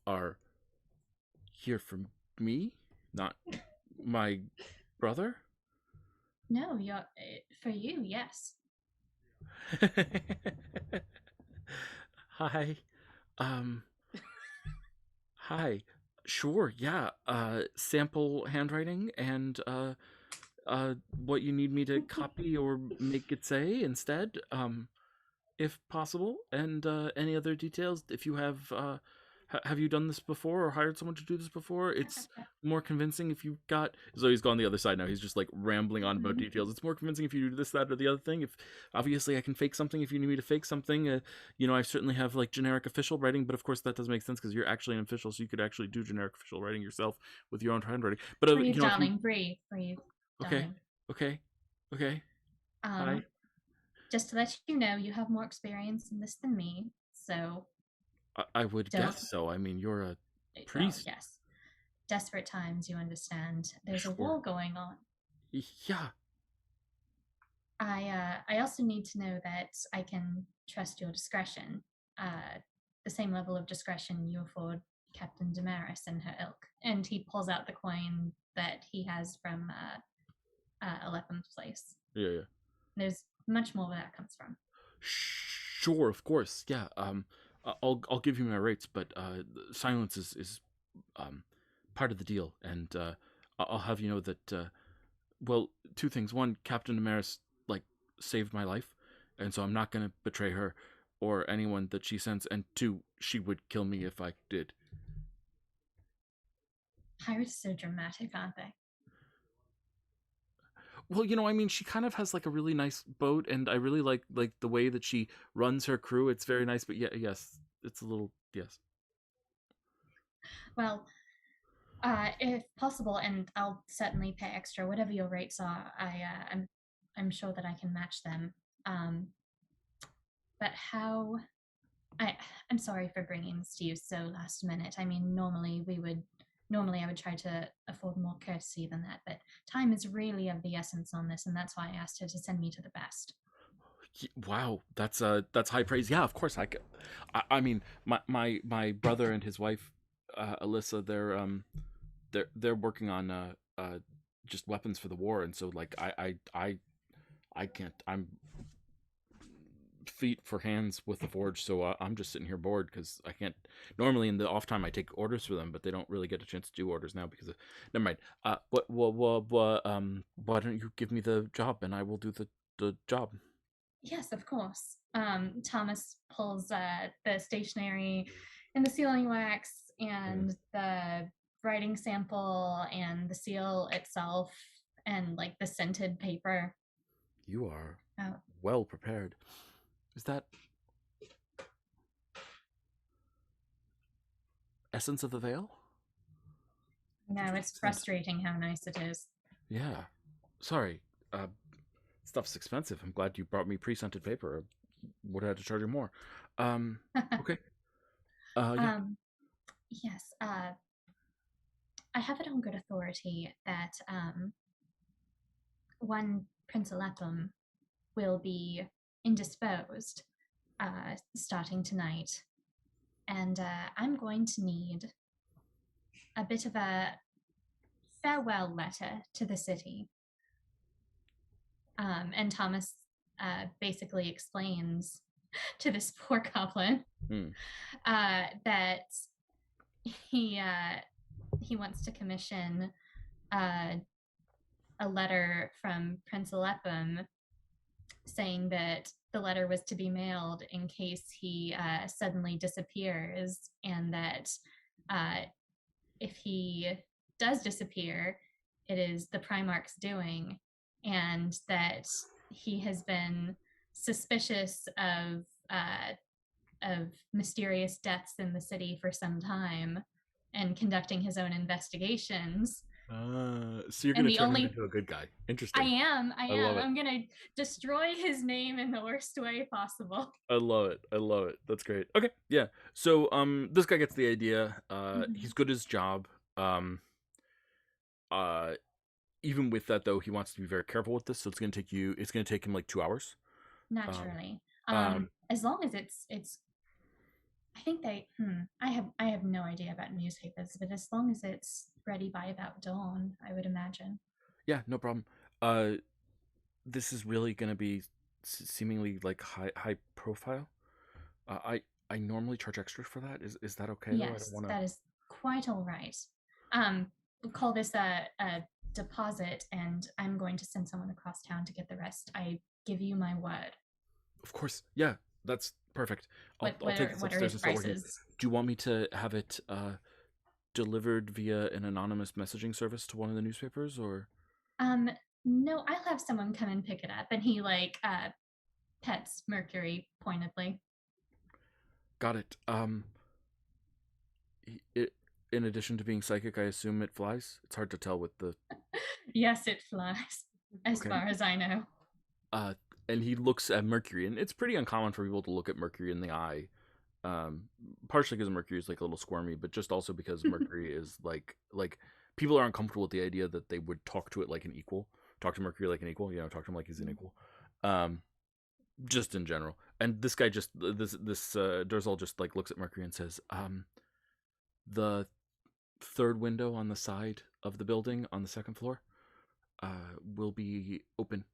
are here for me, not my brother? No, you're for you, yes. Hi. Hi. Sure, yeah. Sample handwriting and what you need me to copy or make it say instead, if possible, and any other details if you have you done this before or hired someone to do this before? It's more convincing if you got so he's gone the other side now. He's just like rambling on about details. It's more convincing if you do this, that, or the other thing. If obviously I can fake something if you need me to fake something. I certainly have like generic official writing, but of course that doesn't make sense because you're actually an official, so you could actually do generic official writing yourself with your own handwriting. But breathe, darling, breathe. Okay. Hi. Just to let you know, you have more experience in this than me, so I would don't. guess so. I mean, you're a Well, priest. yes. Desperate times, you understand. There's a war going on. Yeah. I also need to know that I can trust your discretion. The same level of discretion you afford Captain Damaris and her ilk. And he pulls out the coin that he has from Alepham's place. Yeah. There's much more where that comes from. Sure, of course. Yeah. I'll give you my rates, but silence is part of the deal, and I'll have you know that. Well, two things. One, Captain Damaris saved my life, and so I'm not going to betray her or anyone that she sends. And two, she would kill me if I did. Pirates are so dramatic, aren't they? Well, I mean, she kind of has a really nice boat, and I really like the way that she runs her crew. It's very nice, but yes, it's a little yes. Well, if possible, and I'll certainly pay extra, whatever your rates are. I'm sure that I can match them. But how? I'm sorry for bringing this to you so last minute. I mean, normally I would try to afford more courtesy than that, but time is really of the essence on this, and that's why I asked her to send me to the best. Wow, that's high praise. Yeah, of course I could. I mean, my brother and his wife, Alyssa, they're working on just weapons for the war, and so I can't. I'm feet for hands with the forge, so I'm just sitting here bored because I can't. Normally in the off time I take orders for them, but they don't really get a chance to do orders now because of. Never mind. Why don't you give me the job and I will do the job? Yes, of course. Thomas pulls the stationery and the sealing wax and the writing sample and the seal itself and the scented paper. You are well prepared. Is that Essence of the Veil? No, it's frustrating how nice it is. Yeah. Sorry. Stuff's expensive. I'm glad you brought me pre-scented paper. I would have had to charge you more. Okay. Yeah. Yes. I have it on good authority that one Prince Alepham will be indisposed starting tonight. And I'm going to need a bit of a farewell letter to the city. And Thomas basically explains to this poor goblin that he wants to commission a letter from Prince Alepham saying that the letter was to be mailed in case he suddenly disappears, and that if he does disappear, it is the Primarch's doing, and that he has been suspicious of mysterious deaths in the city for some time and conducting his own investigations. So you're going to turn him into a good guy. Interesting. I am. I'm going to destroy his name in the worst way possible. I love it. That's great. Okay, yeah. So this guy gets the idea. He's good at his job. Even with that though, he wants to be very careful with this. So it's going to take him 2 hours. Naturally. As long as it's I think I have no idea about newspapers, but as long as it's ready by about dawn, I would imagine. Yeah, no problem. This is really going to be seemingly high profile. I normally charge extra for that. Is that okay? Yes, that is quite all right. We'll call this a deposit, and I'm going to send someone across town to get the rest. I give you my word. Of course. Yeah, that's perfect. I'll take this upstairs and start working. Do you want me to have it delivered via an anonymous messaging service to one of the newspapers, or? No, I'll have someone come and pick it up. And he pets Mercury pointedly. Got it. In addition to being psychic, I assume it flies. It's hard to tell with the. Yes, it flies, as far as I know. And he looks at Mercury, and it's pretty uncommon for people to look at Mercury in the eye Partially because Mercury is like a little squirmy, but just also because Mercury is like people are uncomfortable with the idea that they would talk to it like an equal, talk to Mercury like an equal, talk to him like he's an equal, just in general. And this guy just this Durzel just like looks at Mercury and says, the third window on the side of the building on the second floor will be open.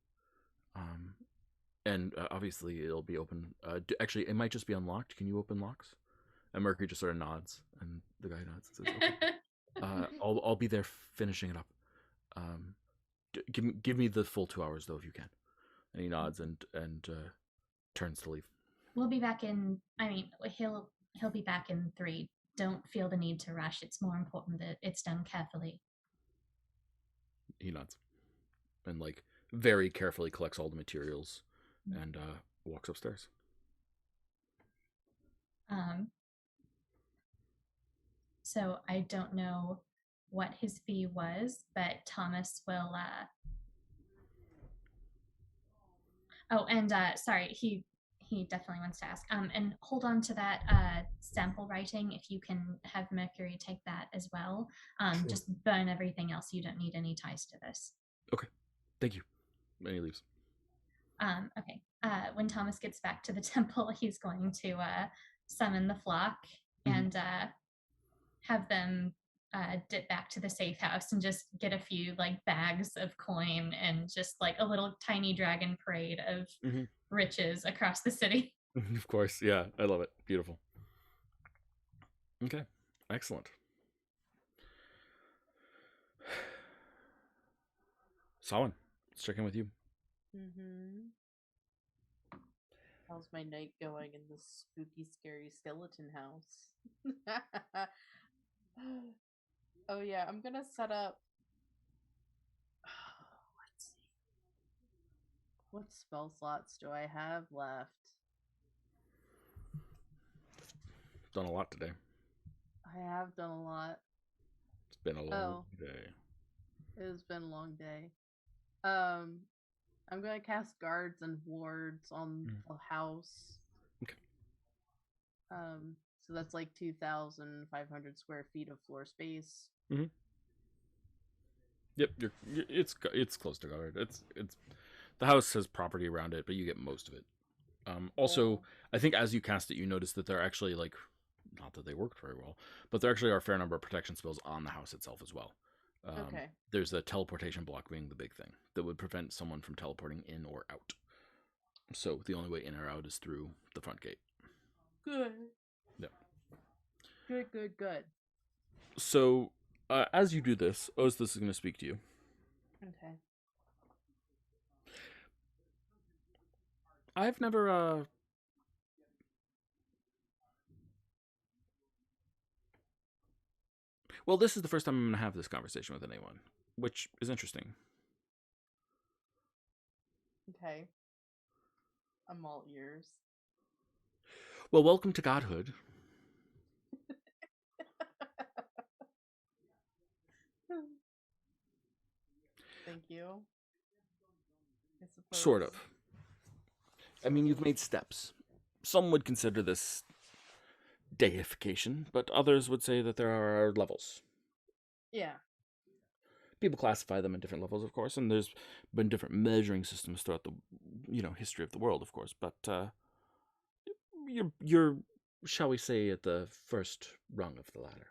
And obviously it'll be open. Actually, it might just be unlocked. Can you open locks? And Mercury just sort of nods, and the guy nods and says, "Okay, I'll be there finishing it up. Give me the full 2 hours though, if you can." And he nods and turns to leave. We'll be back in. I mean, he'll be back in 3. Don't feel the need to rush. It's more important that it's done carefully. He nods, and like very carefully collects all the materials, and walks upstairs. So I don't know what his fee was, but Thomas will. Sorry, he definitely wants to ask. And hold on to that sample writing if you can have Mercury take that as well. Sure. Just burn everything else. You don't need any ties to this. Okay, thank you. And he leaves. Okay. When Thomas gets back to the temple, he's going to summon the flock and have them dip back to the safe house and just get a few like bags of coin and just like a little tiny dragon parade of riches across the city. Of course, yeah, I love it. Beautiful. Okay, excellent. Solomon, let's check in with you. How's my night going in this spooky, scary skeleton house? Oh yeah, I'm gonna set up. Let's see. What spell slots do I have left? Done a lot today. I have done a lot. It's been a long day. It has been a long day. I'm gonna cast guards and wards on the house. Okay. So that's like 2,500 square feet of floor space. Yep, it's close to guard. It's the house has property around it, but you get most of it. Also, I think as you cast it, you notice that there are actually like, not that they worked very well, but there actually are a fair number of protection spells on the house itself as well. Okay. There's a teleportation block being the big thing that would prevent someone from teleporting in or out. So the only way in or out is through the front gate. Good. Yeah. Good. So as you do this, Oz, this is going to speak to you. Okay. I've never well, this is the first time I'm going to have this conversation with anyone, which is interesting. Okay. I'm all ears. Well, welcome to godhood. Thank you. I suppose. Sort of. I mean, you've made steps. Some would consider this deification, but others would say that there are levels. Yeah. People classify them in different levels, of course, and there's been different measuring systems throughout the, history of the world, of course. But you're, shall we say, at the first rung of the ladder.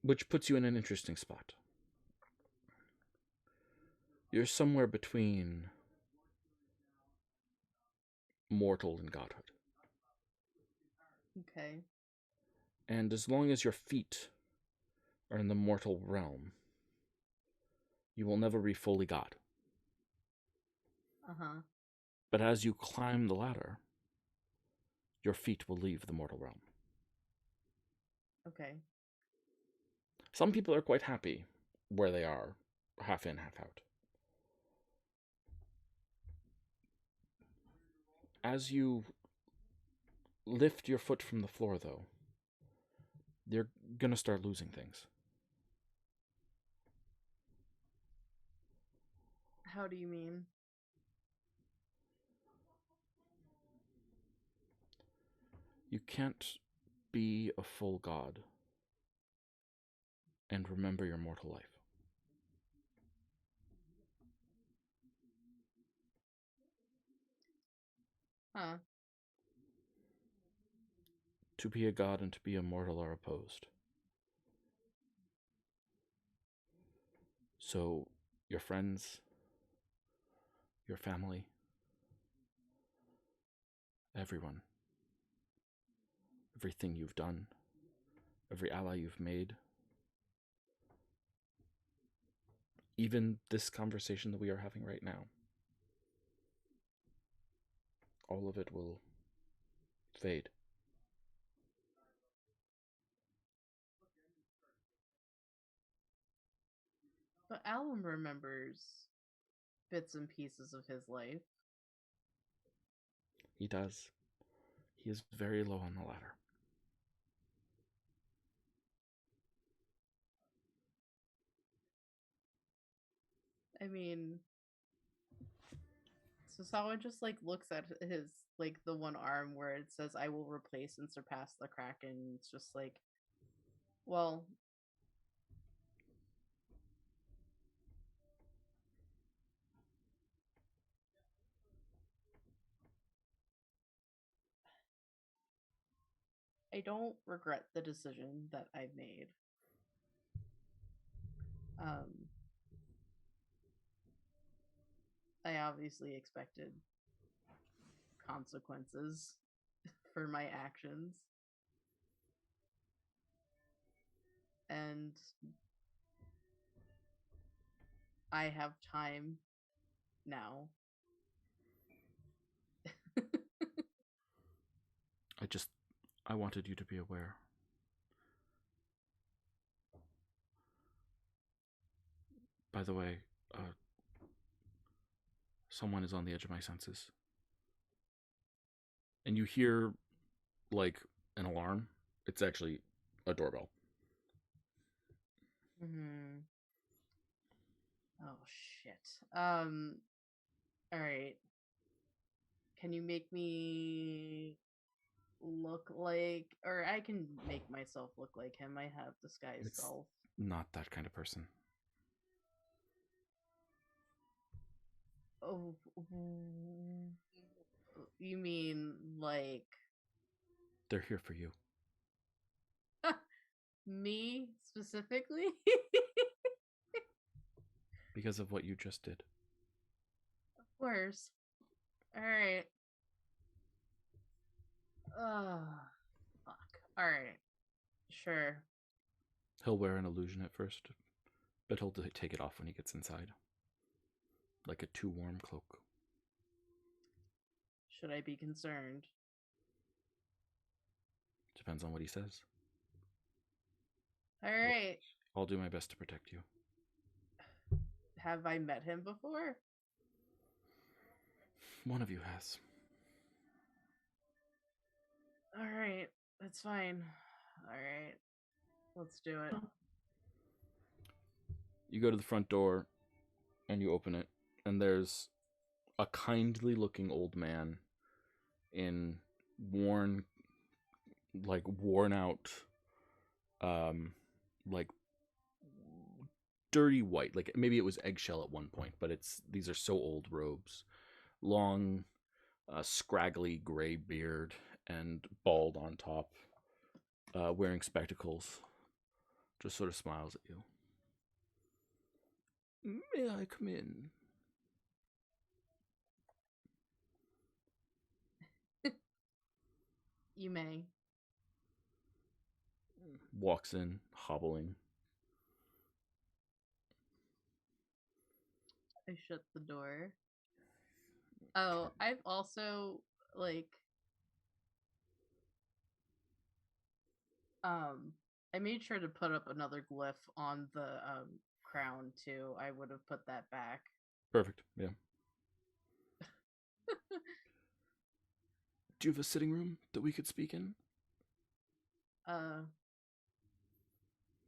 Which puts you in an interesting spot. You're somewhere between mortal and godhood. Okay. And as long as your feet are in the mortal realm, you will never be fully God. But as you climb the ladder, your feet will leave the mortal realm. Okay. Some people are quite happy where they are, half in, half out. As you lift your foot from the floor, though, you're going to start losing things. How do you mean? You can't be a full god and remember your mortal life. Huh. To be a god and to be immortal are opposed. So, your friends, your family, everyone, everything you've done, every ally you've made, even this conversation that we are having right now, all of it will fade. But Alum remembers bits and pieces of his life. He does. He is very low on the ladder. I mean, so Sawa just like looks at his like the one arm where it says "I will replace and surpass the Kraken." It's just like, well, I don't regret the decision that I made. I obviously expected consequences for my actions. And I have time now. I wanted you to be aware. By the way, someone is on the edge of my senses. And you hear, like, an alarm. It's actually a doorbell. Mm-hmm. Oh, shit. Alright. Can you make me look like, or I can make myself look like him. I have disguise It's self. not that kind of person. Oh, you mean like They're here for you. me specifically? Because of what you just did. Of course. Alright. Oh, fuck. Alright. Sure. He'll wear an illusion at first, but he'll take it off when he gets inside. Like a too warm cloak. Should I be concerned? Depends on what he says. Alright. I'll do my best to protect you. Have I met him before? One of you has. Alright. That's fine. Alright. Let's do it. You go to the front door and you open it, and there's a kindly looking old man in worn out like dirty white, like maybe it was eggshell at one point, but these are so old robes, long scraggly gray beard and bald on top, wearing spectacles, just sort of smiles at you. May I come in? You may. Walks in, hobbling. I shut the door. Oh, I've also like I made sure to put up another glyph on the crown too. I would have put that back. Perfect. Yeah. Do you have a sitting room that we could speak in?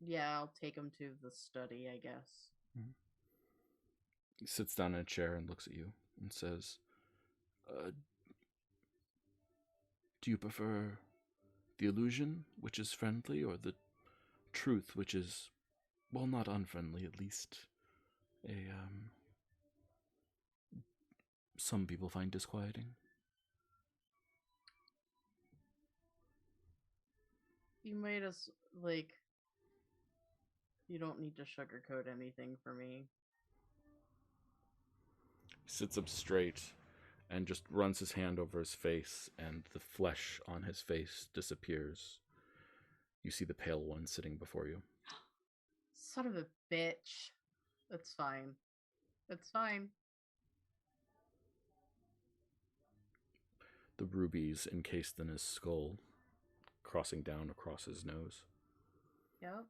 Yeah, I'll take him to the study, I guess. Mm-hmm. He sits down in a chair and looks at you and says, do you prefer The illusion, which is friendly, or the truth, which is, well, not unfriendly, at least some people find disquieting. You made us, like, you don't need to sugarcoat anything for me. He sits up straight and just runs his hand over his face, and the flesh on his face disappears. You see the pale one sitting before you. Son of a bitch. That's fine. That's fine. The rubies encased in his skull, crossing down across his nose. Yep.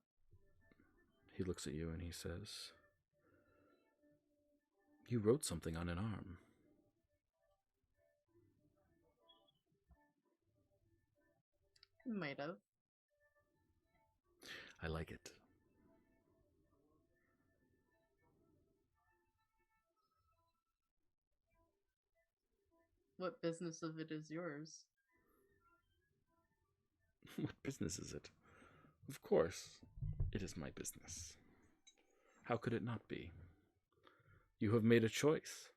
He looks at you and he says, "You wrote something on an arm." Might have. I like it. What business of it is yours? What business is it? Of course, it is my business. How could it not be? You have made a choice.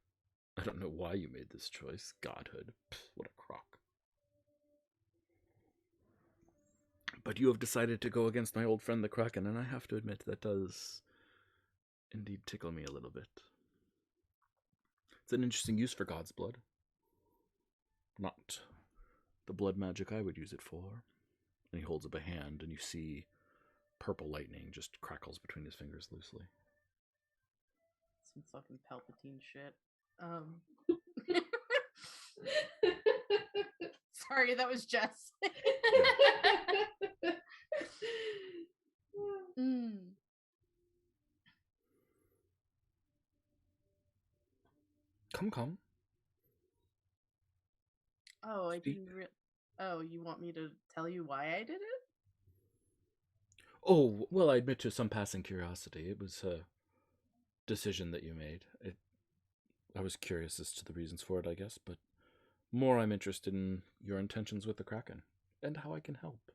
I don't know why you made this choice. Godhood. Pfft, what a crock. But you have decided to go against my old friend the Kraken, and I have to admit that does indeed tickle me a little bit. It's an interesting use for God's blood. Not the blood magic I would use it for. And he holds up a hand, and you see purple lightning just crackles between his fingers loosely. Some fucking Palpatine shit. Sorry, that was Jess. Come. Oh, I Speak. didn't Oh, you want me to tell you why I did it? Oh, well, I admit to some passing curiosity. It was a decision that you made. I was curious as to the reasons for it, I guess, but more I'm interested in your intentions with the Kraken and how I can help.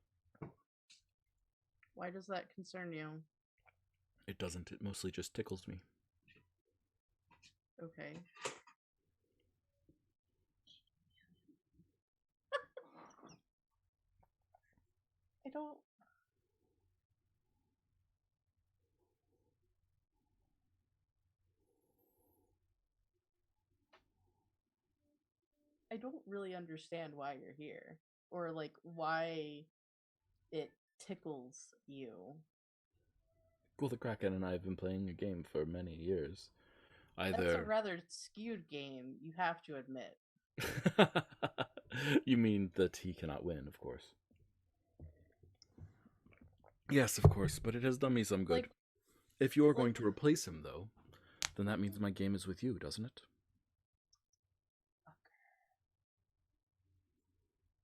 Why does that concern you? It doesn't. It mostly just tickles me. Okay. I don't really understand why you're here, or like why it tickles you. Well, the Kraken and I have been playing a game for many years. That's a rather skewed game, you have to admit. You mean that he cannot win, of course. Yes, of course, but it has done me some good. Like, if you're going to replace him, though, then that means my game is with you, doesn't it?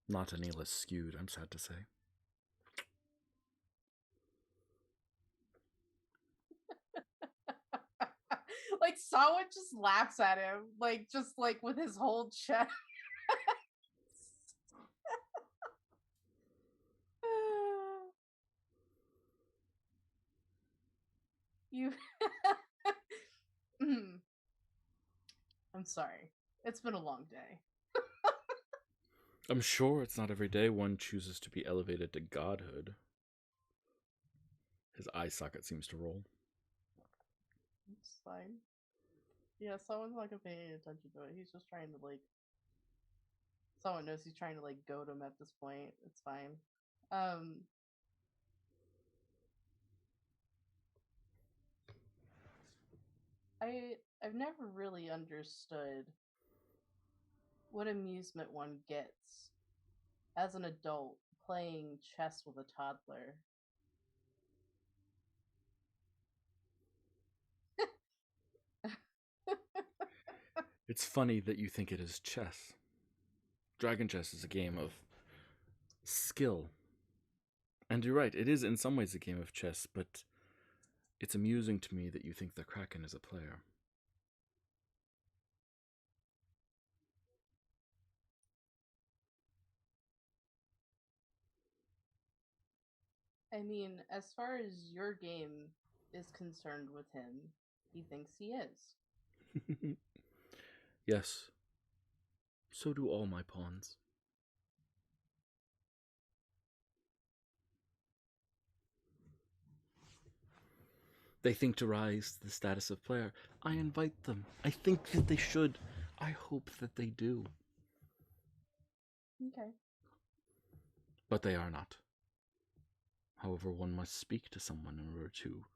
Not any less skewed, I'm sad to say. like, someone just laughs at him, like, just like with his whole chest. You. I'm sorry. It's been a long day. I'm sure it's not every day one chooses to be elevated to godhood. His eye socket seems to roll. It's fine. Yeah, someone's not gonna pay any attention to it. He's just trying to, like... Someone knows he's trying to, like, goad him at this point. It's fine. I've never really understood what amusement one gets as an adult playing chess with a toddler. It's funny that you think it is chess. Dragon chess is a game of skill. And you're right, it is in some ways a game of chess, but it's amusing to me that you think the Kraken is a player. I mean, as far as your game is concerned with him, he thinks he is. Yes. So do all my pawns. They think to rise to the status of player. I invite them. I think that they should. I hope that they do. Okay. But they are not. However, one must speak to someone in order to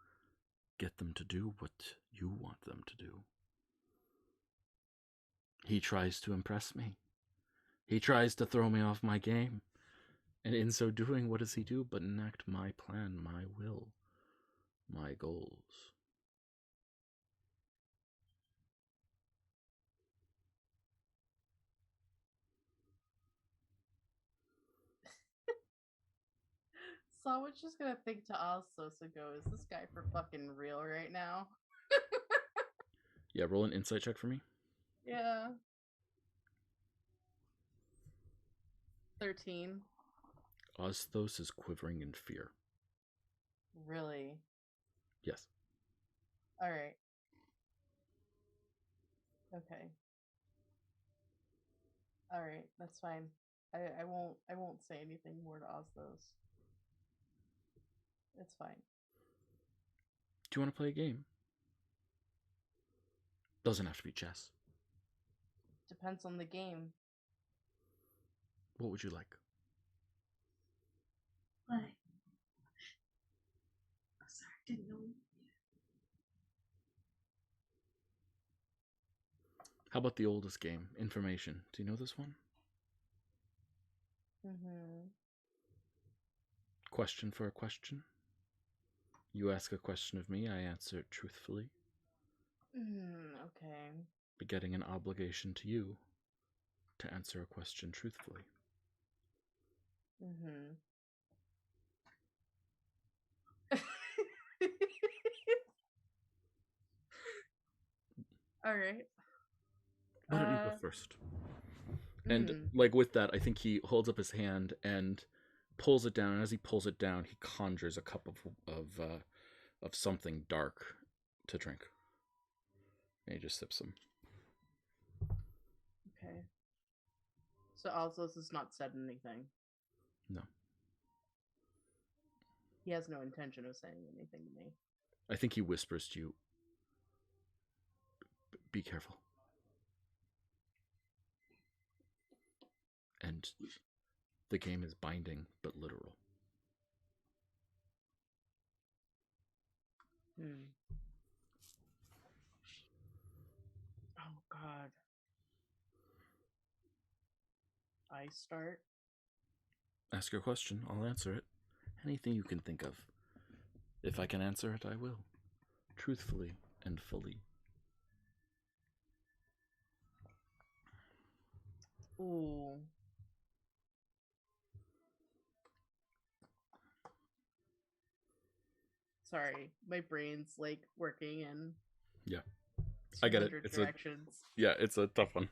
get them to do what you want them to do. He tries to impress me. He tries to throw me off my game. And in so doing, what does he do but enact my plan, my will, my goals? Someone's just gonna think to Oslos and go, is this guy for fucking real right now? Yeah, roll an insight check for me. Yeah. 13. Osthos is quivering in fear. Really? Yes. Alright. Okay. Alright, that's fine. I won't say anything more to Oslos. It's fine. Do you want to play a game? Doesn't have to be chess. Depends on the game. What would you like? Like, oh, sorry, didn't know. How about the oldest game, Information? Do you know this one? Mm-hmm. Question for a question. You ask a question of me, I answer it truthfully, Okay. begetting an obligation to you to answer a question truthfully. Mm-hmm. Alright. Why don't you go first? And like with that, I think he holds up his hand and pulls it down. And as he pulls it down, he conjures a cup of something dark to drink. And he just sips them. Okay. So Oslos has not said anything. No. He has no intention of saying anything to me. I think he whispers to you, be careful. And the game is binding, but literal. Oh, God. I start? Ask your question, I'll answer it. Anything you can think of. If I can answer it, I will. Truthfully and fully. Ooh. Sorry, my brain's like working in. Yeah, I get it. It's directions. It's a tough one.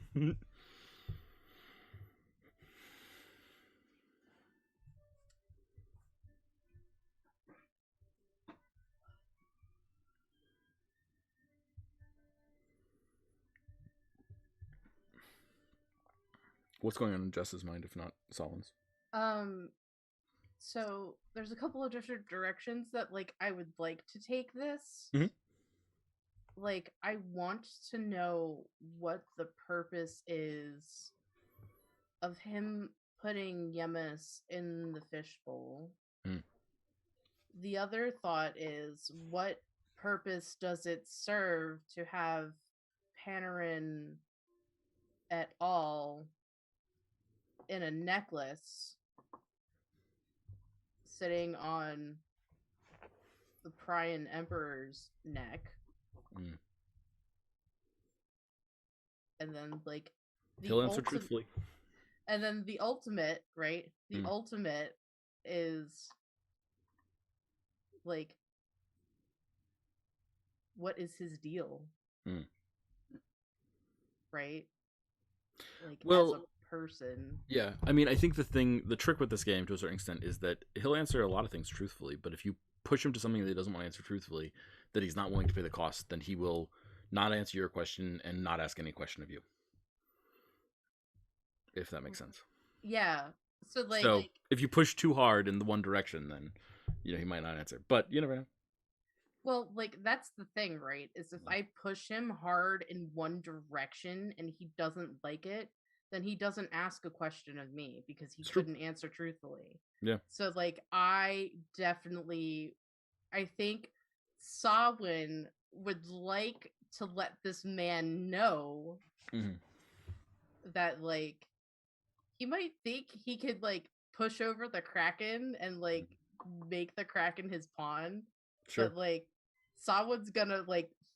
What's going on in Jess's mind, if not Solon's? So there's a couple of different directions that like I would like to take this. Mhm. Like I want to know what the purpose is of him putting Yemis in the fishbowl. The other thought is, what purpose does it serve to have Panarin at all in a necklace sitting on the Prian Emperor's neck? And then like he'll answer truthfully. And then the ultimate, right? The ultimate is like, what is his deal? Right? Like, well, as a person. Yeah, I mean, I think the trick with this game to a certain extent is that he'll answer a lot of things truthfully, but if you push him to something that he doesn't want to answer truthfully, that he's not willing to pay the cost, then he will not answer your question and not ask any question of you. If that makes sense. Yeah. So if you push too hard in the one direction, then he might not answer. But you never know. Well, that's the thing, right? Is if I push him hard in one direction and he doesn't like it, then he doesn't ask a question of me because he couldn't answer truthfully. Yeah. So I think Sawin would like to let this man know that he might think he could push over the Kraken and make the Kraken his pawn. Sure. But Sawin's gonna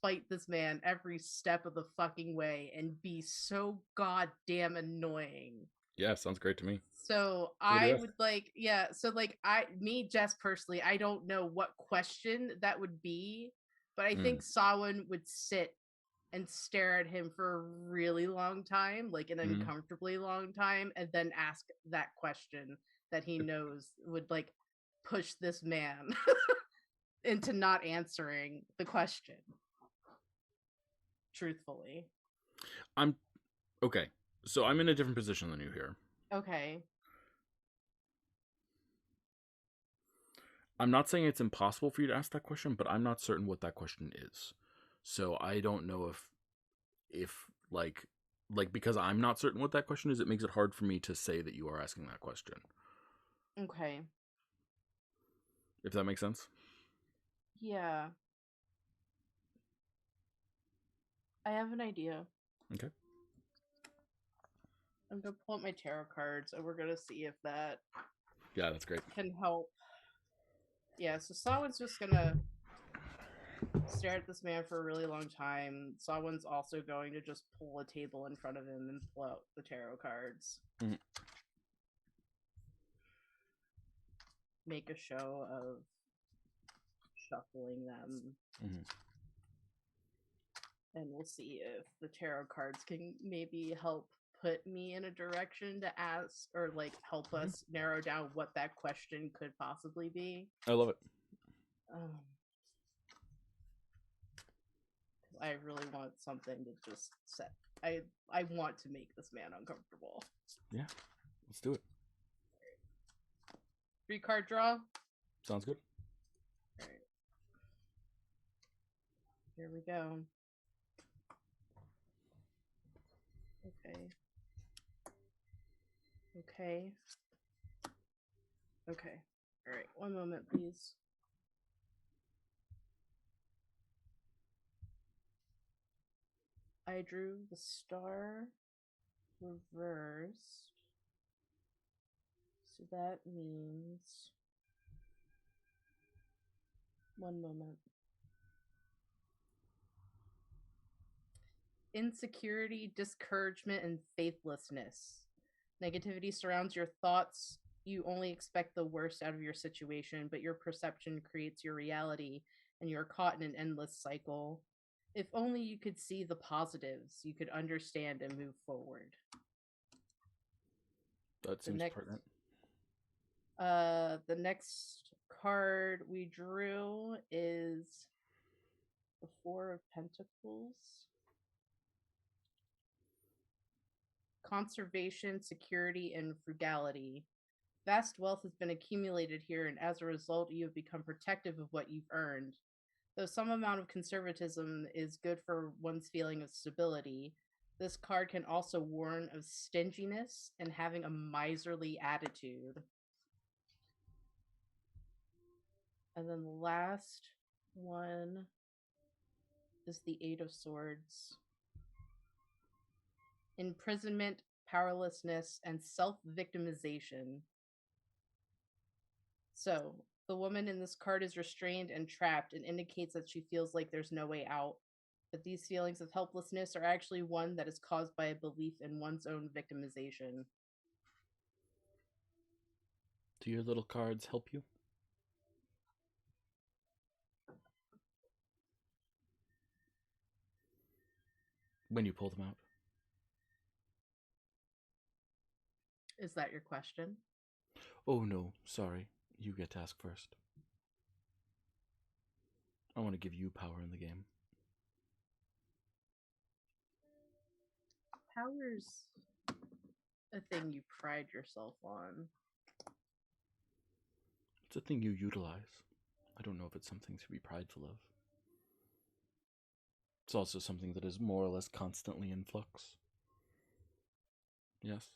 fight this man every step of the fucking way and be so goddamn annoying. Yeah, sounds great to me. So I would Jess personally, I don't know what question that would be, but I think Sawin would sit and stare at him for a really long time, an uncomfortably long time, and then ask that question that he knows would push this man into not answering the question truthfully. Okay. So I'm in a different position than you here. Okay. I'm not saying it's impossible for you to ask that question, but I'm not certain what that question is. So I don't know if because I'm not certain what that question is, it makes it hard for me to say that you are asking that question. Okay. If that makes sense? Yeah. I have an idea. Okay. I'm gonna pull up my tarot cards and we're gonna see if that that's great. Can help. Yeah, so Sawin's just gonna stare at this man for a really long time. Sawin's also going to just pull a table in front of him and pull out the tarot cards. Make a show of shuffling them. And we'll see if the tarot cards can maybe help put me in a direction to ask or help us narrow down what that question could possibly be. I love it. I really want something to just set. I want to make this man uncomfortable. Yeah, let's do it. 3-card draw. Sounds good. All right. Here we go. Okay. All right. One moment, please. I drew the star reversed. So that means... One moment. Insecurity, discouragement, and faithlessness. Negativity surrounds your thoughts. You only expect the worst out of your situation, but your perception creates your reality, and you're caught in an endless cycle. If only you could see the positives, you could understand and move forward. That seems pertinent. The next card we drew is the 4 of Pentacles. Conservation, security, and frugality. Vast wealth has been accumulated here, and as a result, you have become protective of what you've earned. Though some amount of conservatism is good for one's feeling of stability, this card can also warn of stinginess and having a miserly attitude. And then the last one is the 8 of Swords. Imprisonment, powerlessness, and self-victimization. So, the woman in this card is restrained and trapped and indicates that she feels like there's no way out. But these feelings of helplessness are actually one that is caused by a belief in one's own victimization. Do your little cards help you? When you pull them out? Is that your question? Oh no, sorry. You get to ask first. I want to give you power in the game. Power's a thing you pride yourself on. It's a thing you utilize. I don't know if it's something to be prideful of. It's also something that is more or less constantly in flux. Yes.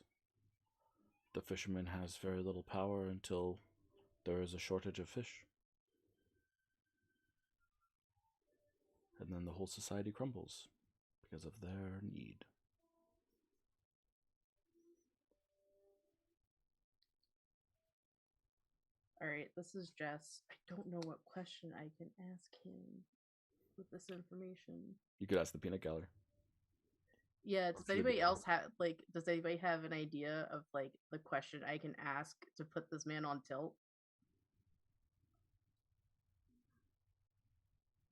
The fisherman has very little power until there is a shortage of fish. And then the whole society crumbles because of their need. Alright, this is Jess. I don't know what question I can ask him with this information. You could ask the peanut gallery. Yeah, does anybody else have, does anybody have an idea of, the question I can ask to put this man on tilt?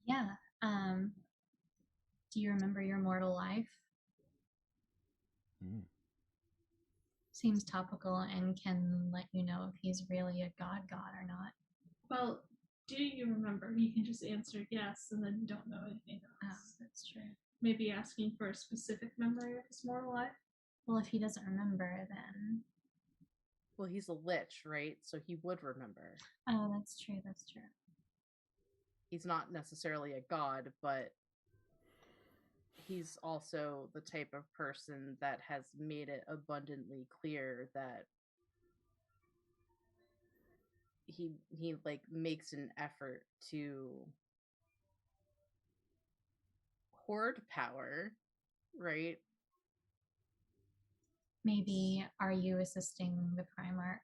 Yeah. Do you remember your mortal life? Seems topical and can let you know if he's really a god or not. Well, do you remember? You can just answer yes, and then you don't know anything else. Oh, that's true. Maybe asking for a specific memory of his mortal life. Well, if he doesn't remember, then... Well, he's a lich, right? So he would remember. Oh, that's true, that's true. He's not necessarily a god, but he's also the type of person that has made it abundantly clear that he makes an effort to hoard power, right? Maybe are you assisting the Primarch?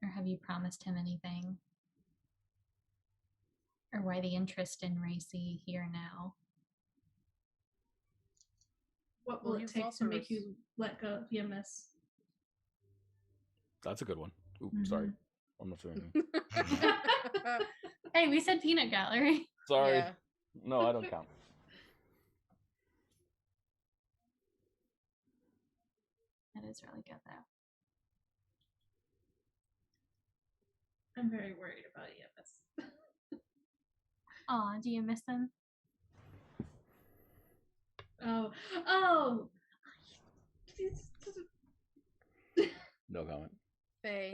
Or have you promised him anything? Or why the interest in Racy here now? What will it take to make you let go of Yemis? That's a good one. Oops, sorry. I'm not doing Hey, we said peanut gallery. Sorry. Yeah. No, I don't count. That is really good, though. I'm very worried about Yemis. Aw, do you miss him? Oh. No comment. Faye,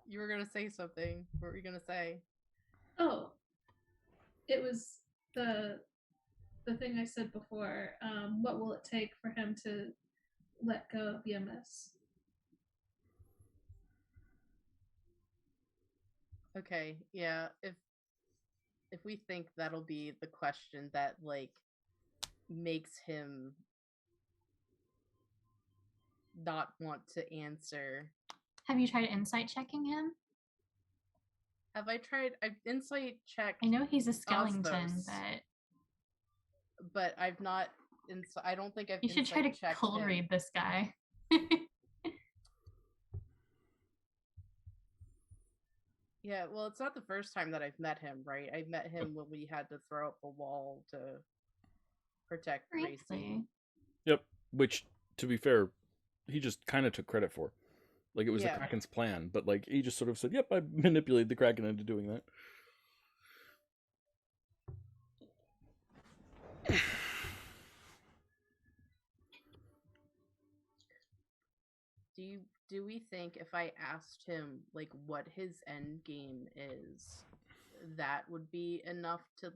you were gonna say something. What were you gonna say? Oh, it was the thing I said before. What will it take for him to let go of Yemis? Okay, yeah. If we think that'll be the question that makes him not want to answer. Have you tried insight checking him? Have I tried? I've insight checked. I know he's a skeleton, Osthos, but I've not. I don't think I've. You should try to cold him. read this guy. Yeah, well, it's not the first time that I've met him, right? I met him when we had to throw up a wall to protect Racy. Yep, which, to be fair, he just kind of took credit for. Like, it was the Kraken's plan, but, he just sort of said, yep, I manipulated the Kraken into doing that. Do we think if I asked him what his end game is, that would be enough to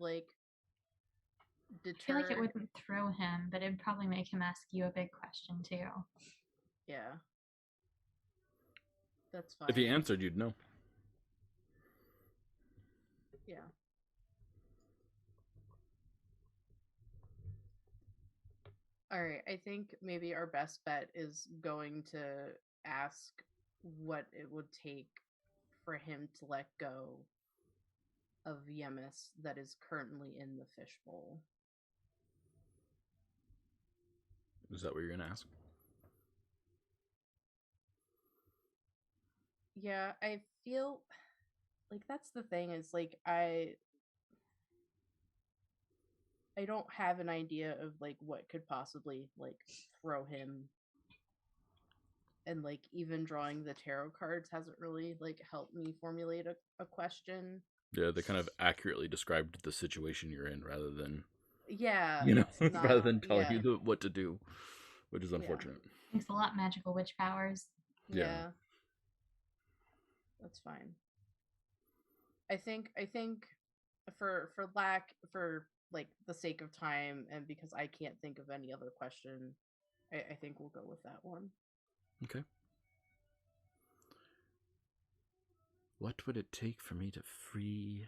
deter? I feel like it wouldn't throw him, but it'd probably make him ask you a big question too. Yeah, that's fine. If he answered, you'd know. Yeah. All right, I think maybe our best bet is going to ask what it would take for him to let go of Yemis that is currently in the fishbowl. Is that what you're going to ask? Yeah, I feel like that's the thing is I I don't have an idea of like what could possibly like throw him, and like even drawing the tarot cards hasn't really like helped me formulate a question. Yeah, they kind of accurately described the situation you're in rather than, Yeah, you know, it's rather not. than telling Yeah, you what to do, which is yeah, unfortunate. Thanks a lot, magical witch powers. Yeah. yeah. That's fine. I think for like the sake of time and because I can't think of any other question, I think we'll go with that one. Okay. What would it take for me to free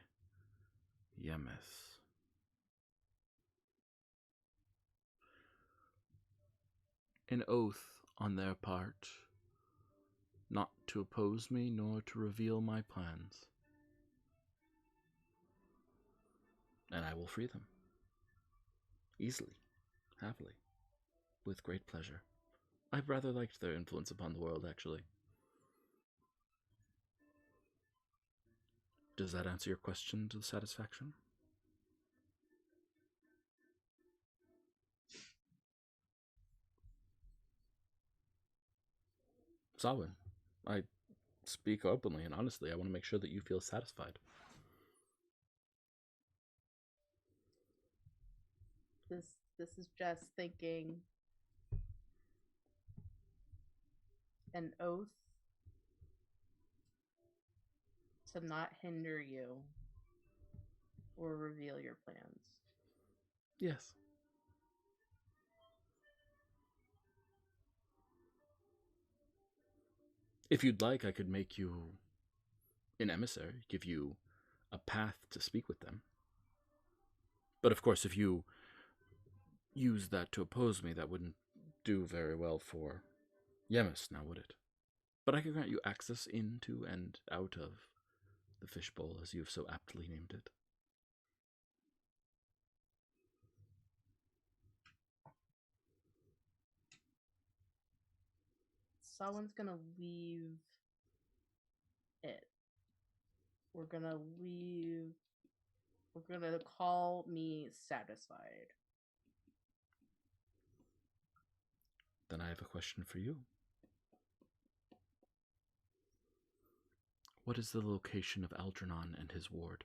Yemis? An oath on their part, not to oppose me nor to reveal my plans. And I will free them. Easily, happily, with great pleasure. I've rather liked their influence upon the world, actually. Does that answer your question to the satisfaction? Zawin, I speak openly and honestly. I want to make sure that you feel satisfied. This is just thinking an oath to not hinder you or reveal your plans. Yes. If you'd like, I could make you an emissary, give you a path to speak with them. But of course, if you use that to oppose me, that wouldn't do very well for Yemis, now would it? But I could grant you access into and out of the fishbowl, as you've so aptly named it. Someone's gonna leave it. We're gonna leave. We're gonna call me satisfied. Then I have a question for you. What is the location of Algernon and his ward?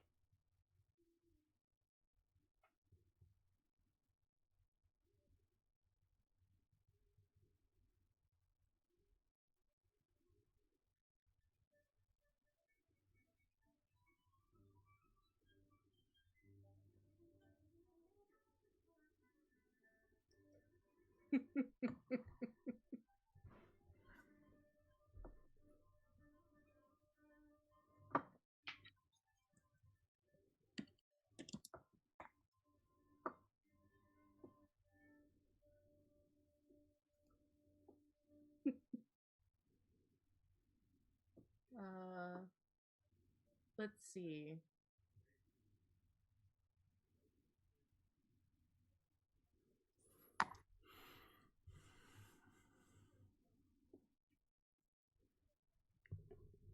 Let's see.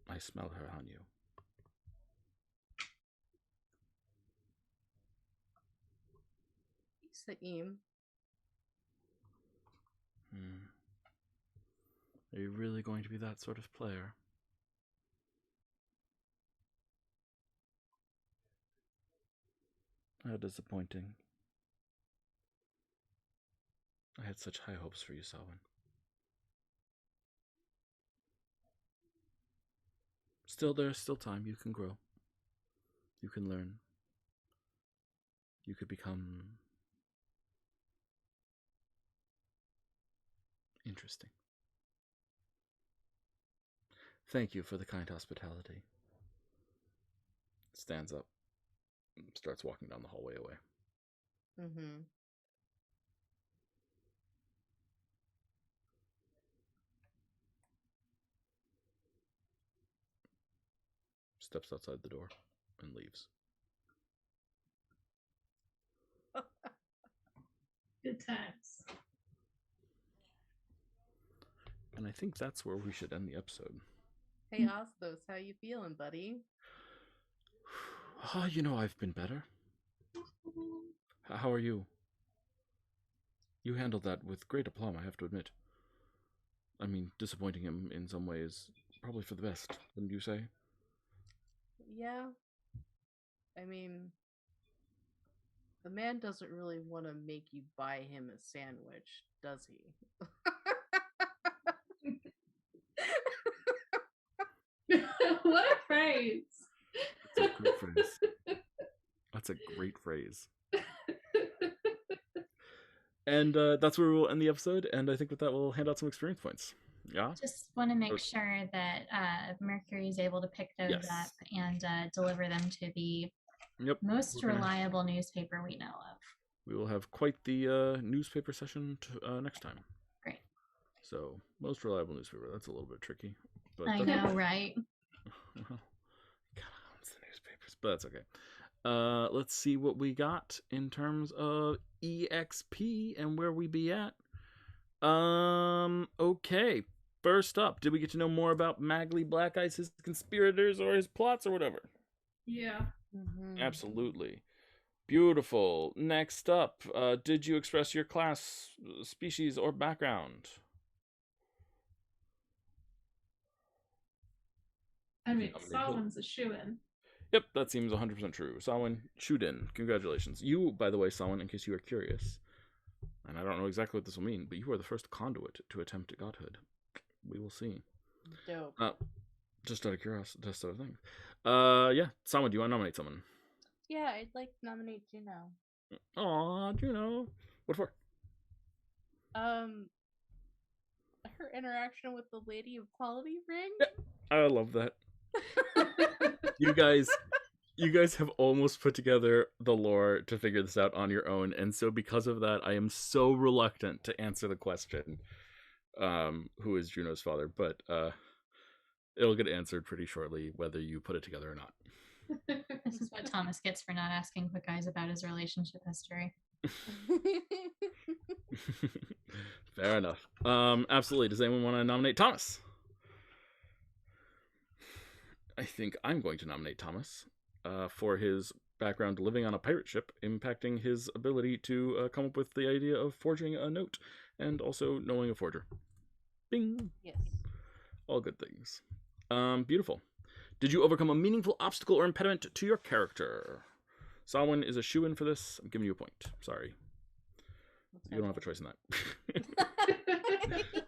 I smell her on you. Saim. Are you really going to be that sort of player? How disappointing. I had such high hopes for you, Selwyn. Still, there's still time. You can grow. You can learn. You could become interesting. Thank you for the kind hospitality. Stands up, starts walking down the hallway away. Mm-hmm. Steps outside the door and leaves. Good times. And I think that's where we should end the episode. Hey Ostos, how you feeling, buddy? You know, I've been better. How are you? You handled that with great aplomb, I have to admit. I mean, disappointing him in some ways, probably for the best, wouldn't you say? Yeah. I mean, the man doesn't really want to make you buy him a sandwich, does he? What a phrase. That's a great phrase. That's a great phrase. And that's where we'll end the episode, and I think with that we'll hand out some experience points. Yeah? Just want to make sure that Mercury is able to pick those up and deliver them to the most reliable newspaper we know of. We will have quite the newspaper session next time. Great. So, most reliable newspaper. That's a little bit tricky. But I know, right? Well, God owns the newspapers, but that's okay. Let's see what we got in terms of EXP and where we be at. Okay. First up, did we get to know more about Magli, Blackice, his conspirators, or his plots, or whatever? Yeah. Mm-hmm. Absolutely. Beautiful. Next up, did you express your class, species, or background? I mean, Solomon's a shoo-in. Yep, that seems 100% true. Samhain, shoot-in. Congratulations. You, by the way, Samhain, in case you are curious, and I don't know exactly what this will mean, but you are the first conduit to attempt godhood. We will see. Dope. Just out of curiosity, just out of things. Yeah, Samhain, do you want to nominate someone? Yeah, I'd like to nominate Juno. Aw, Juno. What for? Her interaction with the Lady of Quality ring. Yeah, I love that. You guys have almost put together the lore to figure this out on your own, and so because of that, I am so reluctant to answer the question, who is Juno's father, but it'll get answered pretty shortly whether you put it together or not. This is what Thomas gets for not asking Quick Eyes about his relationship history. Fair enough. Absolutely. Does anyone want to nominate Thomas? I think I'm going to nominate Thomas for his background living on a pirate ship, impacting his ability to come up with the idea of forging a note and also knowing a forger. Bing! Yes. All good things. Beautiful. Did you overcome a meaningful obstacle or impediment to your character? Samhain is a shoo-in for this. I'm giving you a point. Sorry. You don't have a choice in that.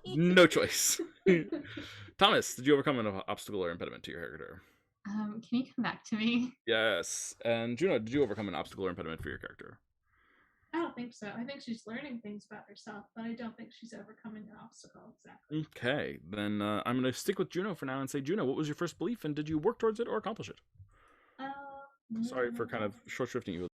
No choice. Thomas, did you overcome an obstacle or impediment to your character? Can you come back to me? Yes. And Juno, did you overcome an obstacle or impediment for your character? I don't think so. I think she's learning things about herself, but I don't think she's overcoming an obstacle exactly. Okay, then I'm going to stick with Juno for now and say, Juno, what was your first belief, and did you work towards it or accomplish it? Sorry for kind of short-shrifting you.